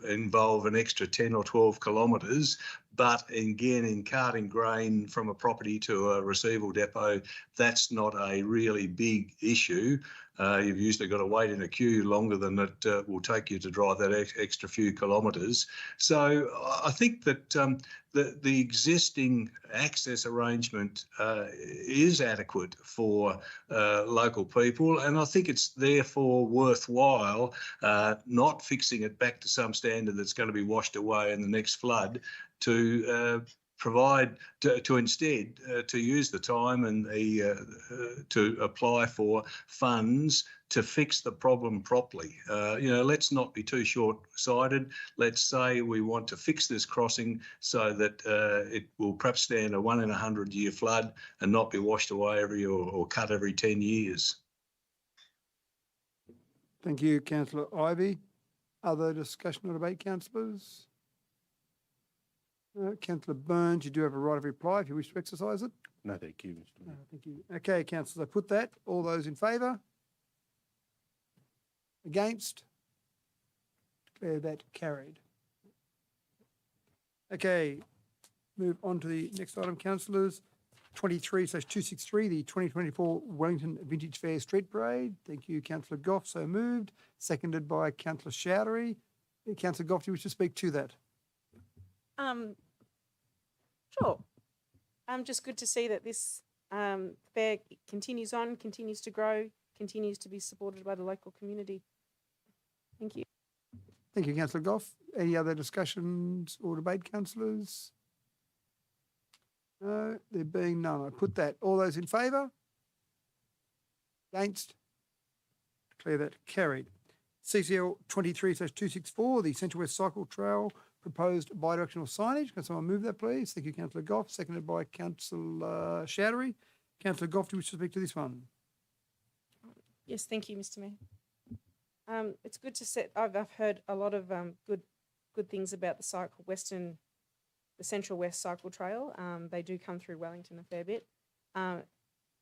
involve an extra 10 or 12 kilometres, but again, in carting grain from a property to a receival depot, that's not a really big issue. You've usually got to wait in a queue longer than it will take you to drive that extra few kilometres. So I think that the existing access arrangement is adequate for local people, and I think it's therefore worthwhile not fixing it back to some standard that's going to be washed away in the next flood, to provide to instead to use the time and to apply for funds to fix the problem properly. Let's not be too short-sighted. Let's say we want to fix this crossing so that it will perhaps stand a 1 in 100 year flood and not be washed away or cut every 10 years. Thank you, Councillor Ivey. Other discussion or debate, councillors? Councillor Burns, you do have a right of reply if you wish to exercise it. No, thank you, Mr. Mayor. Thank you. Okay, councillors, I put that. All those in favour? Against? Declare that carried. Okay, move on to the next item, councillors. 23/263, the 2024 Wellington Vintage Fair Street Parade. Thank you, Councillor Goff. So moved. Seconded by Councillor Chowdhury. Councillor Goff, do you wish to speak to that? Sure. Just good to see that this fair continues on, continues to grow, continues to be supported by the local community. Thank you. Thank you, Councillor Goff. Any other discussions or debate, councillors? No, there being none. I put that. All those in favour? Against? Declare that carried. CCL 23/264, the Central West Cycle Trail proposed bidirectional signage. Can someone move that, please? Thank you, Councillor Goff. Seconded by Councillor Chowdhury. Councillor Goff, do you wish to speak to this one? Yes, thank you, Mr. Mayor. It's good to set. I've heard a lot of good things about the Central West Cycle Trail. They do come through Wellington a fair bit.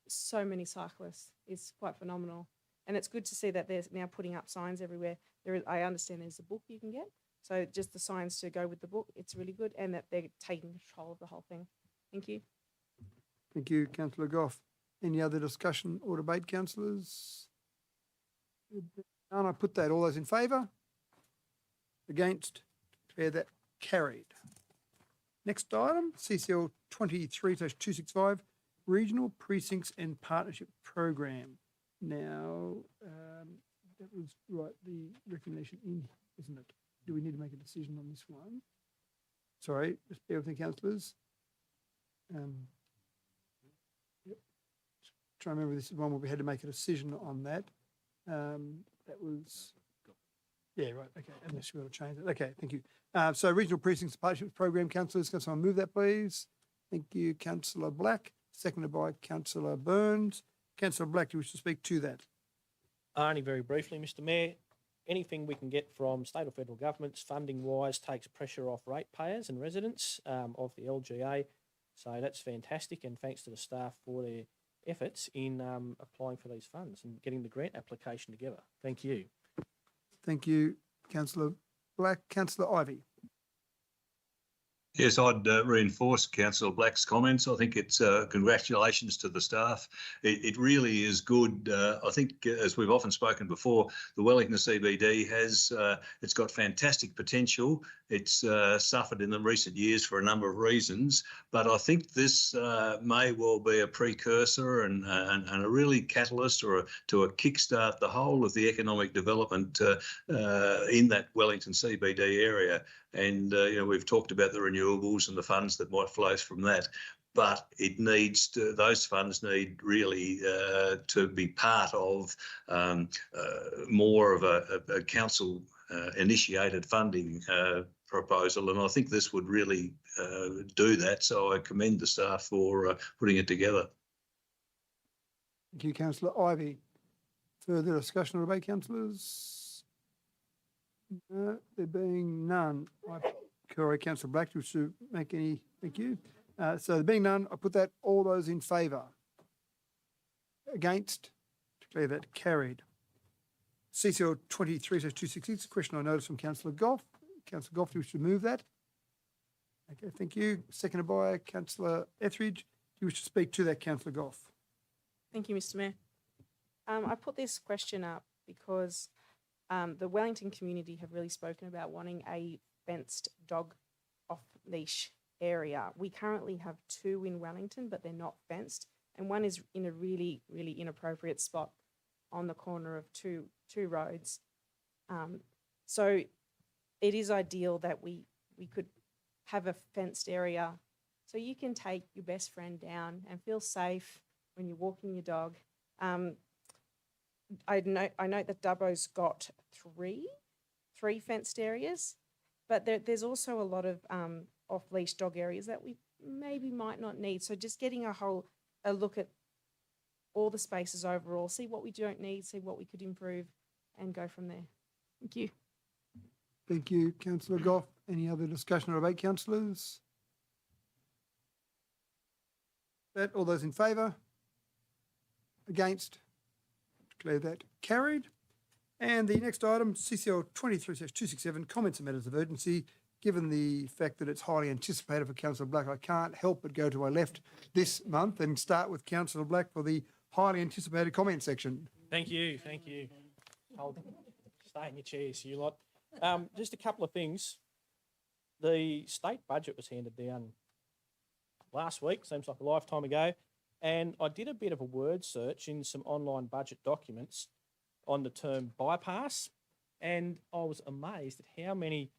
So many cyclists. It's quite phenomenal, and it's good to see that they're now putting up signs everywhere. I understand there's a book you can get, so just the signs to go with the book. It's really good, and that they're taking control of the whole thing. Thank you. Thank you, Councillor Goff. Any other discussion or debate, councillors? None. I put that. All those in favour? Against? Declare that carried. Next item, CCL 23/265, Regional Precincts and Partnership Program. Now, that was right, the recommendation in, isn't it? Do we need to make a decision on this one? Sorry, just bear with me, councillors. Yep. Try to remember, this is one where we had to make a decision on that. That was, yeah, right, okay, unless we're going to change it. Okay, thank you. So Regional Precincts Partnerships Program, councillors, can someone move that, please? Thank you, Councillor Black, seconded by Councillor Burns. Councillor Black, do you wish to speak to that? Only very briefly, Mr. Mayor. Anything we can get from state or federal governments funding-wise takes pressure off ratepayers and residents of the LGA. So that's fantastic, and thanks to the staff for their efforts in applying for these funds and getting the grant application together. Thank you. Thank you, Councillor Black. Councillor Ivey. Yes, I'd reinforce Councillor Black's comments. I think it's congratulations to the staff. It really is good. I think, as we've often spoken before, the Wellington CBD it's got fantastic potential. It's suffered in the recent years for a number of reasons, but I think this may well be a precursor and a really catalyst to a kickstart the whole of the economic development in that Wellington CBD area. And we've talked about the renewables and the funds that might flow from that, but those funds need really to be part of more of a council initiated funding proposal, and I think this would really do that. So I commend the staff for putting it together. Thank you, Councillor Ivey. Further discussion or debate, councillors? There being none, Councillor Black, do you wish to make any? Thank you. So there being none, I put that, all those in favour? Against? Declare that carried. CCL 23/266, question I noticed from Councillor Goff. Councillor Goff, do you wish to move that? Okay, thank you. Seconded by Councillor Etheridge. Do you wish to speak to that, Councillor Goff? Thank you, Mr. Mayor. I put this question up because the Wellington community have really spoken about wanting a fenced dog off-leash area. We currently have 2 in Wellington, but they're not fenced, and one is in a really, really inappropriate spot on the corner of two roads. So it is ideal that we could have a fenced area so you can take your best friend down and feel safe when you're walking your dog. I note that Dubbo's got three fenced areas, but there's also a lot of off-leash dog areas that we maybe might not need. So just getting a look at all the spaces overall, see what we don't need, see what we could improve, and go from there. Thank you. Thank you, Councillor Goff. Any other discussion or debate, councillors? That, all those in favour? Against? Declare that carried. And the next item, CCL 23/267, comments and matters of urgency. Given the fact that it's highly anticipated for Councillor Black, I can't help but go to my left this month and start with Councillor Black for the highly anticipated comment section. Thank you. Stay in your chairs, you lot. Just a couple of things. The state budget was handed down last week, seems like a lifetime ago, and I did a bit of a word search in some online budget documents on the term bypass, and I was amazed at how many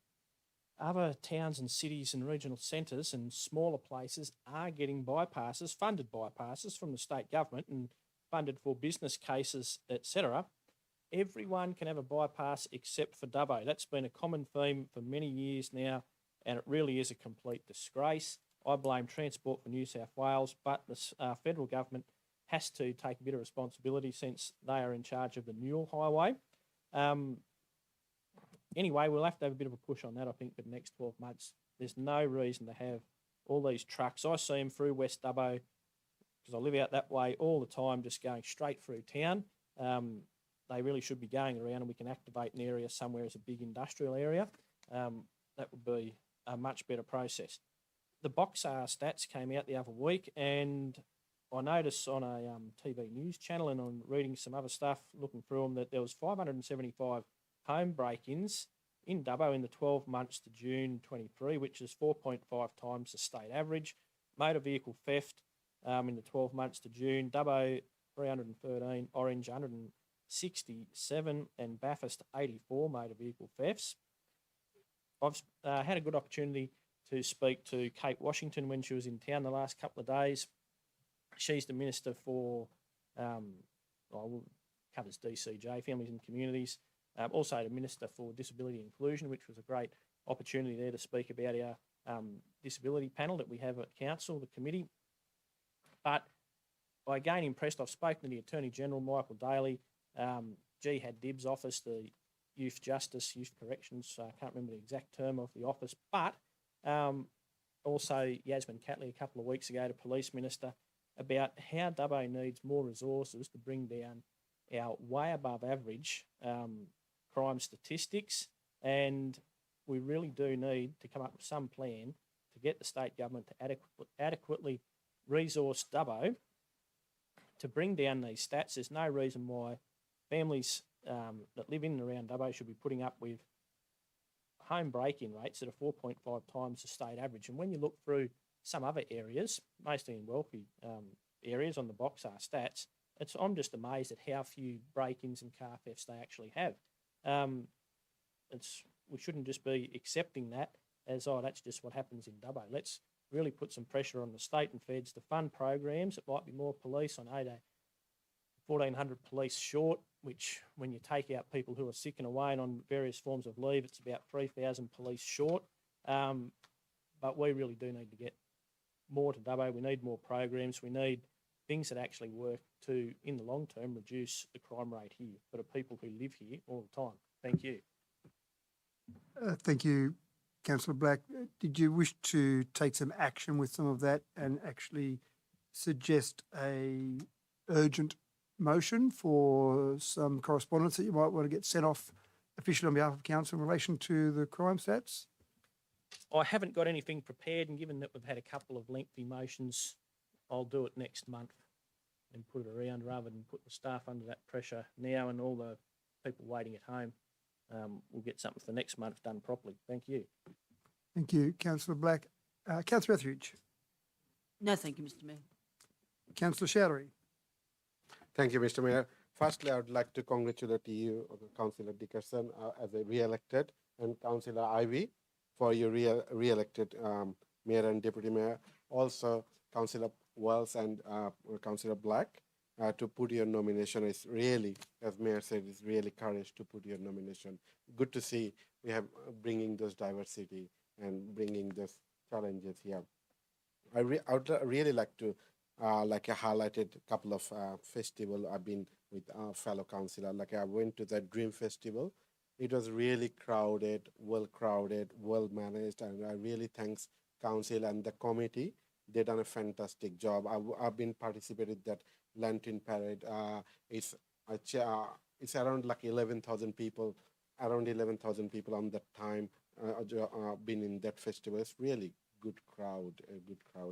other towns and cities and regional centres and smaller places are getting bypasses, funded bypasses from the state government and funded for business cases, etc. Everyone can have a bypass except for Dubbo. That's been a common theme for many years now, and it really is a complete disgrace. I blame Transport for New South Wales, but the federal government has to take a bit of responsibility since they are in charge of the Newell Highway. Anyway, we'll have to have a bit of a push on that, I think, for the next 12 months. There's no reason to have all these trucks. I see them through West Dubbo because I live out that way all the time, just going straight through town. They really should be going around, and we can activate an area somewhere as a big industrial area. That would be a much better process. The Boxar stats came out the other week, and I noticed on a TV news channel and on reading some other stuff, looking through them, that there was 575 home break-ins in Dubbo in the 12 months to June 23, which is 4.5 times the state average. Motor vehicle theft in the 12 months to June, Dubbo 313, Orange 167, and Bathurst 84 motor vehicle thefts. I've had a good opportunity to speak to Kate Washington when she was in town the last couple of days. She's the Minister for, covers DCJ, Families and Communities, also the Minister for Disability Inclusion, which was a great opportunity there to speak about our disability panel that we have at Council, the committee. But I again impressed, I've spoken to the Attorney General, Michael Daly, Jihad Dib's office, the Youth Justice, Youth Corrections, I can't remember the exact term of the office, but also Yasmin Catley a couple of weeks ago, the Police Minister, about how Dubbo needs more resources to bring down our way above average crime statistics, and we really do need to come up with some plan to get the state government to adequately resource Dubbo to bring down these stats. There's no reason why families that live in and around Dubbo should be putting up with home break-in rates that are 4.5 times the state average. And when you look through some other areas, mostly in wealthy areas on the Boxar stats, I'm just amazed at how few break-ins and car thefts they actually have. We shouldn't just be accepting that as, oh, that's just what happens in Dubbo. Let's really put some pressure on the state and feds to fund programs. It might be more police. I know they're 1,400 police short, which when you take out people who are sick and away and on various forms of leave, it's about 3,000 police short. But we really do need to get more to Dubbo. We need more programs. We need things that actually work to, in the long term, reduce the crime rate here for the people who live here all the time. Thank you. Thank you, Councillor Black. Did you wish to take some action with some of that and actually suggest a urgent motion for some correspondence that you might want to get sent off officially on behalf of council in relation to the crime stats? I haven't got anything prepared, and given that we've had a couple of lengthy motions, I'll do it next month and put it around rather than put the staff under that pressure now and all the people waiting at home. We'll get something for next month done properly. Thank you. Thank you, Councillor Black. Councillor Etheridge. No, thank you, Mr. Mayor. Councillor Chowdhury. Thank you, Mr. Mayor. Firstly, I would like to congratulate you, Councillor Dickerson, as a re-elected, and Councillor Ivy for your re-elected Mayor and Deputy Mayor. Also, Councillor Wells and Councillor Black to put your nomination. Is really, as Mayor said, is really courage to put your nomination. Good to see we have bringing this diversity and bringing these challenges here. I would really like to like I highlighted a couple of festival I've been with fellow councillor. Like I went to the Dream Festival. It was really crowded, well managed, and I really thanks council and the committee. They done a fantastic job. I've been participated that Lantern Parade. It's around like 11,000 people, around 11,000 people on that time been in that festival. It's really good crowd,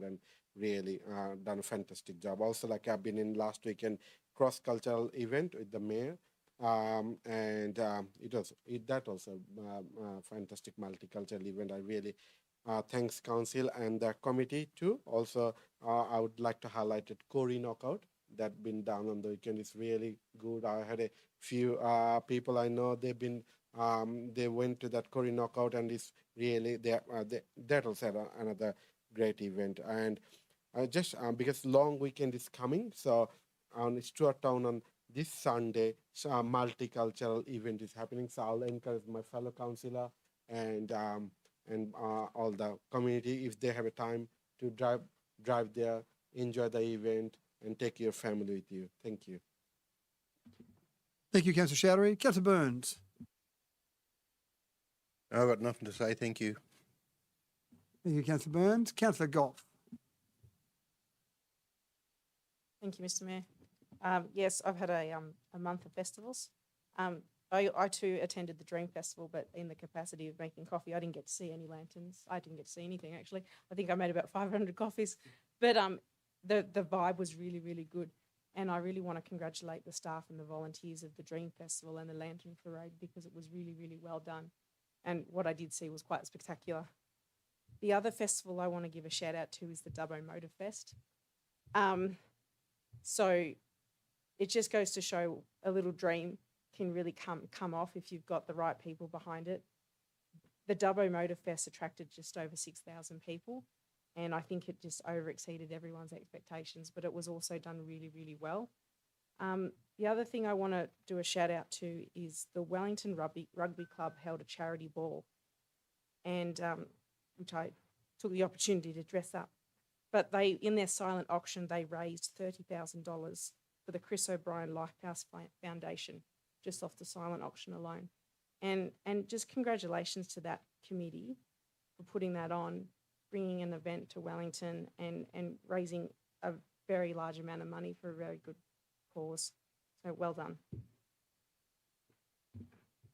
and really done a fantastic job. Also, like I've been in last weekend cross-cultural event with the mayor, and that also fantastic multicultural event. I really thanks council and the committee too. Also, I would like to highlight it Corey Knockout that been done on the weekend. It's really good. I had a few people I know they've been they went to that Corey Knockout, and it's really that also another great event. And just because long weekend is coming, so on Stuart Town on this Sunday, multicultural event is happening. So I'll encourage my fellow councillor and all the community, if they have a time, to drive there, enjoy the event, and take your family with you. Thank you. Thank you, Councillor Chowdhury. Councillor Burns. I've got nothing to say. Thank you. Thank you, Councillor Burns. Councillor Goff. Thank you, Mr. Mayor. Yes, I've had a month of festivals. I too attended the Dream Festival, but in the capacity of making coffee. I didn't get to see any lanterns. I didn't get to see anything, actually. I think I made about 500 coffees. But the vibe was really, really good. And I really want to congratulate the staff and the volunteers of the Dream Festival and the Lantern Parade, because it was really, really well done. And what I did see was quite spectacular. The other festival I want to give a shout out to is the Dubbo Motor Fest. So it just goes to show a little dream can really come off if you've got the right people behind it. The Dubbo Motor Fest attracted just over 6,000 people, and I think it just over-exceeded everyone's expectations, but it was also done really, really well. The other thing I want to do a shout out to is the Wellington Rugby Club held a charity ball, and which I took the opportunity to dress up. But in their silent auction, they raised $30,000 for the Chris O'Brien Lifehouse Foundation, just off the silent auction alone. And just congratulations to that committee for putting that on, bringing an event to Wellington and raising a very large amount of money for a very good cause. So well done.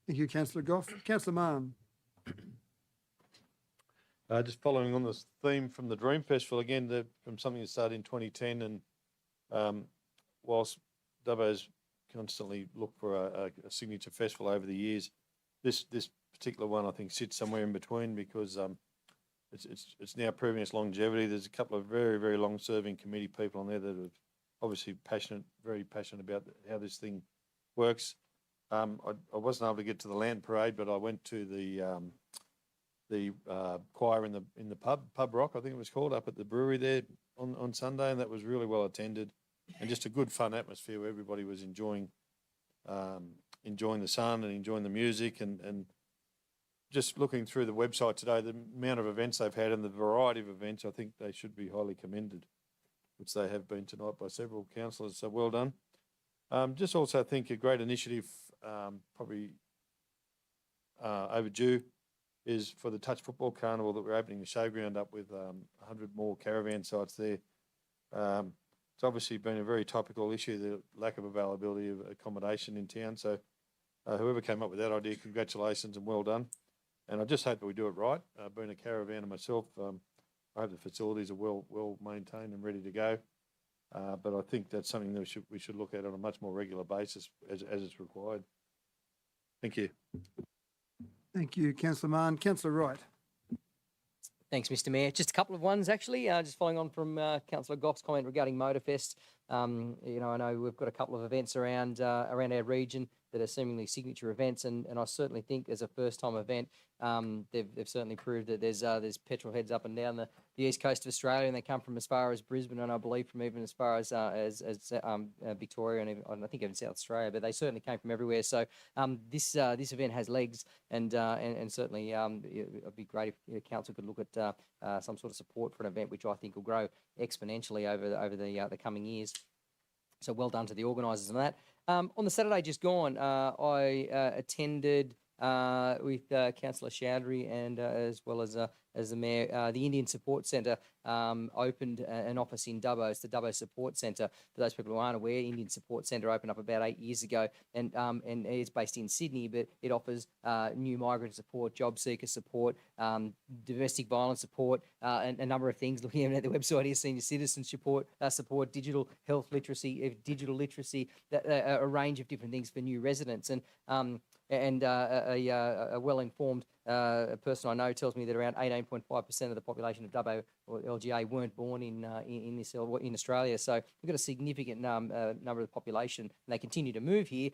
Thank you, Councillor Goff. Councillor Mann. Just following on this theme from the Dream Festival, again, from something that started in 2010, and whilst Dubbo's constantly looked for a signature festival over the years, this particular one I think sits somewhere in between, because it's now proving its longevity. There's a couple of very, very long-serving committee people on there that are obviously very passionate about how this thing works. I wasn't able to get to the Land Parade, but I went to the choir in the pub rock, I think it was called, up at the brewery there on Sunday, and that was really well attended, and just a good fun atmosphere where everybody was enjoying the sun and enjoying the music, and just looking through the website today, the amount of events they've had and the variety of events, I think they should be highly commended, which they have been tonight by several councillors, so well done. Just also think a great initiative, probably overdue, is for the Touch Football Carnival that we're opening the showground up with 100 more caravan sites there. It's obviously been a very topical issue, the lack of availability of accommodation in town. So whoever came up with that idea, congratulations and well done. And I just hope that we do it right. Being a caravaner myself, I hope the facilities are well maintained and ready to go. But I think that's something that we should look at on a much more regular basis as it's required. Thank you. Thank you, Councillor Mann. Councillor Wright. Thanks, Mr. Mayor. Just a couple of ones, actually. Just following on from Councillor Goff's comment regarding Motorfest. You know, I know we've got a couple of events around around our region that are seemingly signature events, and I certainly think as a first-time event, they've certainly proved that there's petrol heads up and down the east coast of Australia, and they come from as far as Brisbane, and I believe from even as far as Victoria and even, I think even South Australia, but they certainly came from everywhere. So this event has legs, and certainly it'd be great if council could look at some sort of support for an event which I think will grow exponentially over the coming years. So well done to the organisers on that. On the Saturday just gone, I attended with Councillor Chowdhury and as well as the Mayor, the Indian Support Centre opened an office in Dubbo. It's the Dubbo Support Centre. For those people who aren't aware, Indian Support Centre opened up about 8 years ago, and it's based in Sydney, but it offers new migrant support, job seeker support, domestic violence support, and a number of things. Looking at the website here, senior citizen support, digital health literacy, digital literacy, a range of different things for new residents. And a well-informed person I know tells me that around 18.5% of the population of Dubbo or LGA weren't born in Australia. So we've got a significant number of the population, and they continue to move here,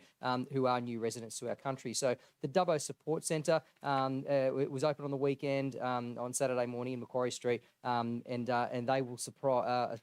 who are new residents to our country. So the Dubbo Support Centre it was open on the weekend on Saturday morning in Macquarie Street, and they will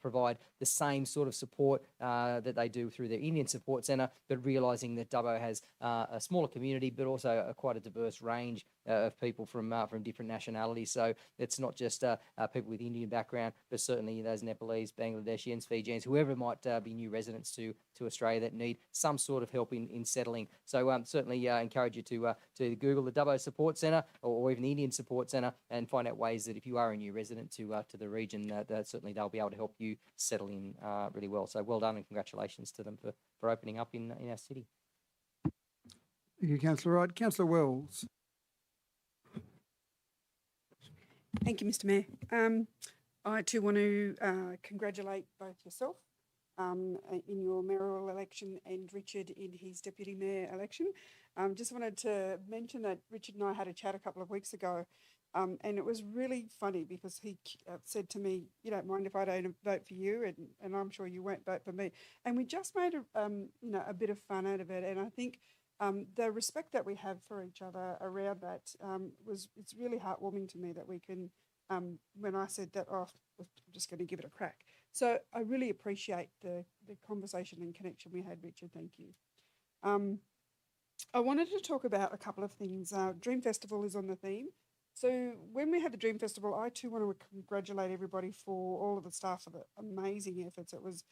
provide the same sort of support that they do through their Indian Support Centre, but realising that Dubbo has a smaller community, but also quite a diverse range of people from different nationalities. So it's not just people with Indian background, but certainly those Nepalese, Bangladeshians, Fijians, whoever might be new residents to Australia that need some sort of help in settling. So certainly encourage you to Google the Dubbo Support Centre or even the Indian Support Centre and find out ways that if you are a new resident to the region, that certainly they'll be able to help you settle in really well. So well done and congratulations to them for opening up in our city. Thank you, Councillor Wright. Councillor Wells. Thank you, Mr. Mayor. I too want to congratulate both yourself in your mayoral election and Richard in his deputy mayor election. Just wanted to mention that Richard and I had a chat a couple of weeks ago, and it was really funny because he said to me, "You don't mind if I don't vote for you, and I'm sure you won't vote for me." And we just made a bit of fun out of it, and I think. The respect that we have for each other around that it's really heartwarming to me that we can, when I said that, I'm just going to give it a crack. So I really appreciate the conversation and connection we had, Richard. Thank you. I wanted to talk about a couple of things. Dream Festival is on the theme. So when we had the Dream Festival, I too want to congratulate everybody for all of the staff for the amazing efforts. It was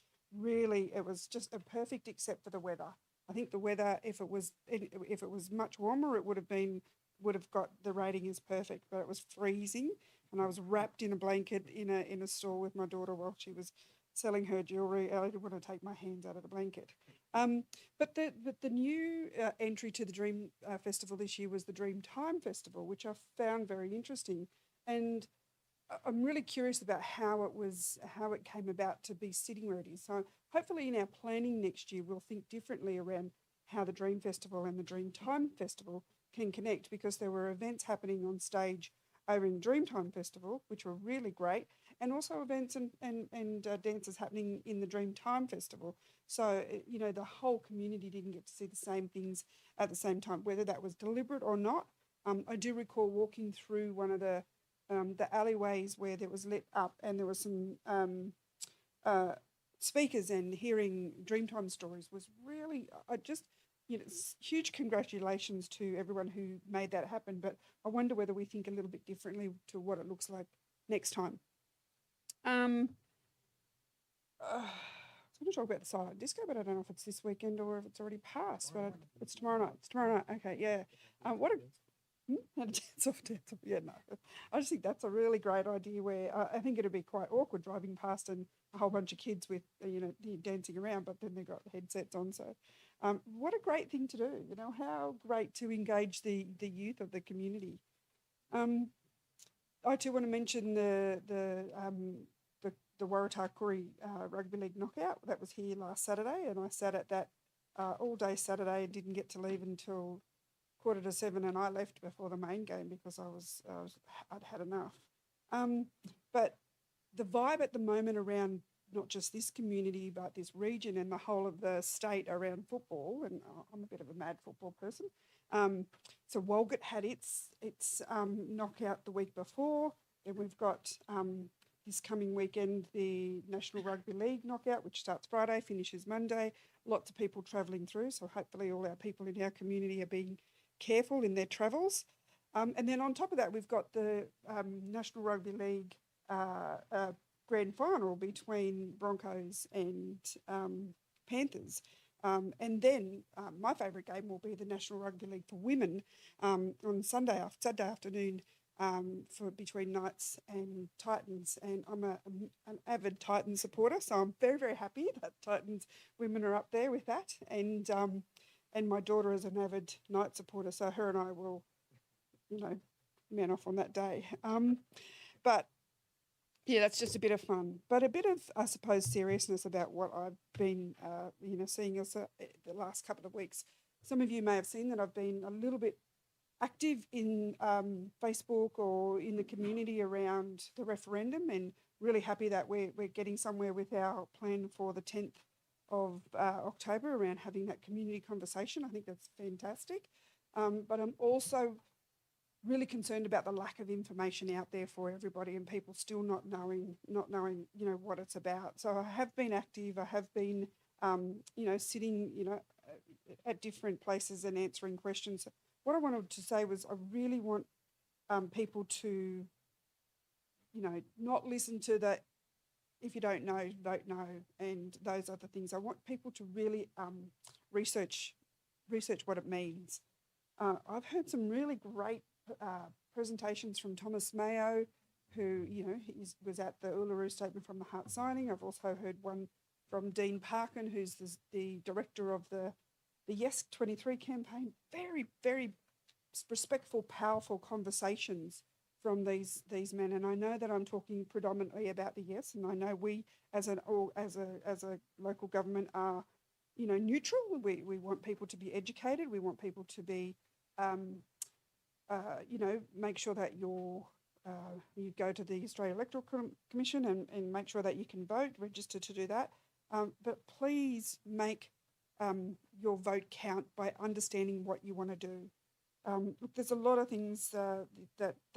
just a perfect except for the weather. I think the weather, if it was much warmer, it would have got the rating as perfect. But it was freezing, and I was wrapped in a blanket in a store with my daughter while she was selling her jewellery. I didn't want to take my hands out of the blanket. But the new entry to the Dream Festival this year was the Dream Time Festival, which I found very interesting, and I'm really curious about how it came about to be sitting where it is. So hopefully in our planning next year, we'll think differently around how the Dream Festival and the Dream Time Festival can connect, because there were events happening on stage over in Dreamtime Festival, which were really great, and also events and dances happening in the Dreamtime Festival. So, the whole community didn't get to see the same things at the same time, whether that was deliberate or not. I do recall walking through one of the alleyways where there was lit up and there was some speakers, and hearing Dreamtime stories was really, huge congratulations to everyone who made that happen. But I wonder whether we think a little bit differently to what it looks like next time. I was going to talk about the silent disco, but I don't know if it's this weekend or if it's already passed. But it's tomorrow night. It's tomorrow night. Okay, yeah. Dance off, dance off. Yeah, no. I just think that's a really great idea where I think it'd be quite awkward driving past and a whole bunch of kids with, dancing around, but then they've got headsets on. So what a great thing to do. How great to engage the youth of the community. I too want to mention the Waratah Koori Rugby League knockout. That was here last Saturday, and I sat at that all day Saturday and didn't get to leave until 6:45, and I left before the main game because I'd had enough. But the vibe at the moment around not just this community but this region and the whole of the state around football, and I'm a bit of a mad football person. So Walgett had its knockout the week before. Then we've got this coming weekend the National Rugby League knockout, which starts Friday, finishes Monday. Lots of people travelling through, so hopefully all our people in our community are being careful in their travels. And then on top of that, we've got the National Rugby League grand final between Broncos and Panthers. And then my favourite game will be the National Rugby League for women on Saturday afternoon for between Knights and Titans. And I'm an avid Titans supporter, so I'm very, very happy that Titans women are up there with that. And my daughter is an avid Knight supporter, so her and I will, man off on that day. But yeah, that's just a bit of fun, but a bit of, I suppose, seriousness about what I've been, seeing us the last couple of weeks. Some of you may have seen that I've been a little bit active in Facebook or in the community around the referendum, and really happy that we're getting somewhere with our plan for the 10th of October around having that community conversation. I think that's fantastic. But I'm also really concerned about the lack of information out there for everybody and people still not knowing, what it's about. So I have been active. I have been, sitting, at different places and answering questions. What I wanted to say was I really want people to, not listen to the if you don't know, vote no, and those other things. I want people to really research what it means. I've heard some really great presentations from Thomas Mayo, who was at the Uluru Statement from the Heart signing. I've also heard one from Dean Parkin, who's the director of the Yes 23 campaign. Very, very respectful, powerful conversations from these men, and I know that I'm talking predominantly about the Yes, and I know we as a local government are neutral. We want people to be educated. We want people to be make sure that you go to the Australia Electoral Commission and make sure that you can vote, register to do that. But please make your vote count by understanding what you want to do. Look, there's a lot of things that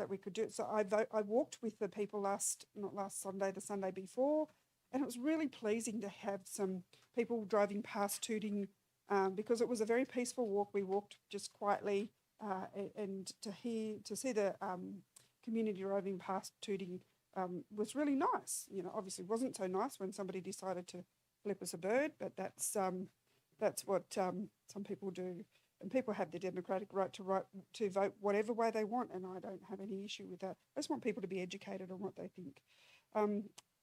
we could do. So I walked with the people not last Sunday, the Sunday before, and it was really pleasing to have some people driving past Tooting because it was a very peaceful walk. We walked just quietly, and to see the community driving past Tooting was really nice. Obviously, it wasn't so nice when somebody decided to flip us a bird, but that's what some people do. And people have the democratic right to vote whatever way they want, and I don't have any issue with that. I just want people to be educated on what they think.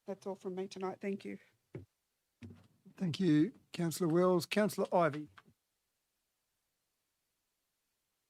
That's all from me tonight. Thank you. Thank you, Councillor Wells. Councillor Ivey.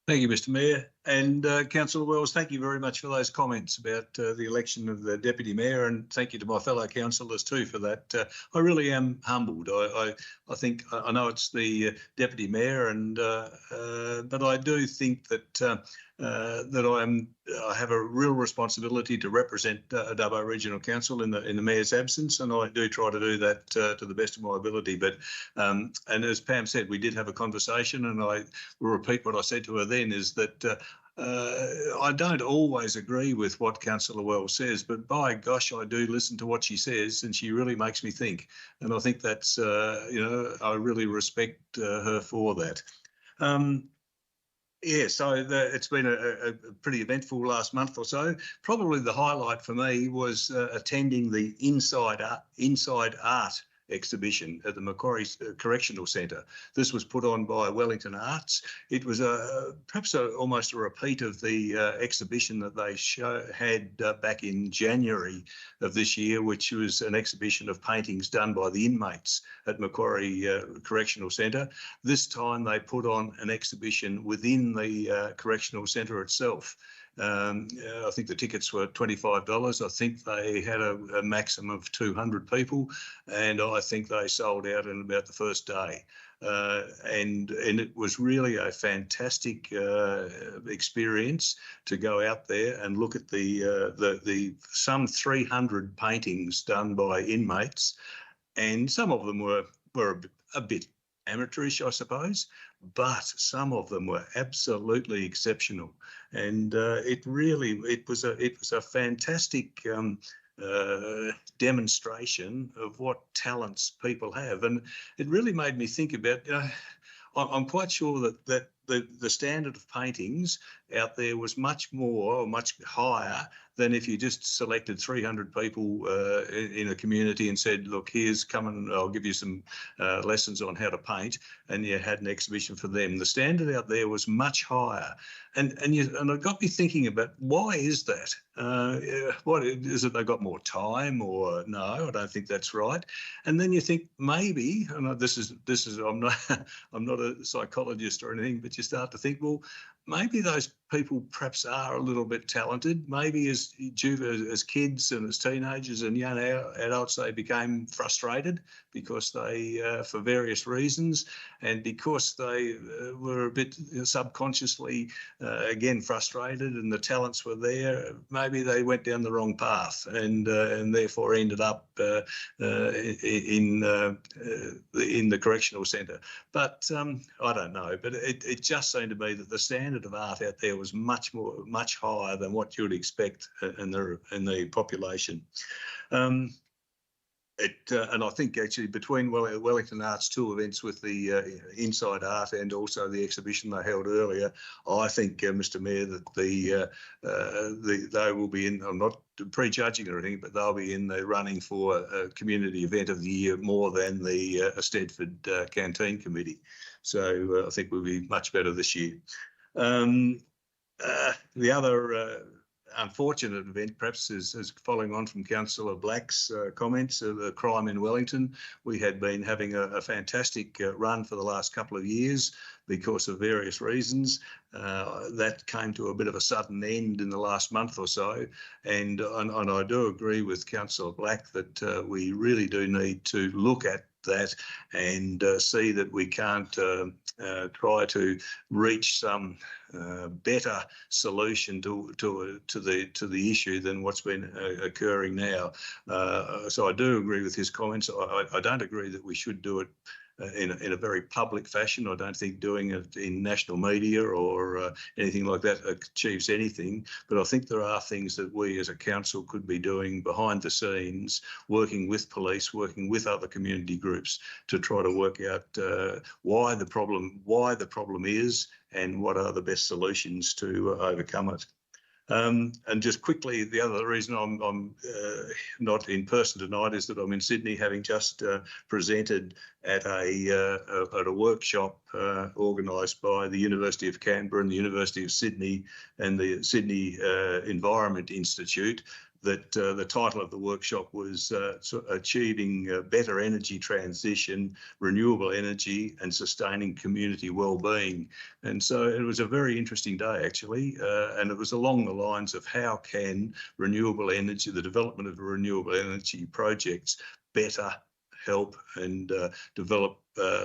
Thank you, Mr. Mayor. And Councillor Wells, thank you very much for those comments about the election of the Deputy Mayor, and thank you to my fellow councillors too for that. I really am humbled. I think I know it's the Deputy Mayor, and but I do think that I have a real responsibility to represent Dubbo Regional Council in the Mayor's absence, and I do try to do that to the best of my ability. But and as Pam said, we did have a conversation, and I will repeat what I said to her then, is that I don't always agree with what Councillor Wells says, but by gosh, I do listen to what she says, and she really makes me think. And I think that's, I really respect her for that. Yeah, so it's been a pretty eventful last month or so. Probably the highlight for me was attending the Inside Art exhibition at the Macquarie Correctional Centre. This was put on by Wellington Arts. It was perhaps almost a repeat of the exhibition that they had back in January of this year, which was an exhibition of paintings done by the inmates at Macquarie Correctional Centre. This time they put on an exhibition within the Correctional Centre itself. I think the tickets were $25. I think they had a maximum of 200 people, and I think they sold out in about the first day. And it was really a fantastic experience to go out there and look at the some 300 paintings done by inmates, and some of them were a bit amateurish, I suppose, but some of them were absolutely exceptional, and it was a fantastic demonstration of what talents people have, and it really made me think about. I'm quite sure that the standard of paintings out there was much higher than if you just selected 300 people in a community and said, look, come and I'll give you some lessons on how to paint, and you had an exhibition for them. The standard out there was much higher. And it got me thinking about, why is that? What is it? They got more time, or no? I don't think that's right. And then you think maybe, and I'm not a psychologist or anything, but you start to think, well, maybe those people perhaps are a little bit talented. Maybe as kids and as teenagers and young adults, they became frustrated because they, for various reasons, and because they were a bit subconsciously, again, frustrated, and the talents were there. Maybe they went down the wrong path and therefore ended up in the correctional centre. But I don't know. But it just seemed to me that the standard of art out there was much higher than what you would expect in the population. And I think actually between Wellington Arts two events with the Inside Art and also the exhibition they held earlier, I think, Mr Mayor, that they will be in. I'm not prejudging or anything, but they'll be in the running for a community event of the year more than the Stedford Canteen Committee. So I think we'll be much better this year. The other unfortunate event perhaps is following on from Councillor Black's comments of the crime in Wellington. We had been having a fantastic run for the last couple of years because of various reasons. That came to a bit of a sudden end in the last month or so, and I do agree with Councillor Black that we really do need to look at that and see that we can't try to reach some better solution to the issue than what's been occurring now. So I do agree with his comments. I don't agree that we should do it in a very public fashion. I don't think doing it in national media or anything like that achieves anything. But I think there are things that we as a council could be doing behind the scenes, working with police, working with other community groups to try to work out why the problem is and what are the best solutions to overcome it. And just quickly, the other reason I'm not in person tonight is that I'm in Sydney, having just presented at a workshop organised by the University of Canberra and the University of Sydney and the Sydney Environment Institute. That the title of the workshop was Achieving Better Energy Transition, Renewable Energy and Sustaining Community Wellbeing. And so it was a very interesting day, actually, and it was along the lines of how can renewable energy, the development of renewable energy projects, better help and develop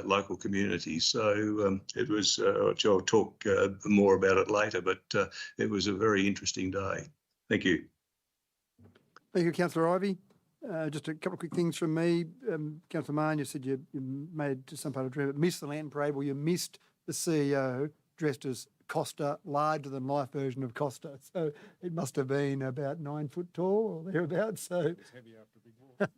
local communities. So it was, I'll talk more about it later, but it was a very interesting day. Thank you. Thank you, Councillor Ivey. Just a couple of quick things from me. Councillor Mann, you said you made some part of the dream, missed the Lantern Parade. Well, you missed the CEO dressed as Costa, larger than life version of Costa. So it must have been about 9 foot tall or thereabouts. So it's heavy after a big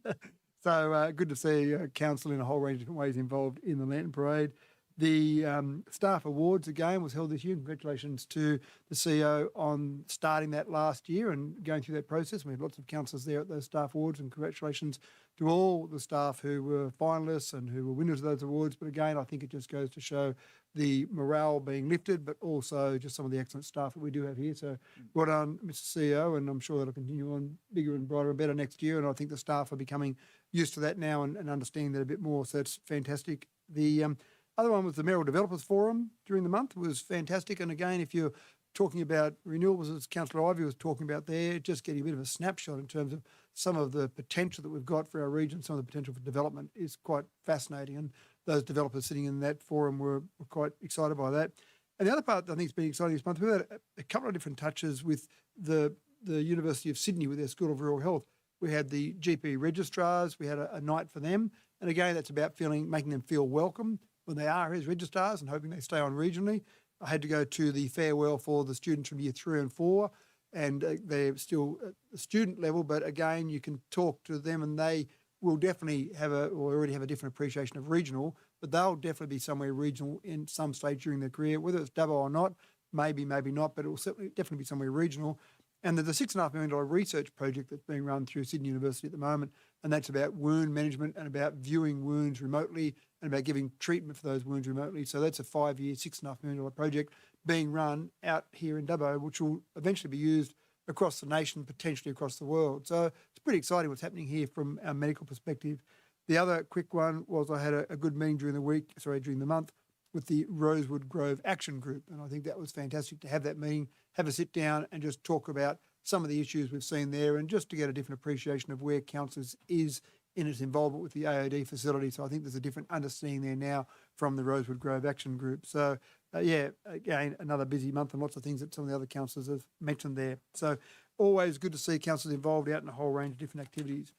walk. So good to see council in a whole range of different ways involved in the Lantern Parade. The staff awards again was held this year. Congratulations to the CEO on starting that last year and going through that process. We had lots of councillors there at those staff awards, and congratulations to all the staff who were finalists and who were winners of those awards. But again, I think it just goes to show the morale being lifted, but also just some of the excellent staff that we do have here. So well done, Mr. CEO, and I'm sure that'll continue on bigger and brighter and better next year. And I think the staff are becoming used to that now and understanding that a bit more. So it's fantastic. The other one was the Merrill Developers Forum during the month. It was fantastic. And again, if you're talking about renewables, as Councillor Ivey was talking about there, just getting a bit of a snapshot in terms of some of the potential that we've got for our region, some of the potential for development is quite fascinating. And those developers sitting in that forum were quite excited by that. And the other part that I think has been exciting this month, we've had a couple of different touches with the University of Sydney with their School of Rural Health. We had the GP registrars, we had a night for them. And again, that's about making them feel welcome when they are as registrars and hoping they stay on regionally. I had to go to the farewell for the students from year 3 and 4, and they're still at the student level, but again, you can talk to them and they will definitely already have a different appreciation of regional, but they'll definitely be somewhere regional in some stage during their career, whether it's Dubbo or not, maybe not, but it will definitely be somewhere regional. And there's a $6.5 million research project that's being run through Sydney University at the moment, and that's about wound management and about viewing wounds remotely and about giving treatment for those wounds remotely. So that's a 5-year, $6.5 million project being run out here in Dubbo, which will eventually be used across the nation, potentially across the world. So it's pretty exciting what's happening here from our medical perspective. The other quick one was I had a good meeting during the month with the Rosewood Grove Action Group. And I think that was fantastic to have that meeting, have a sit down and just talk about some of the issues we've seen there and just to get a different appreciation of where council is in its involvement with the AOD facility. So I think there's a different understanding there now from the Rosewood Grove Action Group. So again, another busy month and lots of things that some of the other councillors have mentioned there. So always good to see councillors involved out in a whole range of different activities.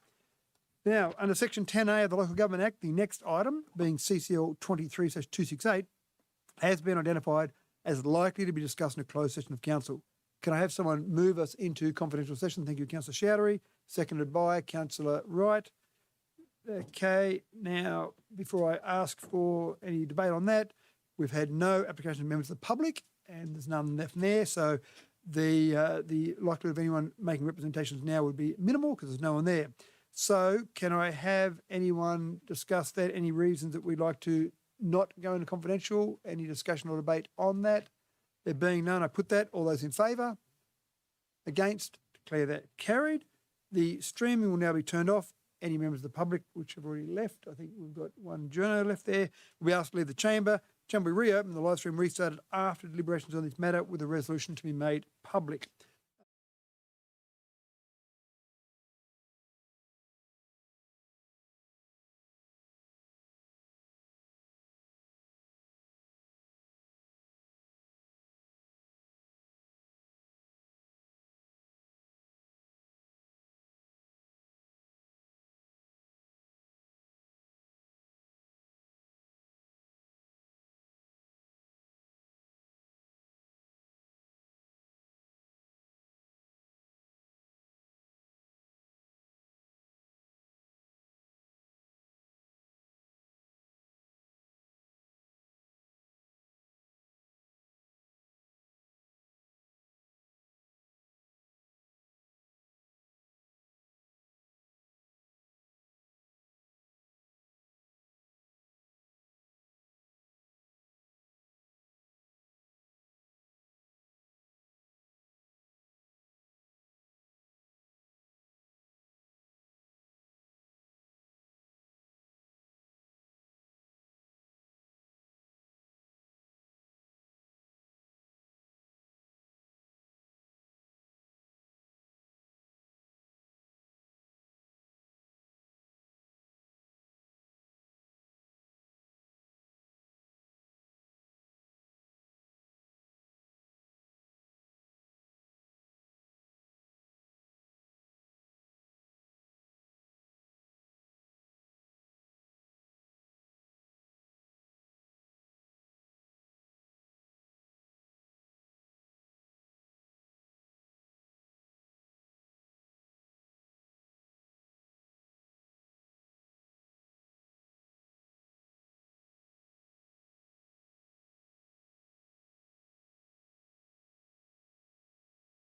Now, under Section 10A of the Local Government Act, the next item, being CCL 23/268, has been identified as likely to be discussed in a closed session of council. Can I have someone move us into confidential session? Thank you, Councillor Chowdhury. Seconded by Councillor Wright. Okay, now, before I ask for any debate on that, we've had no applications of members of the public, and there's none left there. So the likelihood of anyone making representations now would be minimal because there's no one there. So can I have anyone discuss that? Any reasons that we'd like to not go into confidential? Any discussion or debate on that? There being none, I put that. All those in favour? Against? Declare that carried. The streaming will now be turned off. Any members of the public which have already left, I think we've got one journo left there, will be asked to leave the chamber. Chamber will be reopened, the live stream restarted after deliberations on this matter with a resolution to be made public.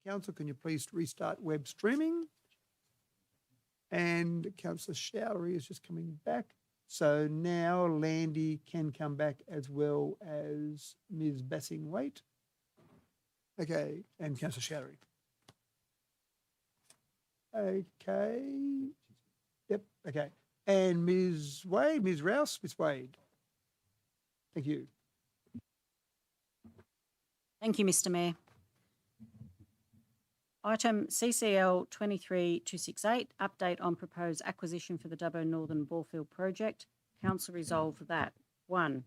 Council, can you please restart web streaming? And Councillor Showery is just coming back. So now Landy can come back as well as Ms. Bassing-Waite. Okay, and Councillor Showery. Okay. Yep, okay. And Ms. Wade, Ms. Rouse, Ms. Wade. Thank you. Thank you, Mr. Mayor. Item CCL 23268, update on proposed acquisition for the Dubbo Northern Borefield project. Council resolved that 1.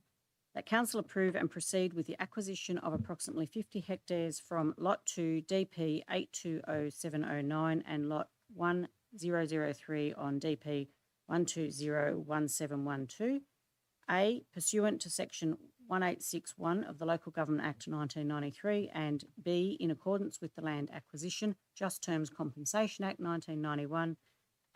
That Council approve and proceed with the acquisition of approximately 50 hectares from Lot 2 DP 820709 and Lot 1003 on DP 1201712. A, pursuant to Section 1861 of the Local Government Act 1993, and B, in accordance with the Land Acquisition, Just Terms Compensation Act 1991,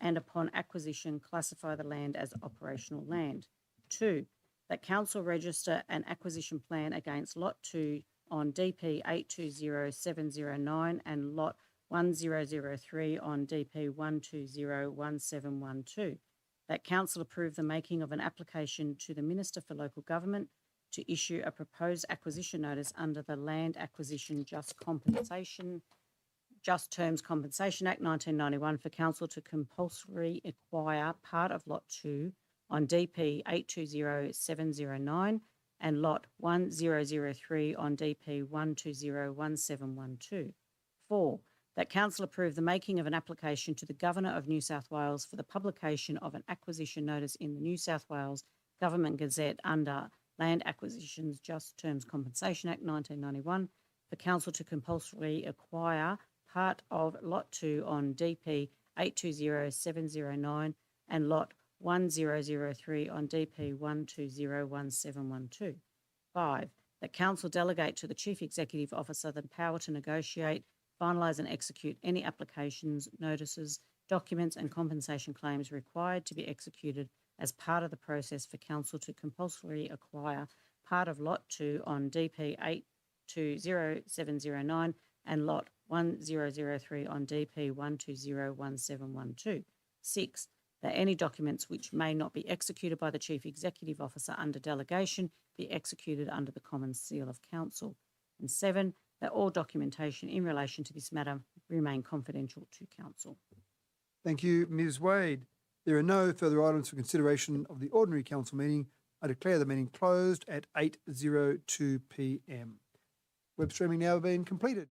and upon acquisition classify the land as operational land. 2, that Council register an acquisition plan against Lot 2 on DP 820709 and Lot 1003 on DP 1201712. That Council approve the making of an application to the Minister for Local Government to issue a proposed acquisition notice under the Land Acquisition Just Terms Compensation Act 1991 for Council to compulsorily acquire part of Lot 2 on DP 820709 and Lot 1003 on DP 1201712. 4. That Council approve the making of an application to the Governor of New South Wales for the publication of an acquisition notice in the New South Wales Government Gazette under Land Acquisitions Just Terms Compensation Act 1991 for Council to compulsorily acquire part of Lot 2 on DP 820709 and Lot 1003 on DP 1201712. 5. That Council delegate to the Chief Executive Officer the power to negotiate, finalise and execute any applications, notices, documents and compensation claims required to be executed as part of the process for Council to compulsorily acquire part of Lot 2 on DP 820709 and Lot 1003 on DP 1201712. 6. That any documents which may not be executed by the Chief Executive Officer under delegation be executed under the Common Seal of Council. And 7. That all documentation in relation to this matter remain confidential to Council. Thank you, Ms. Wade. There are no further items for consideration of the ordinary council meeting. I declare the meeting closed at 8:02 p.m. Web streaming now being completed.